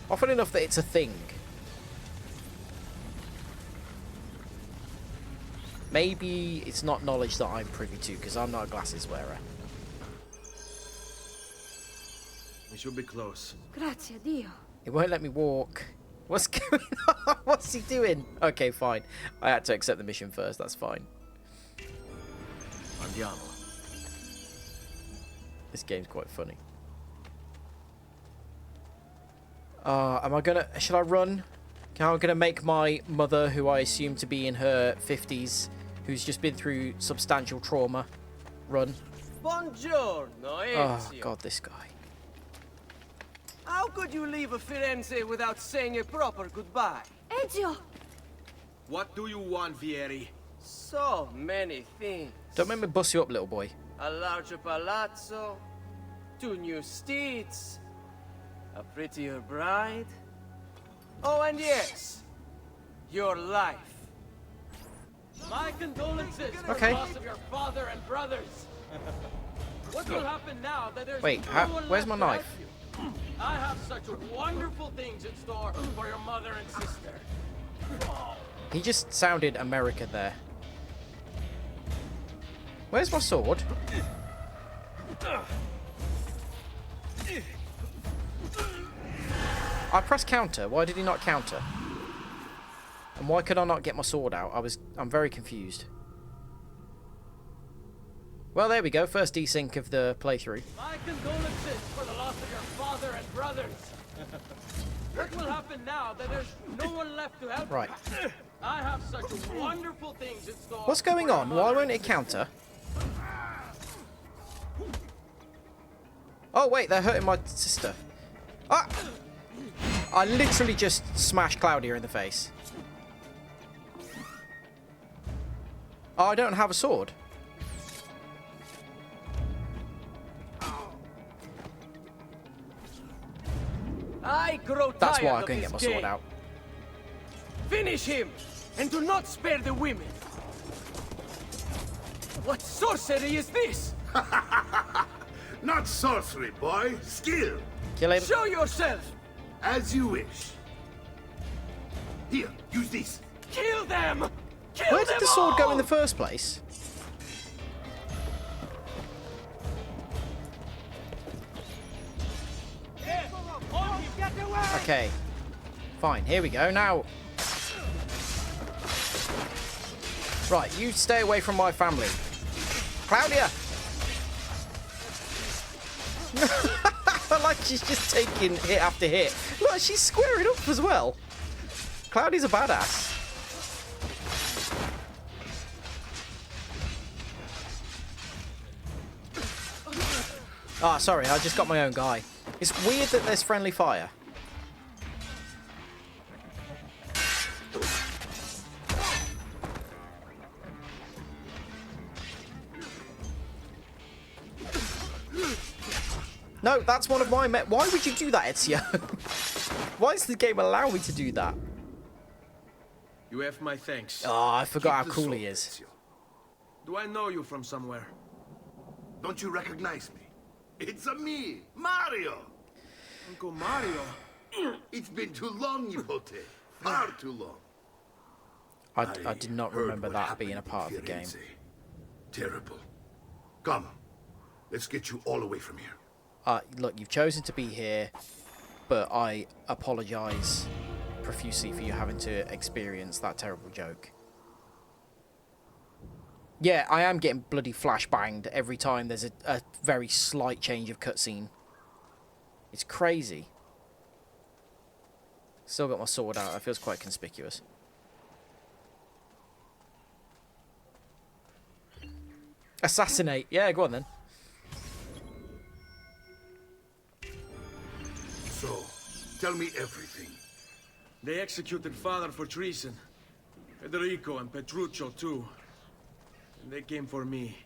Often enough that it's a thing. Maybe it's not knowledge that I'm privy to, because I'm not a glasses wearer. We should be close. Grazie Dio. It won't let me walk. What's going on? What's he doing? Okay, fine. I had to accept the mission first. That's fine. Andiamo. This game's quite funny. Am I gonna... should I run? I'm gonna make my mother, who I assume to be in her 50s, who's just been through substantial trauma, run. Buongiorno, Oh, Ezio. God, this guy. How could you leave Firenze without saying a proper goodbye? Ezio! What do you want, Vieri? So many things. Don't make me bust you up, little boy. A larger palazzo, 2 new steeds, a prettier bride. Oh, and yes, your life. My condolences for Okay. the loss of your father and brothers. What will happen now that there's Wait, no one where's my left to knife? help you? I have such wonderful things in store for your mother and sister. He just sounded American there. Where's my sword? I pressed counter. Why did he not counter? And why could I not get my sword out? I'm very confused. Well, there we go. First desync of the playthrough. My condolences for the loss of your father and brothers. What will happen now that there's no one left to help? Right. You? I have such wonderful things in store. What's going on? Why won't it counter? Oh, wait. They're hurting my sister. Ah! I literally just smashed Claudia in the face. Oh, I don't have a sword. I grow That's tired why I of couldn't this get my sword game. out. Finish him, and do not spare the women. What sorcery is this? Not sorcery, boy. Skill. Kill him. Show yourself. As you wish. Here, use this. Kill them. Kill Where them did the sword go in all! the first place? Okay. Fine, here we go. Now... Right, you stay away from my family. Claudia! Like she's just taking hit after hit. Look, she's squaring up as well. Claudia's a badass. Ah, sorry, I just got my own guy. It's weird that there's friendly fire. No, that's one of my Why would you do that, Ezio? Why does the game allow me to do that? You have my thanks. Oh, I forgot how Keep the cool sword, he is. Ezio. Do I know you from somewhere? Don't you recognize me? It's a me, Mario. Uncle Mario. It's been too long, Nipote. Far too long. I did not heard remember what that happened being a in part of the game. Firenze. Terrible. Come, let's get you all away from here. Look, you've chosen to be here, but I apologise profusely for you having to experience that terrible joke. Yeah, I am getting bloody flashbanged every time there's a very slight change of cutscene. It's crazy. Still got my sword out. It feels quite conspicuous. Assassinate. Yeah, go on then. So, tell me everything. They executed father for treason. Federico and Petruccio too. And they came for me.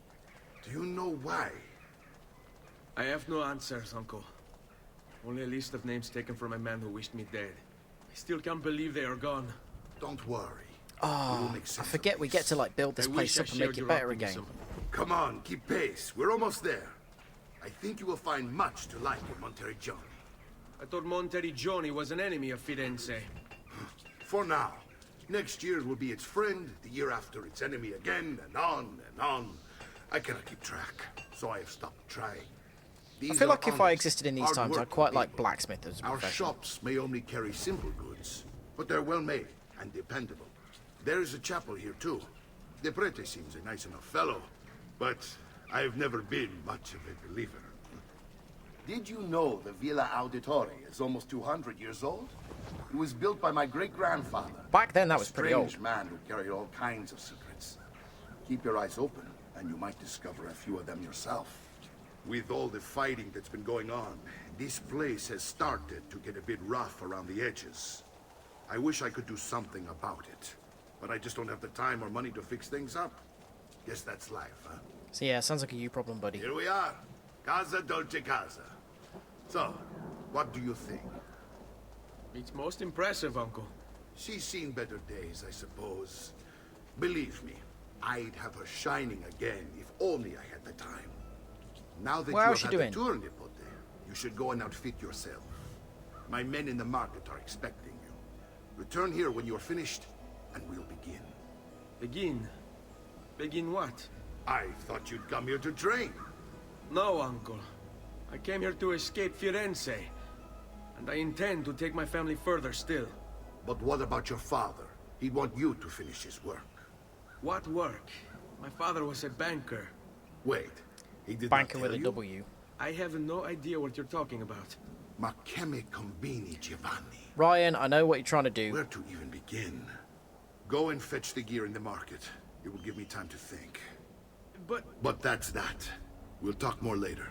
Do you know why? I have no answers, Uncle. Only a list of names taken from a man who wished me dead. I still can't believe they are gone. Don't worry. Oh, I forget we get to like build this place up and make it better again. Come on, keep pace. We're almost there. I think you will find much to like in Monteriggioni. I thought Monteriggioni was an enemy of Firenze. For now. Next year will be its friend, the year after its enemy again, and on and on. I cannot keep track, so I have stopped trying. I feel like if I existed in these times, I'd quite like blacksmith as a Our profession. shops may only carry simple goods, but they're well made and dependable. There is a chapel here too. De Prete seems a nice enough fellow, but I've never been much of a believer. Did you know the Villa Auditore is almost 200 years old? It was built by my great-grandfather. Back then, that was pretty old. A strange man who carried all kinds of secrets. Keep your eyes open, and you might discover a few of them yourself. With all the fighting that's been going on, this place has started to get a bit rough around the edges. I wish I could do something about it, but I just don't have the time or money to fix things up. Guess that's life, huh? So yeah, sounds like a you problem, buddy. Here we are. Casa Dolce Casa. So, what do you think? It's most impressive, Uncle. She's seen better days, I suppose. Believe me, I'd have her shining again if only I had the time. Now that Well, you how's have she had doing? the tour, Nipote, you should go and outfit yourself. My men in the market are expecting you. Return here when you're finished, and we'll begin. Begin? Begin what? I thought you'd come here to train. No, Uncle. I came here to escape Firenze. And I intend to take my family further still. But what about your father? He'd want you to finish his work. What work? My father was a banker. Wait, he did Banker not with tell a you? W. I have no idea what you're talking about. Ma che me combini, Giovanni? Ryan, I know what you're trying to do. Where to even begin? Go and fetch the gear in the market. It will give me time to think. But that's that. We'll talk more later.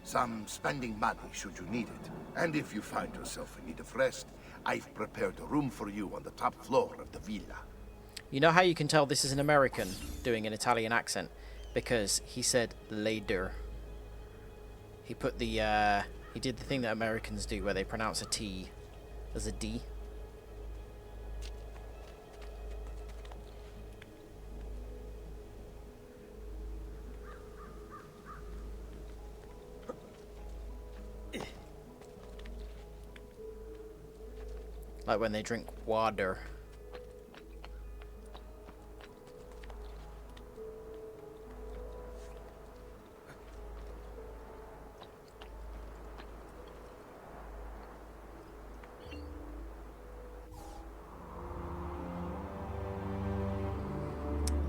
Some spending money should you need it. And if you find yourself in need of rest, I've prepared a room for you on the top floor of the villa. You know how you can tell this is an American doing an Italian accent? Because he said later. He put the He did the thing that Americans do where they pronounce a T as a D. Like when they drink water.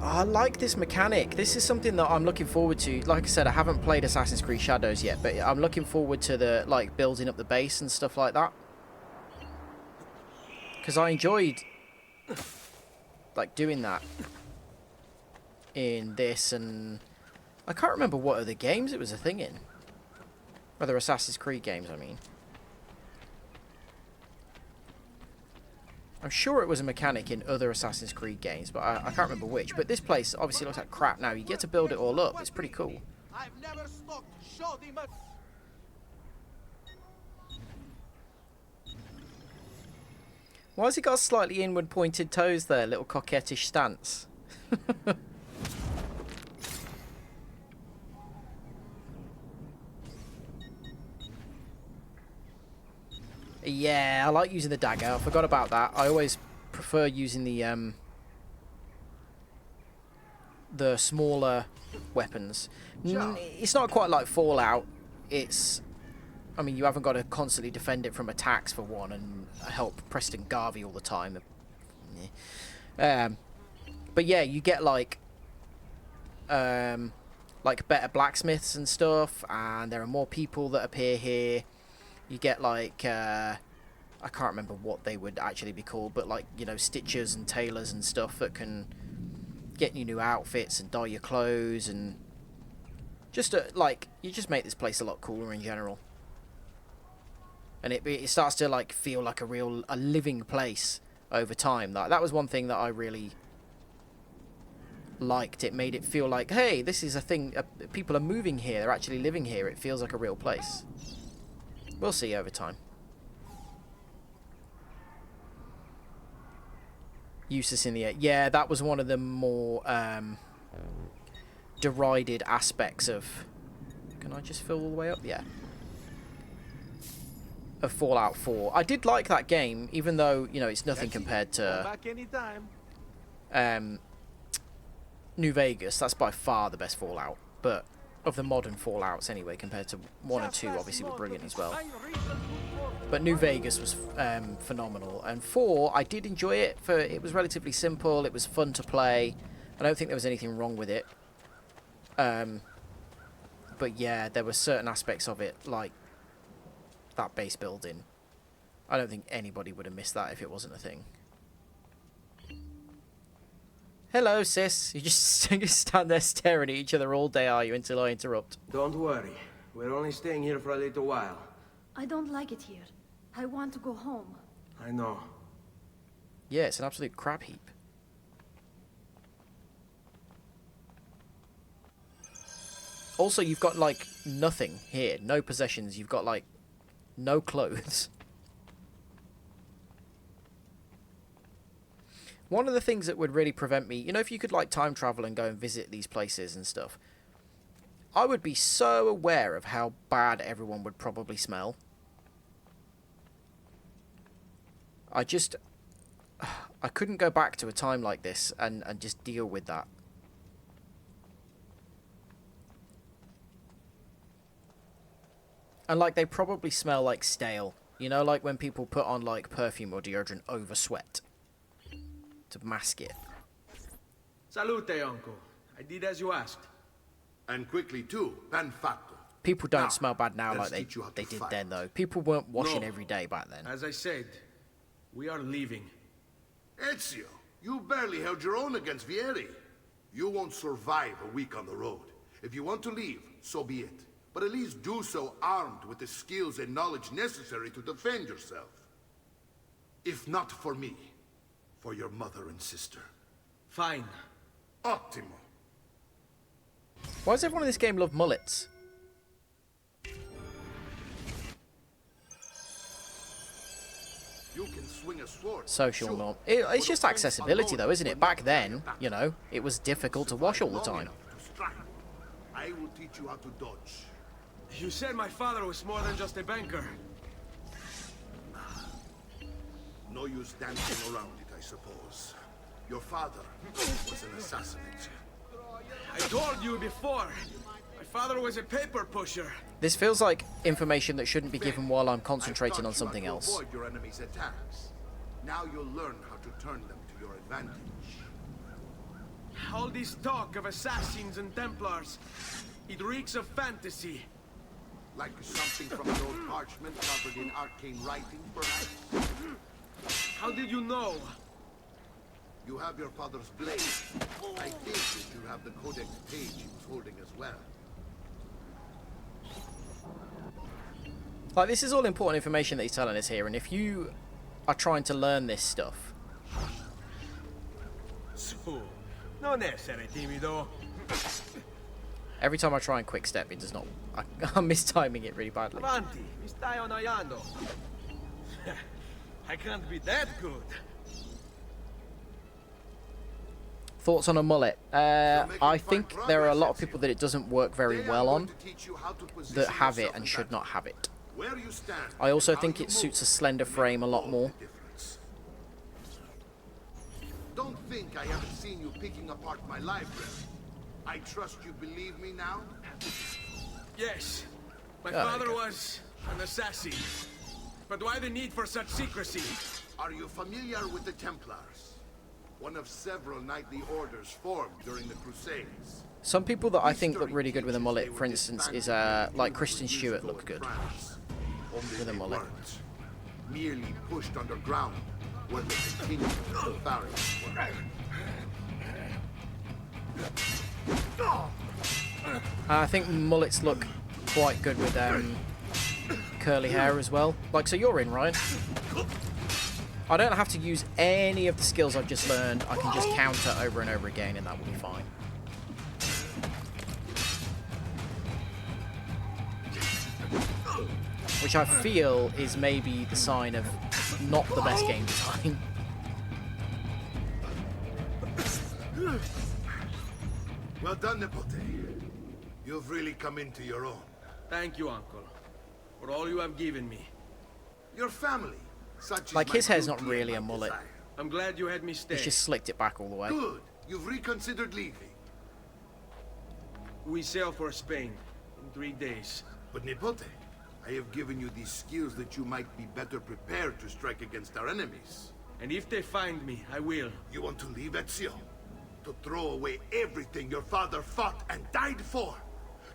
I like this mechanic. This is something that I'm looking forward to. Like I said, I haven't played Assassin's Creed Shadows yet, but I'm looking forward to the like building up the base and stuff like that. Because I enjoyed like doing that in this, and I can't remember what other games it was a thing in. Other Assassin's Creed games, I mean. I'm sure it was a mechanic in other Assassin's Creed games, but I can't remember which. But this place obviously looks like crap now. You get to build it all up. It's pretty cool. I've never stopped shouting my... Why has he got slightly inward pointed toes there? Little coquettish stance. Yeah, I like using the dagger. I forgot about that. I always prefer using the smaller weapons. It's not quite like Fallout. It's... I mean, you haven't got to constantly defend it from attacks, for one, and help Preston Garvey all the time. But yeah, you get, like better blacksmiths and stuff, and there are more people that appear here. You get, like, I can't remember what they would actually be called, but, like, you know, stitchers and tailors and stuff that can get you new outfits and dye your clothes, and just, like, you just make this place a lot cooler in general. And it starts to like feel like a living place over time. That was one thing that I really liked. It made it feel like, hey, this is a thing. People are moving here. They're actually living here. It feels like a real place. We'll see over time. Eustace in the air. Yeah, that was one of the more derided aspects of... Can I just fill all the way up? Yeah. Of Fallout 4. I did like that game, even though, you know, it's nothing compared to New Vegas. That's by far the best Fallout, but of the modern Fallouts anyway, compared to 1 and 2 obviously were brilliant as well. But New Vegas was phenomenal, and 4, I did enjoy it. It was relatively simple, it was fun to play. I don't think there was anything wrong with it. But yeah, there were certain aspects of it, like that base building. I don't think anybody would have missed that if it wasn't a thing. Hello, sis. You just stand there staring at each other all day, are you, until I interrupt? Don't worry. We're only staying here for a little while. I don't like it here. I want to go home. I know. Yeah, it's an absolute crap heap. Also, you've got, like, nothing here. No possessions. You've got, like, no clothes. One of the things that would really prevent me... You know, if you could, like, time travel and go and visit these places and stuff, I would be so aware of how bad everyone would probably smell. I couldn't go back to a time like this and just deal with that. And, like, they probably smell, like, stale. You know, like when people put on, like, perfume or deodorant over sweat to mask it. Salute, uncle. I did as you asked. And quickly, too. Ben fatto. People don't smell bad now like they did then, though. People weren't washing every day back then. As I said, we are leaving. Ezio, you barely held your own against Vieri. You won't survive a week on the road. If you want to leave, so be it. But at least do so armed with the skills and knowledge necessary to defend yourself. If not for me, for your mother and sister. Fine. Ottimo. Why does everyone in this game love mullets? swing a sword. social Sure. norm. It's just accessibility, though, isn't it? Back then, you know, it was difficult to wash all the time. I will teach you how to dodge. You said my father was more than just a banker. No use dancing around it, I suppose. Your father was an assassin. I told you before. My father was a paper pusher. This feels like information that shouldn't be given while I'm concentrating on something To else. avoid your enemy's attacks. Now you'll learn how to turn them to your advantage. All this talk of assassins and Templars, it reeks of fantasy. Like something from an old parchment covered in arcane writing, perhaps? How did you know? You have your father's blade. I think that you have the codex page he was holding as well. Like, this is all important information that he's telling us here, and if you are trying to learn this stuff... Su, non essere timido. Every time I try and quick step, it does not... I'm mistiming it really badly. Avanti, mi stai annoiando. I can't be that good. Thoughts on a mullet? I think there are a lot of people that it doesn't work very well on, that have it and should not have it. I also think it suits a slender frame a lot more. Don't think I haven't seen you picking apart my library. I trust you believe me now? Yes, my Oh, father was an assassin. But why the need for such secrecy? Are you familiar with the Templars? One of several knightly orders formed during the Crusades. Some people that I think look really good with a mullet, for instance, is like Kristen Stewart looks good with a mullet. Merely pushed underground where the continued variants were. I think mullets look quite good with curly hair as well. Like, so you're in, Ryan. I don't have to use any of the skills I've just learned. I can just counter over and over again, and that will be fine. Which I feel is maybe the sign of not the best game design. Well done, Nepote. You've really come into your own. Thank you, Uncle, for all you have given me. Your family, such as Like, my his hair's not duty really a and my mullet. desire. I'm glad you had me stay. He's just slicked it back all the way. Good. You've reconsidered leaving. We sail for Spain in 3 days. But Nepote, I have given you these skills that you might be better prepared to strike against our enemies. And if they find me, I will. You want to leave Ezio? To throw away everything your father fought and died for?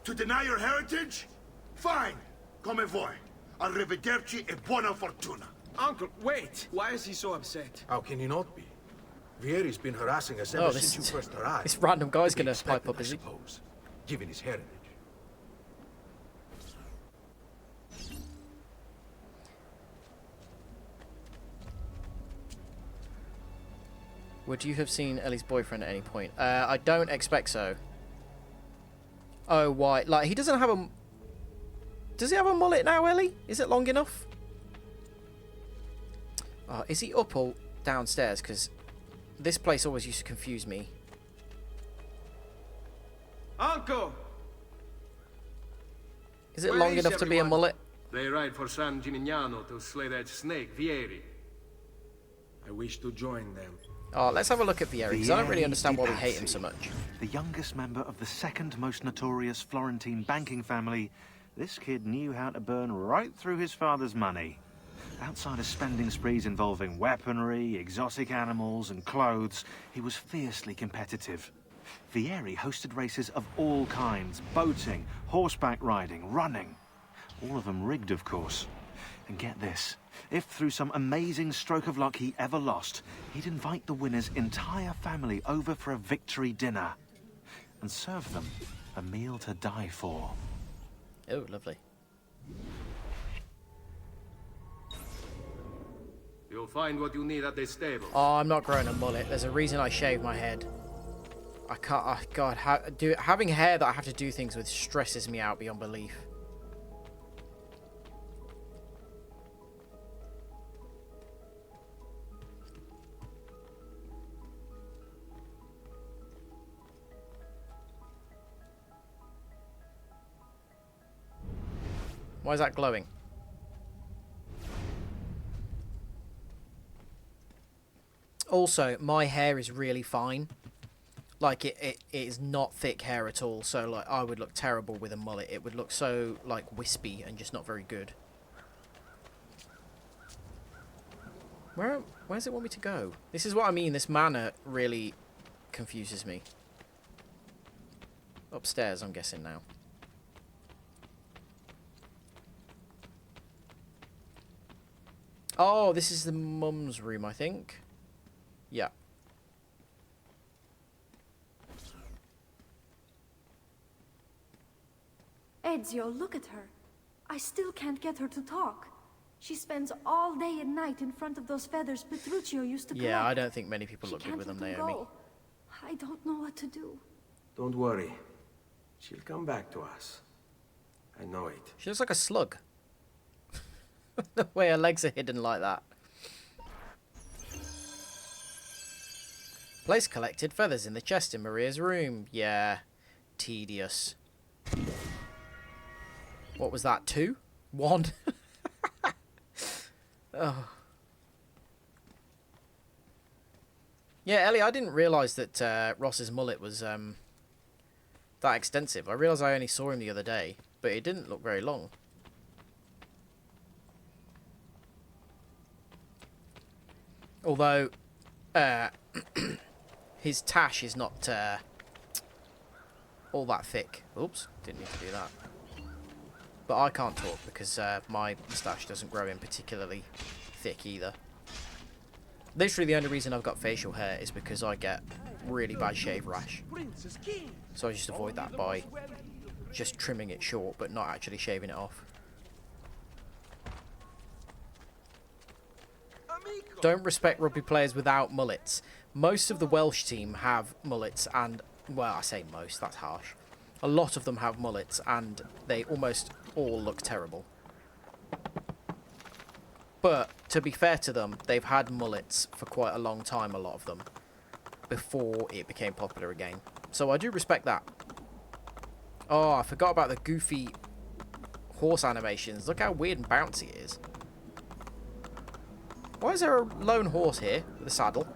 To deny your heritage? Fine. Come vuoi. Arrivederci e buona fortuna. Uncle, wait! Why is he so upset? How can you not be? Vieri's been harassing us ever Oh, since you first arrived. this random guy's To be gonna pipe expected, up, is he? I suppose, given his heritage. Would you have seen Ellie's boyfriend at any point? I don't expect so. Oh, why? Like, he doesn't have a... Does he have a mullet now, Ellie? Is it long enough? Is he up or downstairs? Because this place always used to confuse me. Uncle! Is it Where long is enough to be a everyone? mullet? They ride for San Gimignano to slay that snake, Vieri. I wish to join them. Oh, let's have a look at Vieri, because I don't really Vieri understand why we di hate him Pazzi. so much. The youngest member of the second most notorious Florentine banking family, this kid knew how to burn right through his father's money. Outside of spending sprees involving weaponry, exotic animals, and clothes, he was fiercely competitive. Vieri hosted races of all kinds: boating, horseback riding, running. All of them rigged, of course. And get this, if through some amazing stroke of luck he ever lost, he'd invite the winner's entire family over for a victory dinner and serve them a meal to die for. Oh, lovely. You'll find what you need at the stable. Oh, I'm not growing a mullet. There's a reason I shave my head. I can't... Oh, God, having hair that I have to do things with stresses me out beyond belief. Why is that glowing? Also, my hair is really fine. Like, it is not thick hair at all, so, like, I would look terrible with a mullet. It would look so, like, wispy and just not very good. Where's it want me to go? This is what I mean. This manor really confuses me. Upstairs, I'm guessing now. Oh, this is the mum's room, I think. Yeah. Ezio, look at her. I still can't get her to talk. She spends all day and night in front of those feathers Petruchio used to collect. Yeah, I don't think many people look good with them, Naomi. Go. I don't know what to do. Don't worry. She'll come back to us. I know it. She looks like a slug. The way her legs are hidden like that. Place collected feathers in the chest in Maria's room. Yeah. Tedious. What was that? 2? 1? Oh. Yeah, Ellie, I didn't realise that Ross's mullet was that extensive. I realised I only saw him the other day, but it didn't look very long. Although, his tash is not all that thick. Oops, didn't need to do that. But I can't talk because my moustache doesn't grow in particularly thick either. Literally the only reason I've got facial hair is because I get really bad shave rash. So I just avoid that by just trimming it short but not actually shaving it off. Don't respect rugby players without mullets. Most of the Welsh team have mullets and, well, I say most, that's harsh. A lot of them have mullets and they almost all look terrible. But, to be fair to them, they've had mullets for quite a long time, a lot of them, before it became popular again. So I do respect that. Oh, I forgot about the goofy horse animations. Look how weird and bouncy it is. Why is there a lone horse here with a saddle?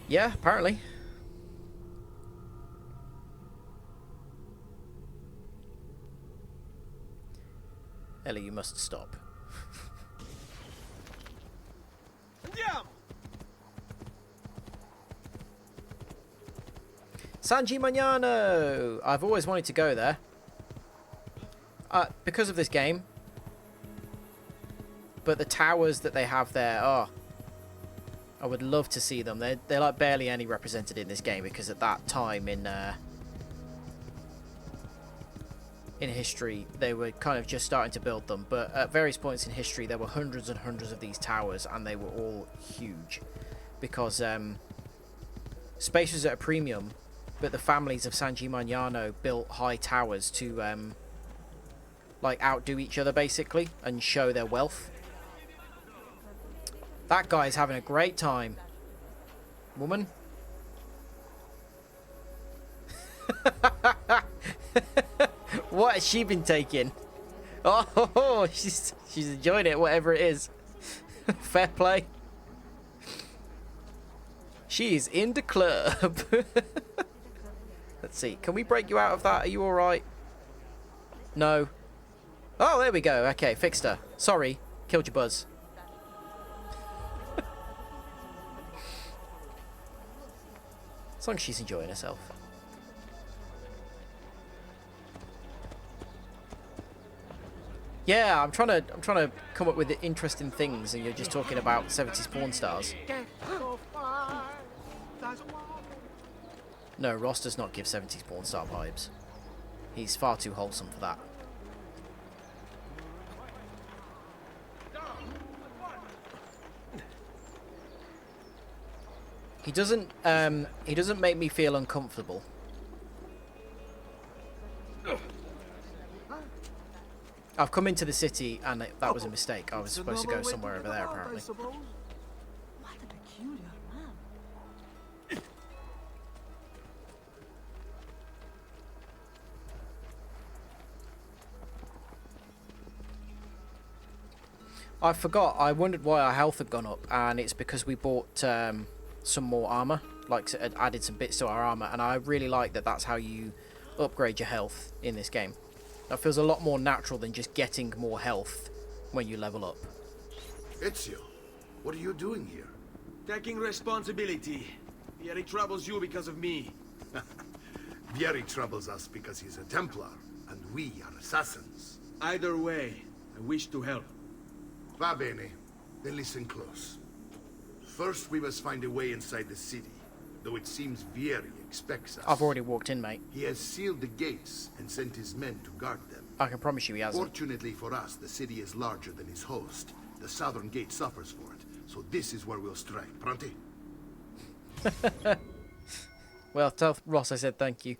Yeah, apparently. Ellie, you must stop. San Gimignano! I've always wanted to go there. Because of this game. But the towers that they have there, oh, I would love to see them. They're like barely any represented in this game because at that time in history they were kind of just starting to build them. But at various points in history there were hundreds and hundreds of these towers and they were all huge because space was at a premium. But the families of San Gimignano built high towers to like outdo each other basically and show their wealth. That guy's having a great time. Woman. What has she been taking? Oh, she's enjoying it, whatever it is. Fair play. She's in the club. Let's see. Can we break you out of that? Are you alright? No. Oh, there we go. Okay, fixed her. Sorry. Killed your buzz. As long as she's enjoying herself. Yeah, I'm trying to come up with interesting things and you're just talking about 70s porn stars. No, Ross does not give 70s porn star vibes. He's far too wholesome for that. He doesn't make me feel uncomfortable. I've come into the city and that was a mistake. I was supposed to go somewhere over there apparently. I forgot. I wondered why our health had gone up, and it's because we bought some more armor, like added some bits to our armor, and I really like that. That's how you upgrade your health in this game. That feels a lot more natural than just getting more health when you level up. Ezio, what are you doing here? Taking responsibility. Vieri troubles you because of me. Vieri troubles us because he's a Templar, and we are assassins. Either way, I wish to help. Va bene. Then listen close. First, we must find a way inside the city, though it seems Vieri expects us. I've already walked in, mate. He has sealed the gates and sent his men to guard them. I can promise you he hasn't. Fortunately for us, the city is larger than its host. The southern gate suffers for it, so this is where we'll strike. Pronti? Well, tell Ross I said thank you.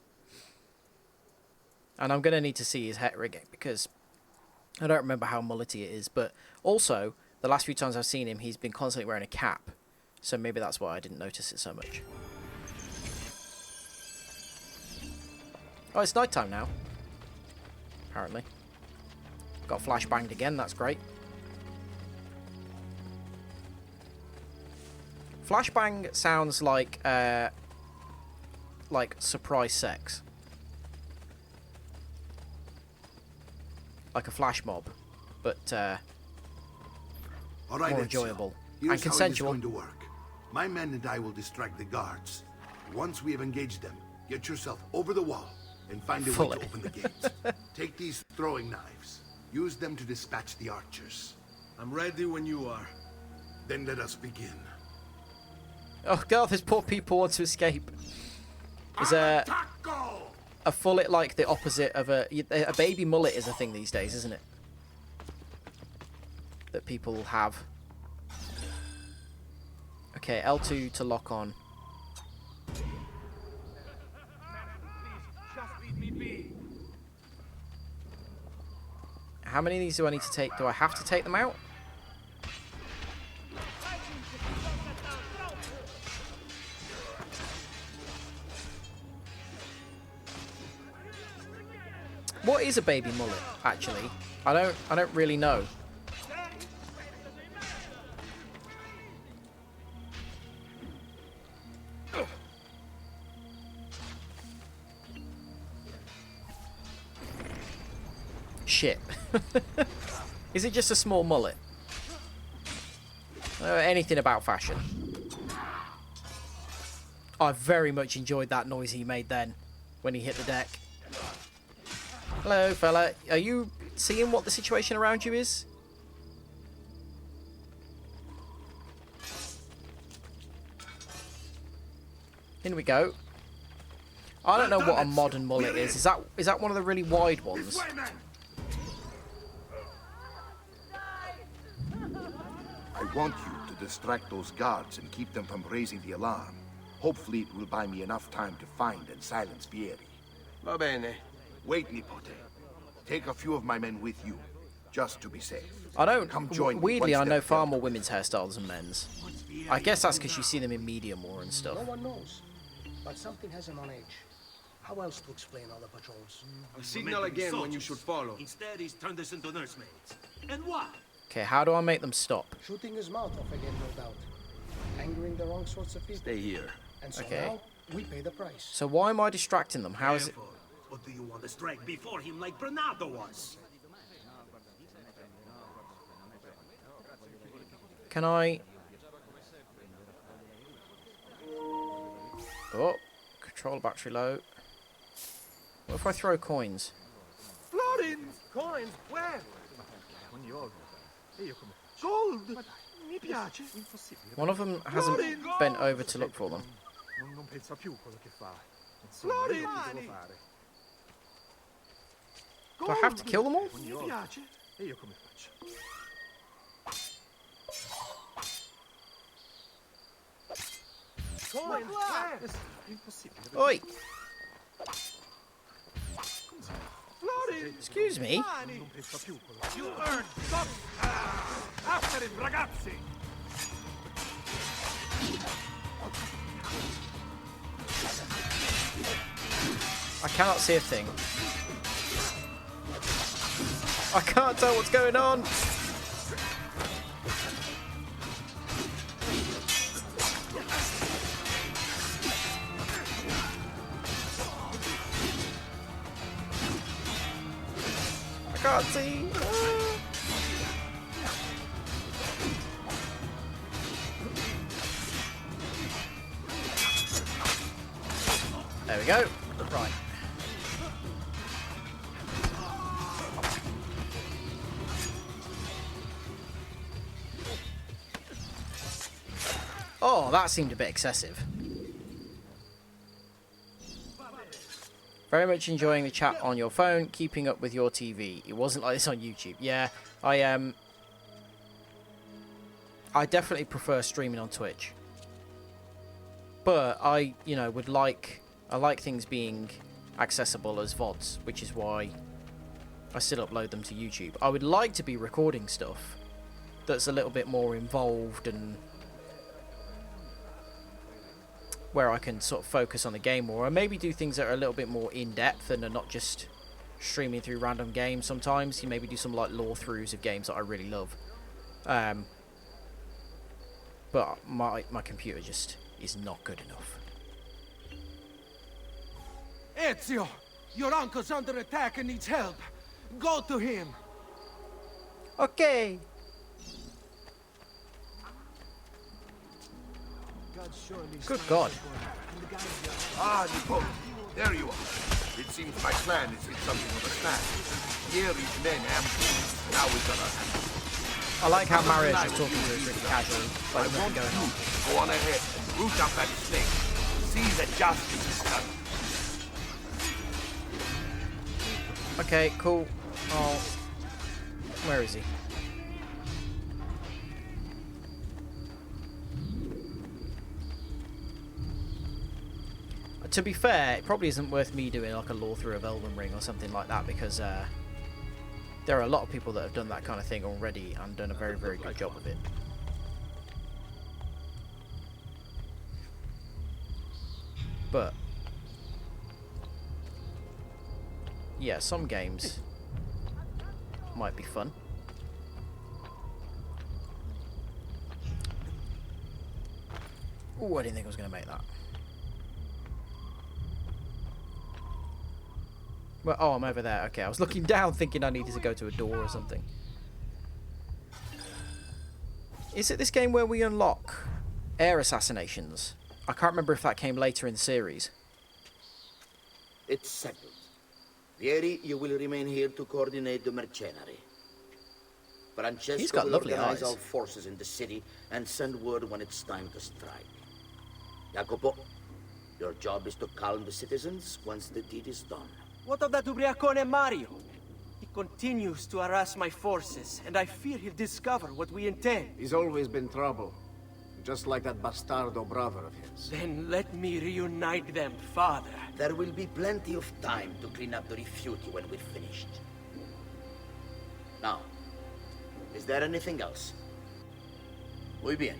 And I'm going to need to see his hat rigging, because I don't remember how mullety it is, but also, the last few times I've seen him, he's been constantly wearing a cap, so maybe that's why I didn't notice it so much. Oh, it's nighttime now. Apparently. Got flashbanged again, that's great. Flashbang sounds like surprise sex. Like a flash mob, but All right, more Ezio. enjoyable Here's and consensual. how it is going to work. My men and I will distract the guards. Once we have engaged them, get yourself over the wall and find a way to open the gates. Take these throwing knives. Use them to dispatch the archers. I'm ready when you are. Then let us begin. Oh god, these poor people want to escape. Is a fullet like the opposite of a baby mullet is a thing these days, isn't it? That people have. Okay, L2 to lock on. How many of these do I need to take? Do I have to take them out? What is a baby mullet, actually? I don't really know. Shit. Is it just a small mullet? Anything about fashion. I very much enjoyed that noise he made then, when he hit the deck. Hello, fella. Are you seeing what the situation around you is? In we go. I don't know what a modern mullet is. Is that one of the really wide ones? I want you to distract those guards and keep them from raising the alarm. Hopefully it will buy me enough time to find and silence Vieri. Va bene. Wait, Nipote. Take a few of my men with you, just to be safe. I don't. Come join weirdly, me I know far more women's hairstyles than men's. I guess that's because you see them in media more and stuff. No one knows, but something has him on edge. How else to explain all the patrols? A signal again when you should follow. Instead, he's turned us into nursemaids. And why? Okay, how do I make them stop? Shooting his mouth off again, no doubt. Angering the wrong sorts of people. Stay here. And so Okay. now, we pay the price. So why am I distracting them? How is it? Or do you want to strike before him like Bernardo was? Can I? Oh, control battery low. What if I throw coins? Florin! Coins? Where? Gold! Mi piace. One of them hasn't bent over to look for them. Florin! Do I have to kill them all? Mi piace. Coins? Where? Oi! Florin! Excuse me? You earned some... After him, ragazzi! I cannot see a thing. I can't tell what's going on. can't see. There we go. Right. Oh, that seemed a bit excessive. Very much enjoying the chat on your phone, keeping up with your TV. It wasn't like this on YouTube. Yeah, I definitely prefer streaming on Twitch. But I like things being accessible as VODs, which is why I still upload them to YouTube. I would like to be recording stuff that's a little bit more involved and where I can sort of focus on the game more, or maybe do things that are a little bit more in-depth and are not just streaming through random games. Sometimes you maybe do some like lore throughs of games that I really love, but my computer just is not good enough. Ezio! Your uncle's under attack and needs help. Go to him! Okay. Good God. Ah, Nico, there you are. It seems my clan is in something of a snag. Here is men ambushed. Now we gotta... I like how Mario's just talking to us really casually, like nothing going on. Go on ahead and root up that snake. See that justice is done. Okay, cool. Oh, where is he? To be fair, it probably isn't worth me doing like a lore through of Elden Ring or something like that, because there are a lot of people that have done that kind of thing already and done a very, very good job of it. But yeah, some games might be fun. Oh, I didn't think I was going to make that. Well, oh, I'm over there. Okay, I was looking down thinking I needed to go to a door or something. Is it this game where we unlock air assassinations? I can't remember if that came later in the series. It's settled. Vieri, you will remain here to coordinate the mercenary. He's Francesco got will lovely organize eyes. all forces in the city and send word when it's time to strike. Jacopo, your job is to calm the citizens once the deed is done. What of that Ubriacone Mario? He continues to harass my forces, and I fear he'll discover what we intend. He's always been trouble. Just like that bastardo brother of his. Then let me reunite them, father. There will be plenty of time to clean up the refuge when we're finished. Now, is there anything else? Muy bien.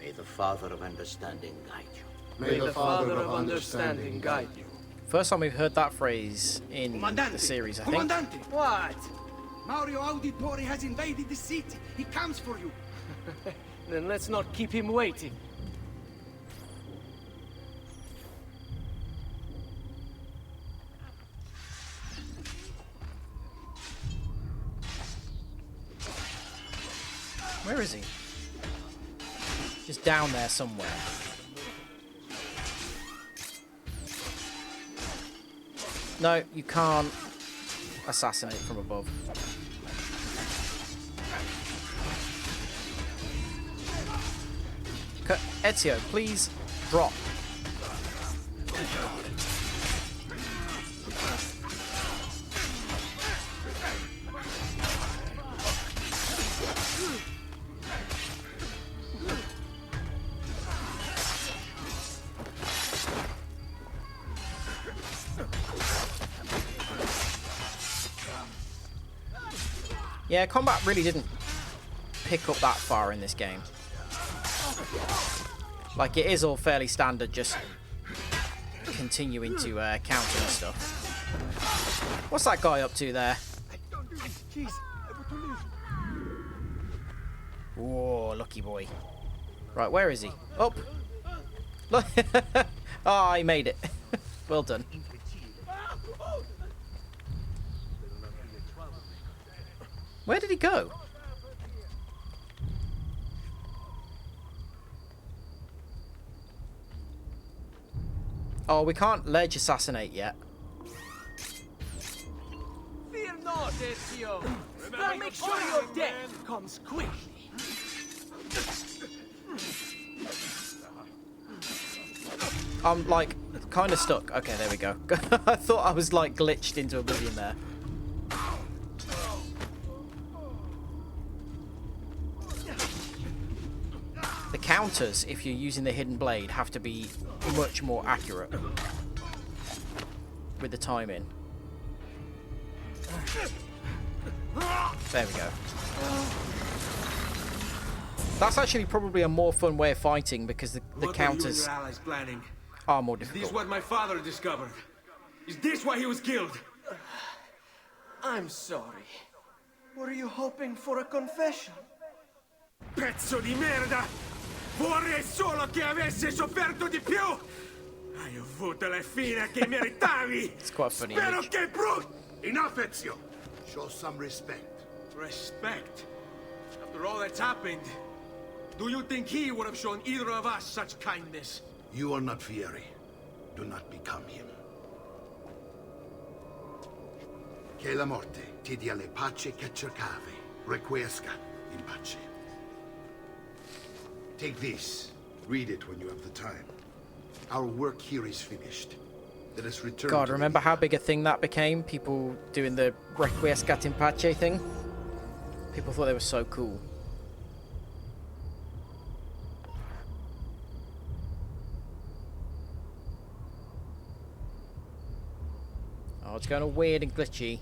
May the Father of Understanding guide you. May the Father of Understanding guide you. First time we've heard that phrase in the series, I think. Comandante! What? Mario Auditore has invaded the city. He comes for you. Then let's not keep him waiting. Where is he? Just down there somewhere. No, you can't assassinate from above. Ezio, please drop. Yeah, combat really didn't pick up that far in this game. Like, it is all fairly standard, just continuing to counter and stuff. What's that guy up to there? Whoa, lucky boy. Right, where is he? Up! Look! Oh, he made it. Well done. Where did he go? Oh, we can't ledge assassinate yet. Fear not, Ezio. I'll make sure your death comes quickly. I'm like kind of stuck. Okay, there we go. I thought I was like glitched into oblivion there. The counters, if you're using the hidden blade, have to be much more accurate with the timing. There we go. That's actually probably a more fun way of fighting because the counters What are you and your allies planning? are more Is this difficult. what my father discovered? Is this why he was killed? I'm sorry. Were you hoping for a confession? Pezzo di merda! Vorrei solo che avesse sofferto di più! Hai avuto la fine che meritavi! It's quite a funny Spero image. che Enough, Ezio! Show some respect. Respect? After all that's happened, do you think he would have shown either of us such kindness? You are not Fieri. Do not become him. Che la morte ti dia le pace che cercavi. Requiesca in pace. Take this. Read it when you have the time. Our work here is finished. Let us return God, to remember how big a thing that became? People doing the Requiescat in Pace thing? People thought they were so cool. Oh, it's going all weird and glitchy.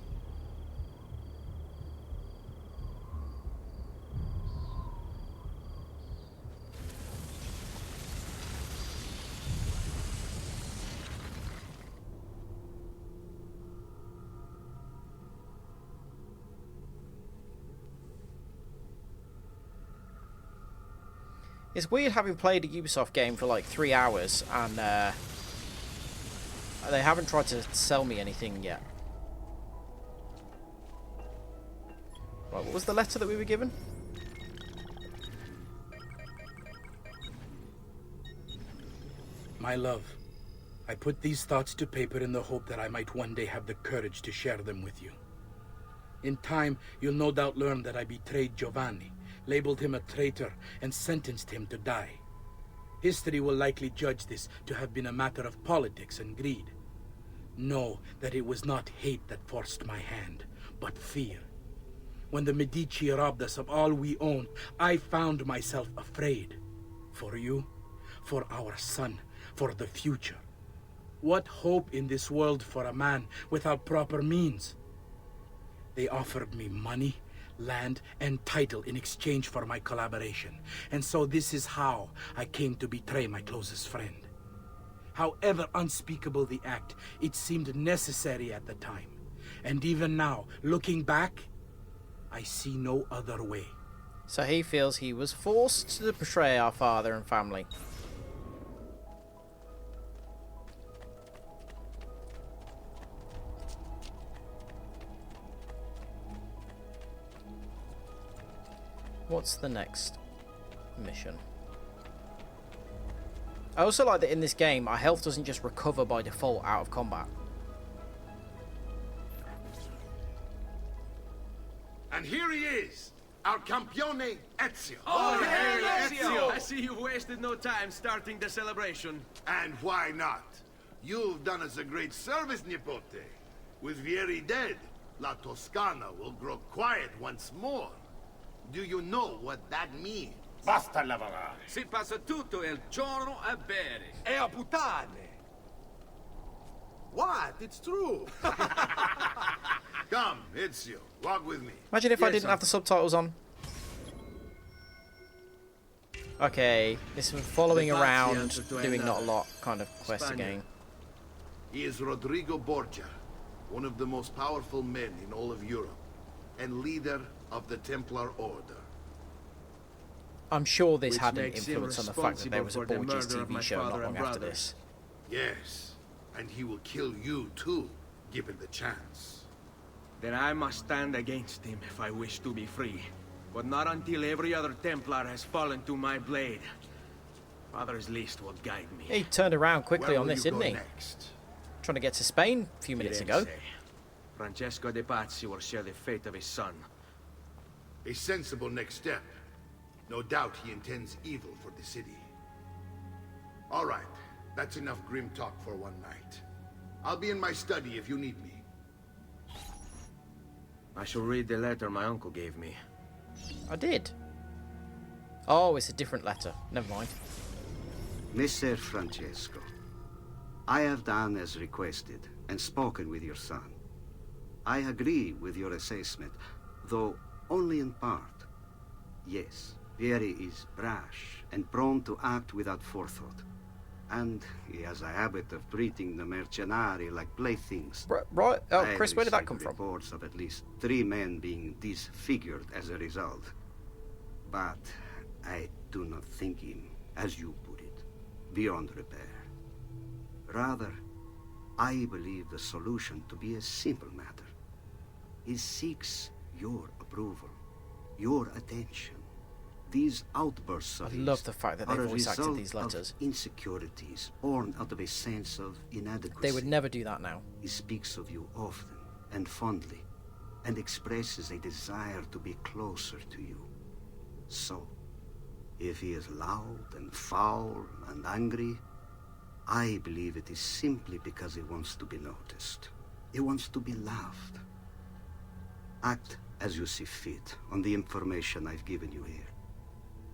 It's weird having played a Ubisoft game for like 3 hours and they haven't tried to sell me anything yet. Right, what was the letter that we were given? My love, I put these thoughts to paper in the hope that I might one day have the courage to share them with you. In time, you'll no doubt learn that I betrayed Giovanni, labeled him a traitor, and sentenced him to die. History will likely judge this to have been a matter of politics and greed. Know that it was not hate that forced my hand, but fear. When the Medici robbed us of all we owned, I found myself afraid. For you, for our son, for the future. What hope in this world for a man without proper means? They offered me money, land, and title in exchange for my collaboration. And so this is how I came to betray my closest friend. However unspeakable the act, it seemed necessary at the time. And even now, looking back, I see no other way. So he feels he was forced to betray our father and family. What's the next mission? I also like that in this game, our health doesn't just recover by default out of combat. And here he is, our campione Ezio. Oh, hey, Ezio! I see you've wasted no time starting the celebration. And why not? You've done us a great service, Nipote. With Vieri dead, La Toscana will grow quiet once more. Do you know what that means? Basta lavorare. Si passa tutto il giorno a bere. E a puttane! What? It's true! Come, Ezio, walk with me. Imagine if I Yes, didn't have the subtitles on. Okay, this is following around, doing not a lot kind of quest again. He is Rodrigo Borgia, one of the most powerful men in all of Europe, and leader of the Templar Order. I'm sure this Which had an makes him influence on the fact that there was a responsible for the Borgias murder of my TV show not father long and after brothers. this. Yes, and he will kill you too, given the chance. Then I must stand against him if I wish to be free. But not until every other Templar has fallen to my blade. Father's list will guide me. He turned around quickly on this, didn't he? Next? Trying to get to Spain a few minutes ago. Francesco de Pazzi will share the fate of his son. A sensible next step. No doubt he intends evil for the city. All right, that's enough grim talk for one night. I'll be in my study if you need me. I shall read the letter my uncle gave me. I did. Oh, it's a different letter. Never mind. Messer Francesco, I have done as requested and spoken with your son. I agree with your assessment, though only in part. Yes, Vieri is brash and prone to act without forethought. And he has a habit of treating the mercenari like playthings. Right. Oh, I Chris, where did that come received reports of at least 3 men being disfigured as a result. But I do not think him, as you put it, beyond repair. Rather, I believe the solution to be a simple matter. He seeks your approval, your attention. These outbursts of I love the fact that they are a voice acted result these letters. of insecurities born out of a sense of inadequacy. They would never do that now. He speaks of you often and fondly, and expresses a desire to be closer to you. So, if he is loud and foul and angry, I believe it is simply because he wants to be noticed. He wants to be loved. Act as you see fit on the information I've given you here.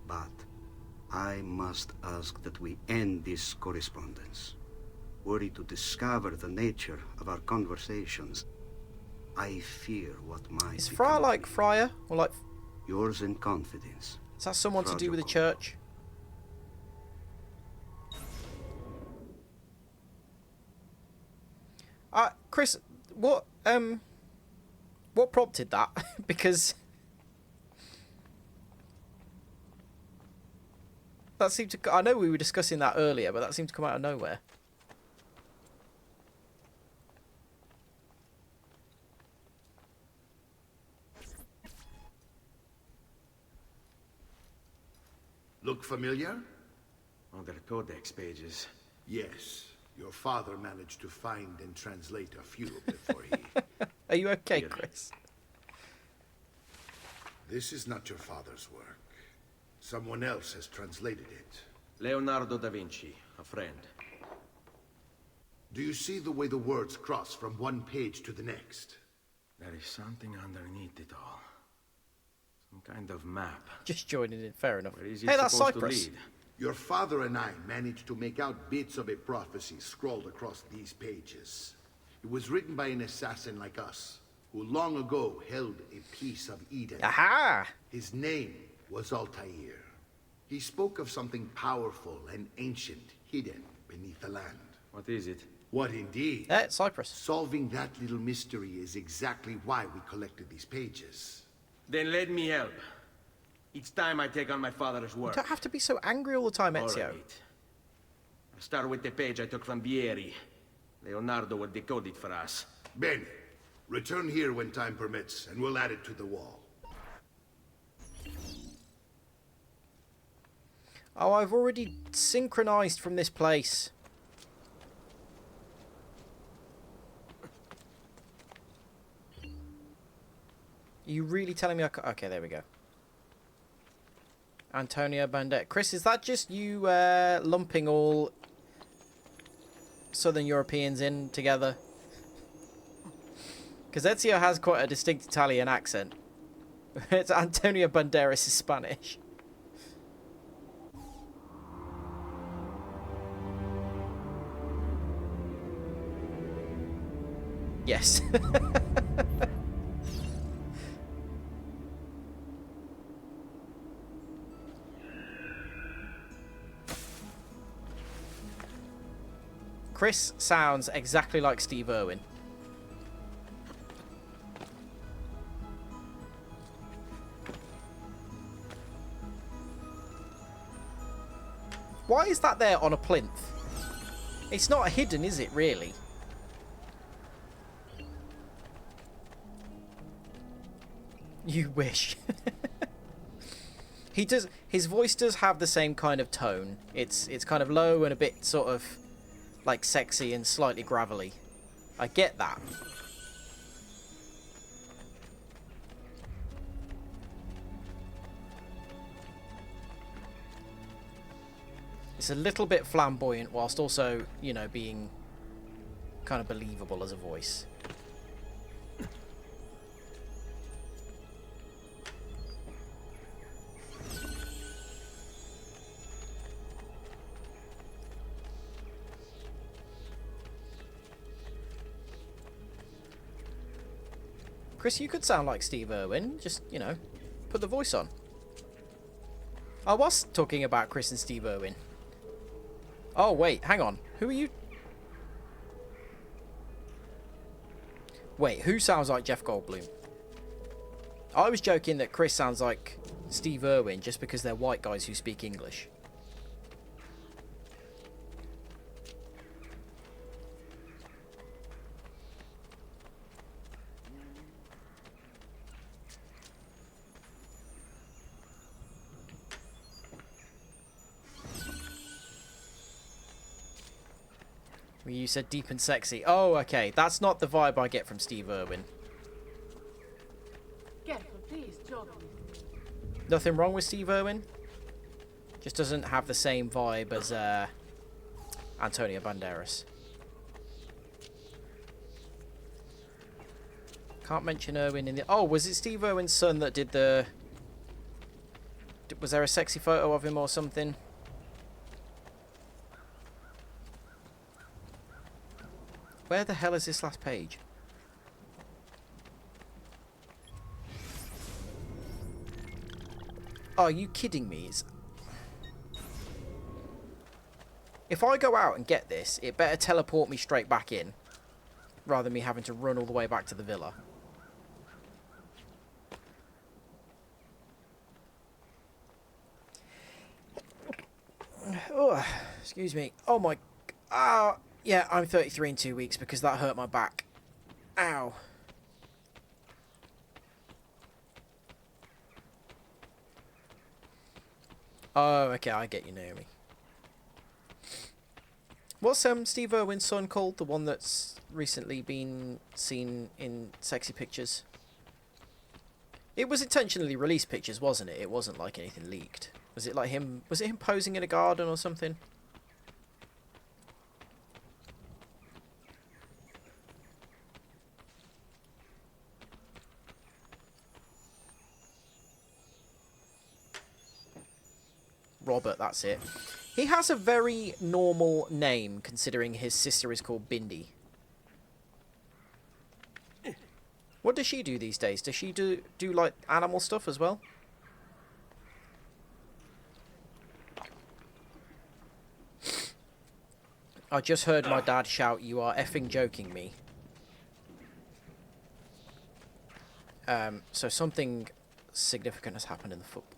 But I must ask that we end this correspondence. Were he to discover the nature of our conversations, I fear what might Is Friar like Friar? Or like... Yours in confidence. Is that someone to do with the church? Chris, what prompted that? Because that seemed to... I know we were discussing that earlier, but that seemed to come out of nowhere. Look familiar? On their codex pages. Yes. Your father managed to find and translate a few before he... Are you okay, Chris? This is not your father's work. Someone else has translated it. Leonardo da Vinci, a friend. Do you see the way the words cross from one page to the next? There is something underneath it all. Some kind of map. Just joining in, fair enough. Where is Hey, it that's supposed to Cyprus. lead? Your father and I managed to make out bits of a prophecy scrawled across these pages. It was written by an assassin like us, who long ago held a piece of Eden. Aha! His name was Altair. He spoke of something powerful and ancient hidden beneath the land. What is it? What indeed? Cyprus. Solving that little mystery is exactly why we collected these pages. Then let me help. Each time I take on my father's You work. don't have to be so angry all the time, All Ezio. right. I'll start with the page I took from Vieri. Leonardo will decode it for us. Bene. Return here when time permits, and we'll add it to the wall. Oh, I've already synchronized from this place. Are you really telling me I ca Okay, there we go. Antonio Banderas. Chris, is that just you lumping all Southern Europeans in together? Because Ezio has quite a distinct Italian accent. It's Antonio Banderas is Spanish. Yes. Chris sounds exactly like Steve Irwin. Why is that there on a plinth? It's not hidden, is it, really? You wish. He does. His voice does have the same kind of tone. It's kind of low and a bit sort of like sexy and slightly gravelly. I get that. It's a little bit flamboyant whilst also, you know, being kind of believable as a voice. Chris, you could sound like Steve Irwin. Just, you know, put the voice on. I was talking about Chris and Steve Irwin. Oh, wait, hang on. Who are you? Wait, who sounds like Jeff Goldblum? I was joking that Chris sounds like Steve Irwin just because they're white guys who speak English. You said deep and sexy. Oh, okay. That's not the vibe I get from Steve Irwin. Careful, please, John. Nothing wrong with Steve Irwin. Just doesn't have the same vibe as Antonio Banderas. Can't mention Irwin in the... Oh, was it Steve Irwin's son that did the... Was there a sexy photo of him or something? Where the hell is this last page? Oh, are you kidding me? If I go out and get this, it better teleport me straight back in, rather than me having to run all the way back to the villa. Oh, excuse me. Oh my... yeah, I'm 33 in 2 weeks because that hurt my back. Ow. Oh, okay, I get you, Naomi. What's Steve Irwin's son called? The one that's recently been seen in sexy pictures? It was intentionally released pictures, wasn't it? It wasn't like anything leaked. Was it like him... Was it him posing in a garden or something? Robert, that's it. He has a very normal name, considering his sister is called Bindi. What does she do these days? Does she do like animal stuff as well? I just heard my dad shout, "You are effing joking me." So something significant has happened in the football.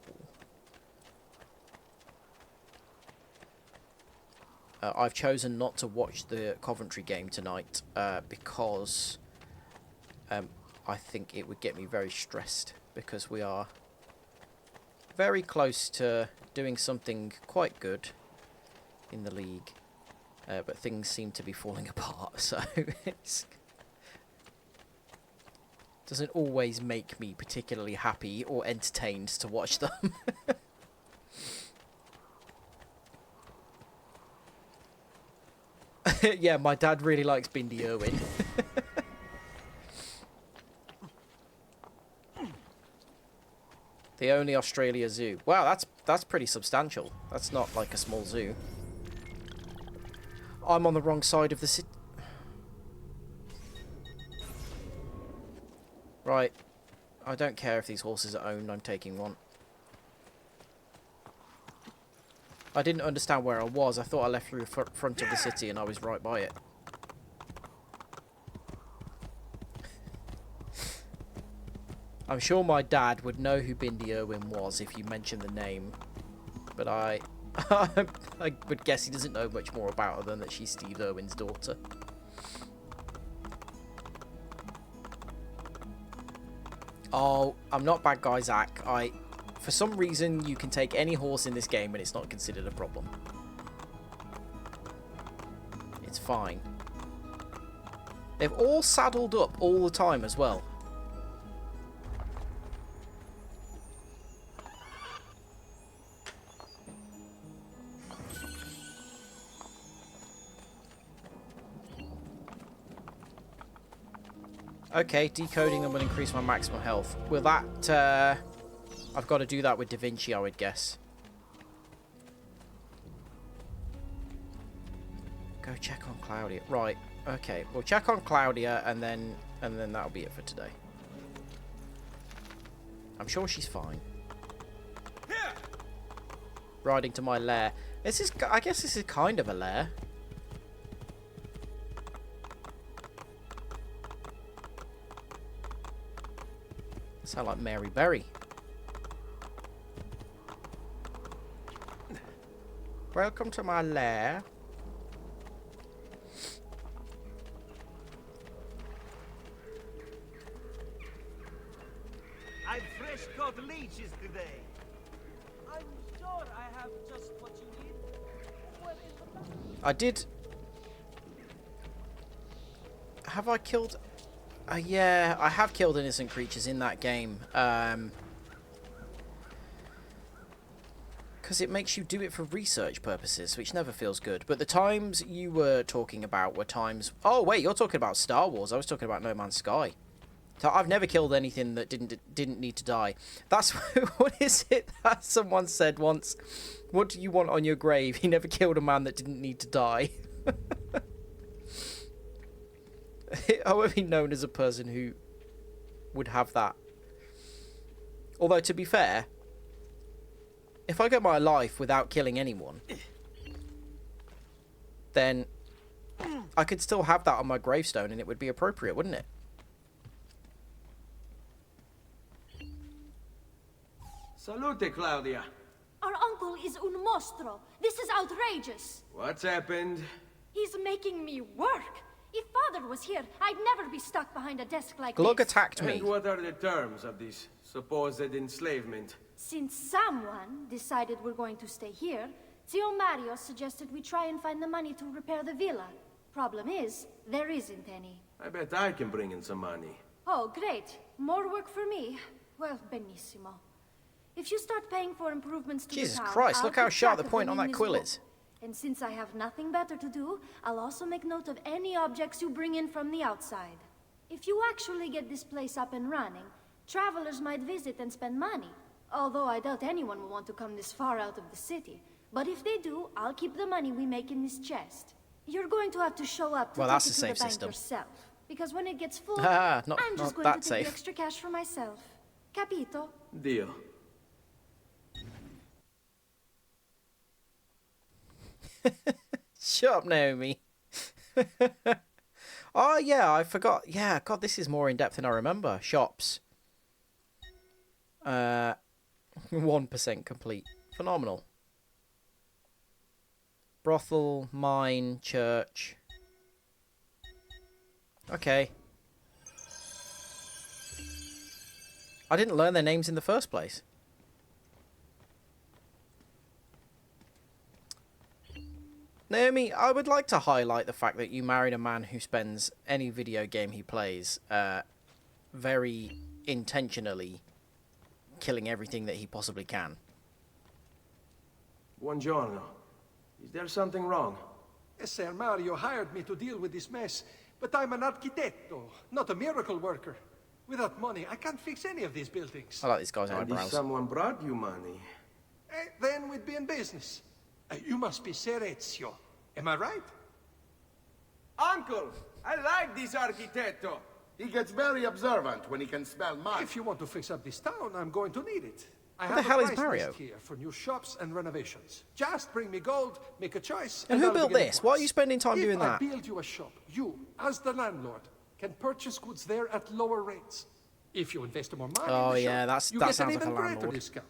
I've chosen not to watch the Coventry game tonight because I think it would get me very stressed, because we are very close to doing something quite good in the league, but things seem to be falling apart, so it doesn't always make me particularly happy or entertained to watch them. Yeah, my dad really likes Bindi Irwin. The only Australia zoo. Wow, that's pretty substantial. That's not like a small zoo. I'm on the wrong side of the city. Right. I don't care if these horses are owned, I'm taking one. I didn't understand where I was. I thought I left through the front of the city and I was right by it. I'm sure my dad would know who Bindi Irwin was if you mentioned the name. But I would guess he doesn't know much more about her than that she's Steve Irwin's daughter. Oh, I'm not bad guy, Zach. For some reason, you can take any horse in this game and it's not considered a problem. It's fine. They've all saddled up all the time as well. Okay, decoding them will increase my maximum health. Will that... I've got to do that with Da Vinci, I would guess. Go check on Claudia. Right, okay. We'll check on Claudia and then that'll be it for today. I'm sure she's fine. Riding to my lair. This is... I guess this is kind of a lair. Sound like Mary Berry. Welcome to my lair. I've fresh caught leeches today. I'm sure I have just what you need. Where is the bag? I did... Have I killed... yeah, I have killed innocent creatures in that game. Because it makes you do it for research purposes, which never feels good. But the times you were talking about were times... Oh, wait, you're talking about Star Wars. I was talking about No Man's Sky. So I've never killed anything that didn't need to die. That's... What is it that someone said once? What do you want on your grave? He never killed a man that didn't need to die. I would be known as a person who would have that. Although, to be fair, if I go my life without killing anyone, then I could still have that on my gravestone and it would be appropriate, wouldn't it? Salute, Claudia. Our uncle is un mostro. This is outrageous. What's happened? He's making me work. If Father was here, I'd never be stuck behind a desk like Glug this. attacked me. And what are the terms of this supposed enslavement? Since someone decided we're going to stay here, Zio Mario suggested we try and find the money to repair the villa. Problem is, there isn't any. I bet I can bring in some money. Oh, great. More work for me. Well, benissimo. If you start paying for improvements to Jesus the town, Christ, I'll look how keep sharp track the of point them on in that this quill book. is. And since I have nothing better to do, I'll also make note of any objects you bring in from the outside. If you actually get this place up and running, travelers might visit and spend money. Although I doubt anyone will want to come this far out of the city. But if they do, I'll keep the money we make in this chest. You're going to have to show up to Well, take that's it a to the safe bank system. yourself. Because when it gets full, Ah, not I'm just going that to take safe. the extra cash for myself. Capito? Deal. Shut up, Naomi. Oh, yeah, I forgot. Yeah, God, this is more in-depth than I remember. Shops. 1% complete. Phenomenal. Brothel, mine, church. Okay. I didn't learn their names in the first place. Naomi, I would like to highlight the fact that you married a man who spends any video game he plays very intentionally killing everything that he possibly can. Buongiorno. Is there something wrong? Yes, Sir Mario hired me to deal with this mess, but I'm an architetto, not a miracle worker. Without money, I can't fix any of these buildings. I like this guy's And if eyebrows. someone brought you money... Then we'd be in business. You must be Ser Ezio. Am I right? Uncle, I like this architetto. He gets very observant when he can smell mud. If you want to fix up this town, I'm going to need it. I What have the hell a is price Mario? list here for new shops and renovations. Just bring me gold, make a choice, And who I'll built begin this? at Why are once. you spending time doing If I that? build you a shop, you, as the landlord, can purchase goods there at lower rates. If you invest more money Oh, in the yeah, shop, you that get sounds an like a even greater landlord. discount.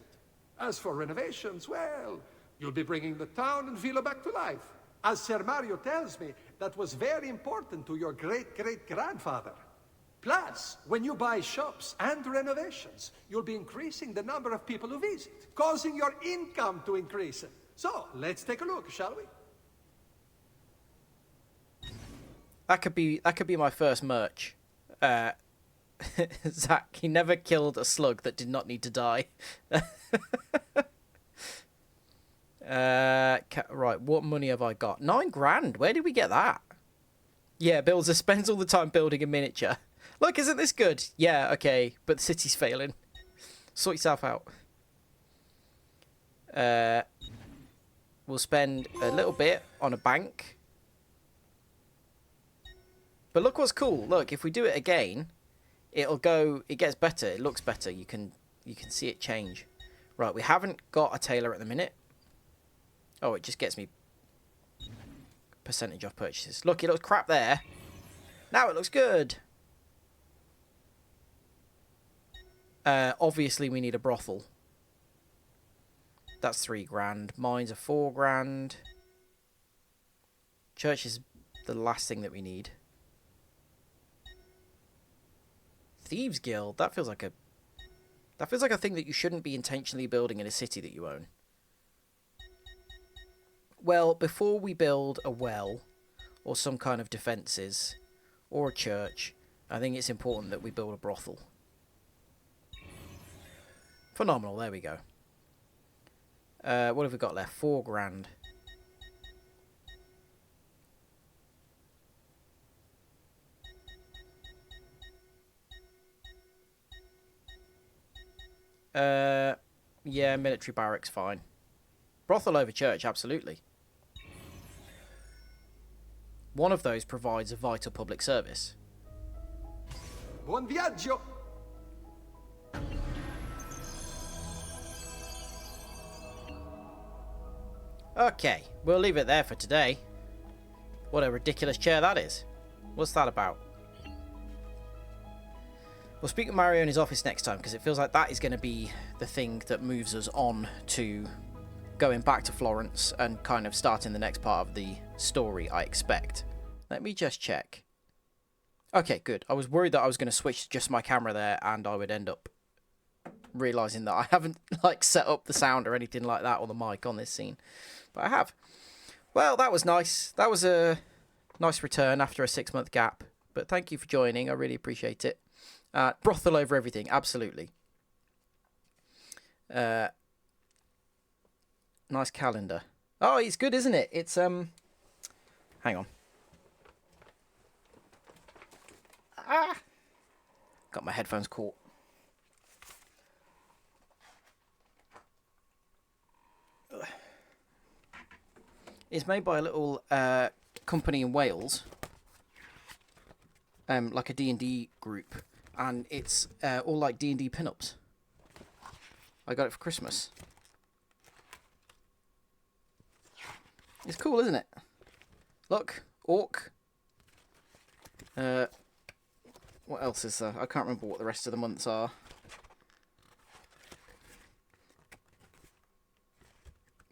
As for renovations, well, you'll be bringing the town and villa back to life. As Ser Mario tells me, that was very important to your great-great-grandfather. Plus, when you buy shops and renovations, you'll be increasing the number of people who visit, causing your income to increase. So, let's take a look, shall we? That could be my first merch. Zach, he never killed a slug that did not need to die. Right, what money have I got? 9 grand. Where did we get that? Yeah, Builder spends all the time building a miniature. Look, isn't this good? Yeah, okay, but the city's failing. Sort yourself out. We'll spend a little bit on a bank. But look what's cool. Look, if we do it again, it'll go. It gets better. It looks better. You can see it change. Right, we haven't got a tailor at the minute. Oh, it just gets me percentage off purchases. Look, it looks crap there. Now it looks good. Obviously, we need a brothel. That's 3 grand. Mines are 4 grand. Church is the last thing that we need. Thieves Guild. That feels like a thing that you shouldn't be intentionally building in a city that you own. Well, before we build a well or some kind of defences or a church, I think it's important that we build a brothel. Phenomenal, there we go. What have we got left? 4 grand. Yeah, military barracks, fine. Brothel over church, absolutely. One of those provides a vital public service. Buon viaggio! Okay, we'll leave it there for today. What a ridiculous chair that is. What's that about? We'll speak with Mario in his office next time, because it feels like that is going to be the thing that moves us on to going back to Florence and kind of starting the next part of the story, I expect. Let me just check. Okay, good. I was worried that I was going to switch just my camera there and I would end up realising that I haven't like set up the sound or anything like that or the mic on this scene. But I have. Well, that was nice. That was a nice return after a 6-month gap. But thank you for joining. I really appreciate it. Brothel over everything, absolutely. Nice calendar. Oh, it's good, isn't it? It's hang on. Got my headphones caught. It's made by a little company in Wales, like a D&D group, and it's all like D&D pinups. I got it for Christmas. It's cool, isn't it? Look, orc. What else is there? I can't remember what the rest of the months are.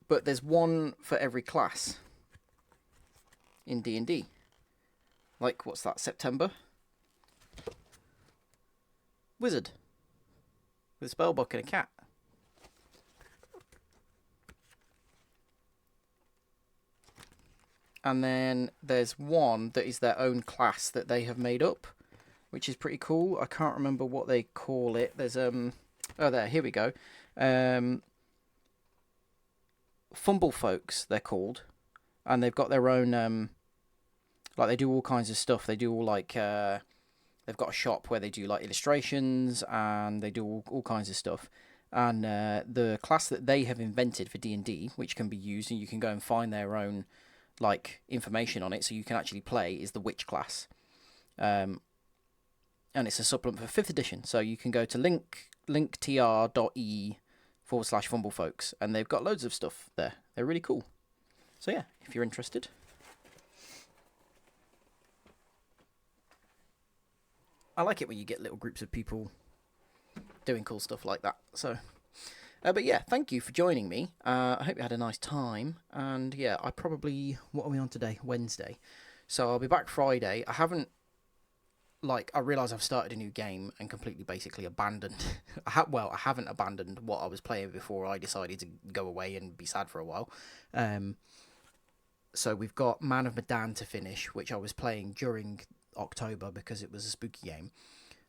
But there's one for every class in D&D. Like, what's that, September? Wizard. With a spellbook and a cat. And then there's one that is their own class that they have made up, which is pretty cool. I can't remember what they call it. There's oh, there, here we go. Fumble Folks, they're called, and they've got their own like, they do all kinds of stuff. They do all like they've got a shop where they do like illustrations, and they do all kinds of stuff. And the class that they have invented for D&D, which can be used, and you can go and find their own like information on it, so you can actually play, is the Witch class. And it's a supplement for 5th edition, so you can go to linktr.ee/fumblefolks, and they've got loads of stuff there. They're really cool. So yeah, if you're interested. I like it when you get little groups of people doing cool stuff like that. So, but yeah, thank you for joining me. I hope you had a nice time. And yeah, I probably, what are we on today? Wednesday. So I'll be back Friday. I haven't like, I realise I've started a new game and completely basically abandoned... I haven't abandoned what I was playing before I decided to go away and be sad for a while. So we've got Man of Medan to finish, which I was playing during October because it was a spooky game.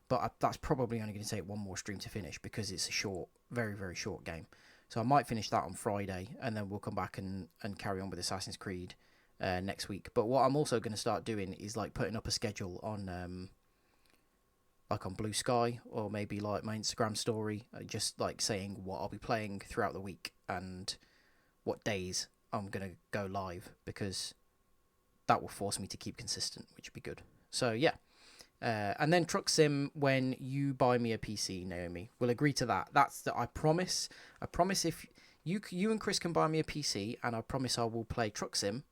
But that's probably only going to take one more stream to finish because it's a short, very, very short game. So I might finish that on Friday, and then we'll come back and carry on with Assassin's Creed next week. But what I'm also going to start doing is like putting up a schedule on like on Blue Sky, or maybe like my Instagram story, just like saying what I'll be playing throughout the week and what days I'm going to go live, because that will force me to keep consistent, which would be good. So yeah. And then Truck Sim, when you buy me a PC, Naomi, we'll agree to that. I promise. I promise if you and Chris can buy me a PC, and I promise I will play Truck Sim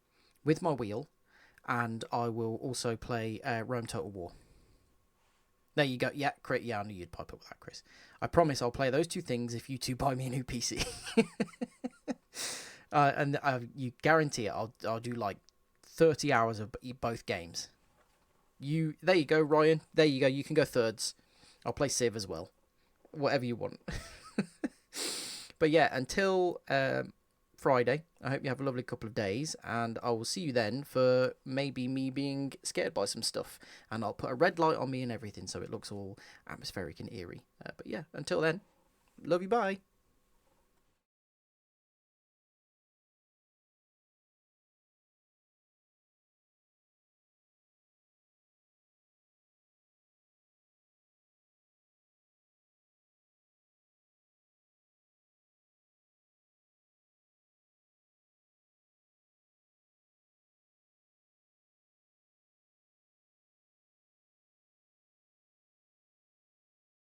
with my wheel, and I will also play Rome Total War. There you go. Yeah, I knew you'd pipe up with that, Chris. I promise I'll play those two things if you two buy me a new PC. And you guarantee it. I'll do like 30 hours of both games. There you go, Ryan. There you go. You can go thirds. I'll play Civ as well. Whatever you want. But yeah, until Friday, I hope you have a lovely couple of days, and I will see you then for maybe me being scared by some stuff, and I'll put a red light on me and everything so it looks all atmospheric and eerie. But yeah, until then, love you, bye.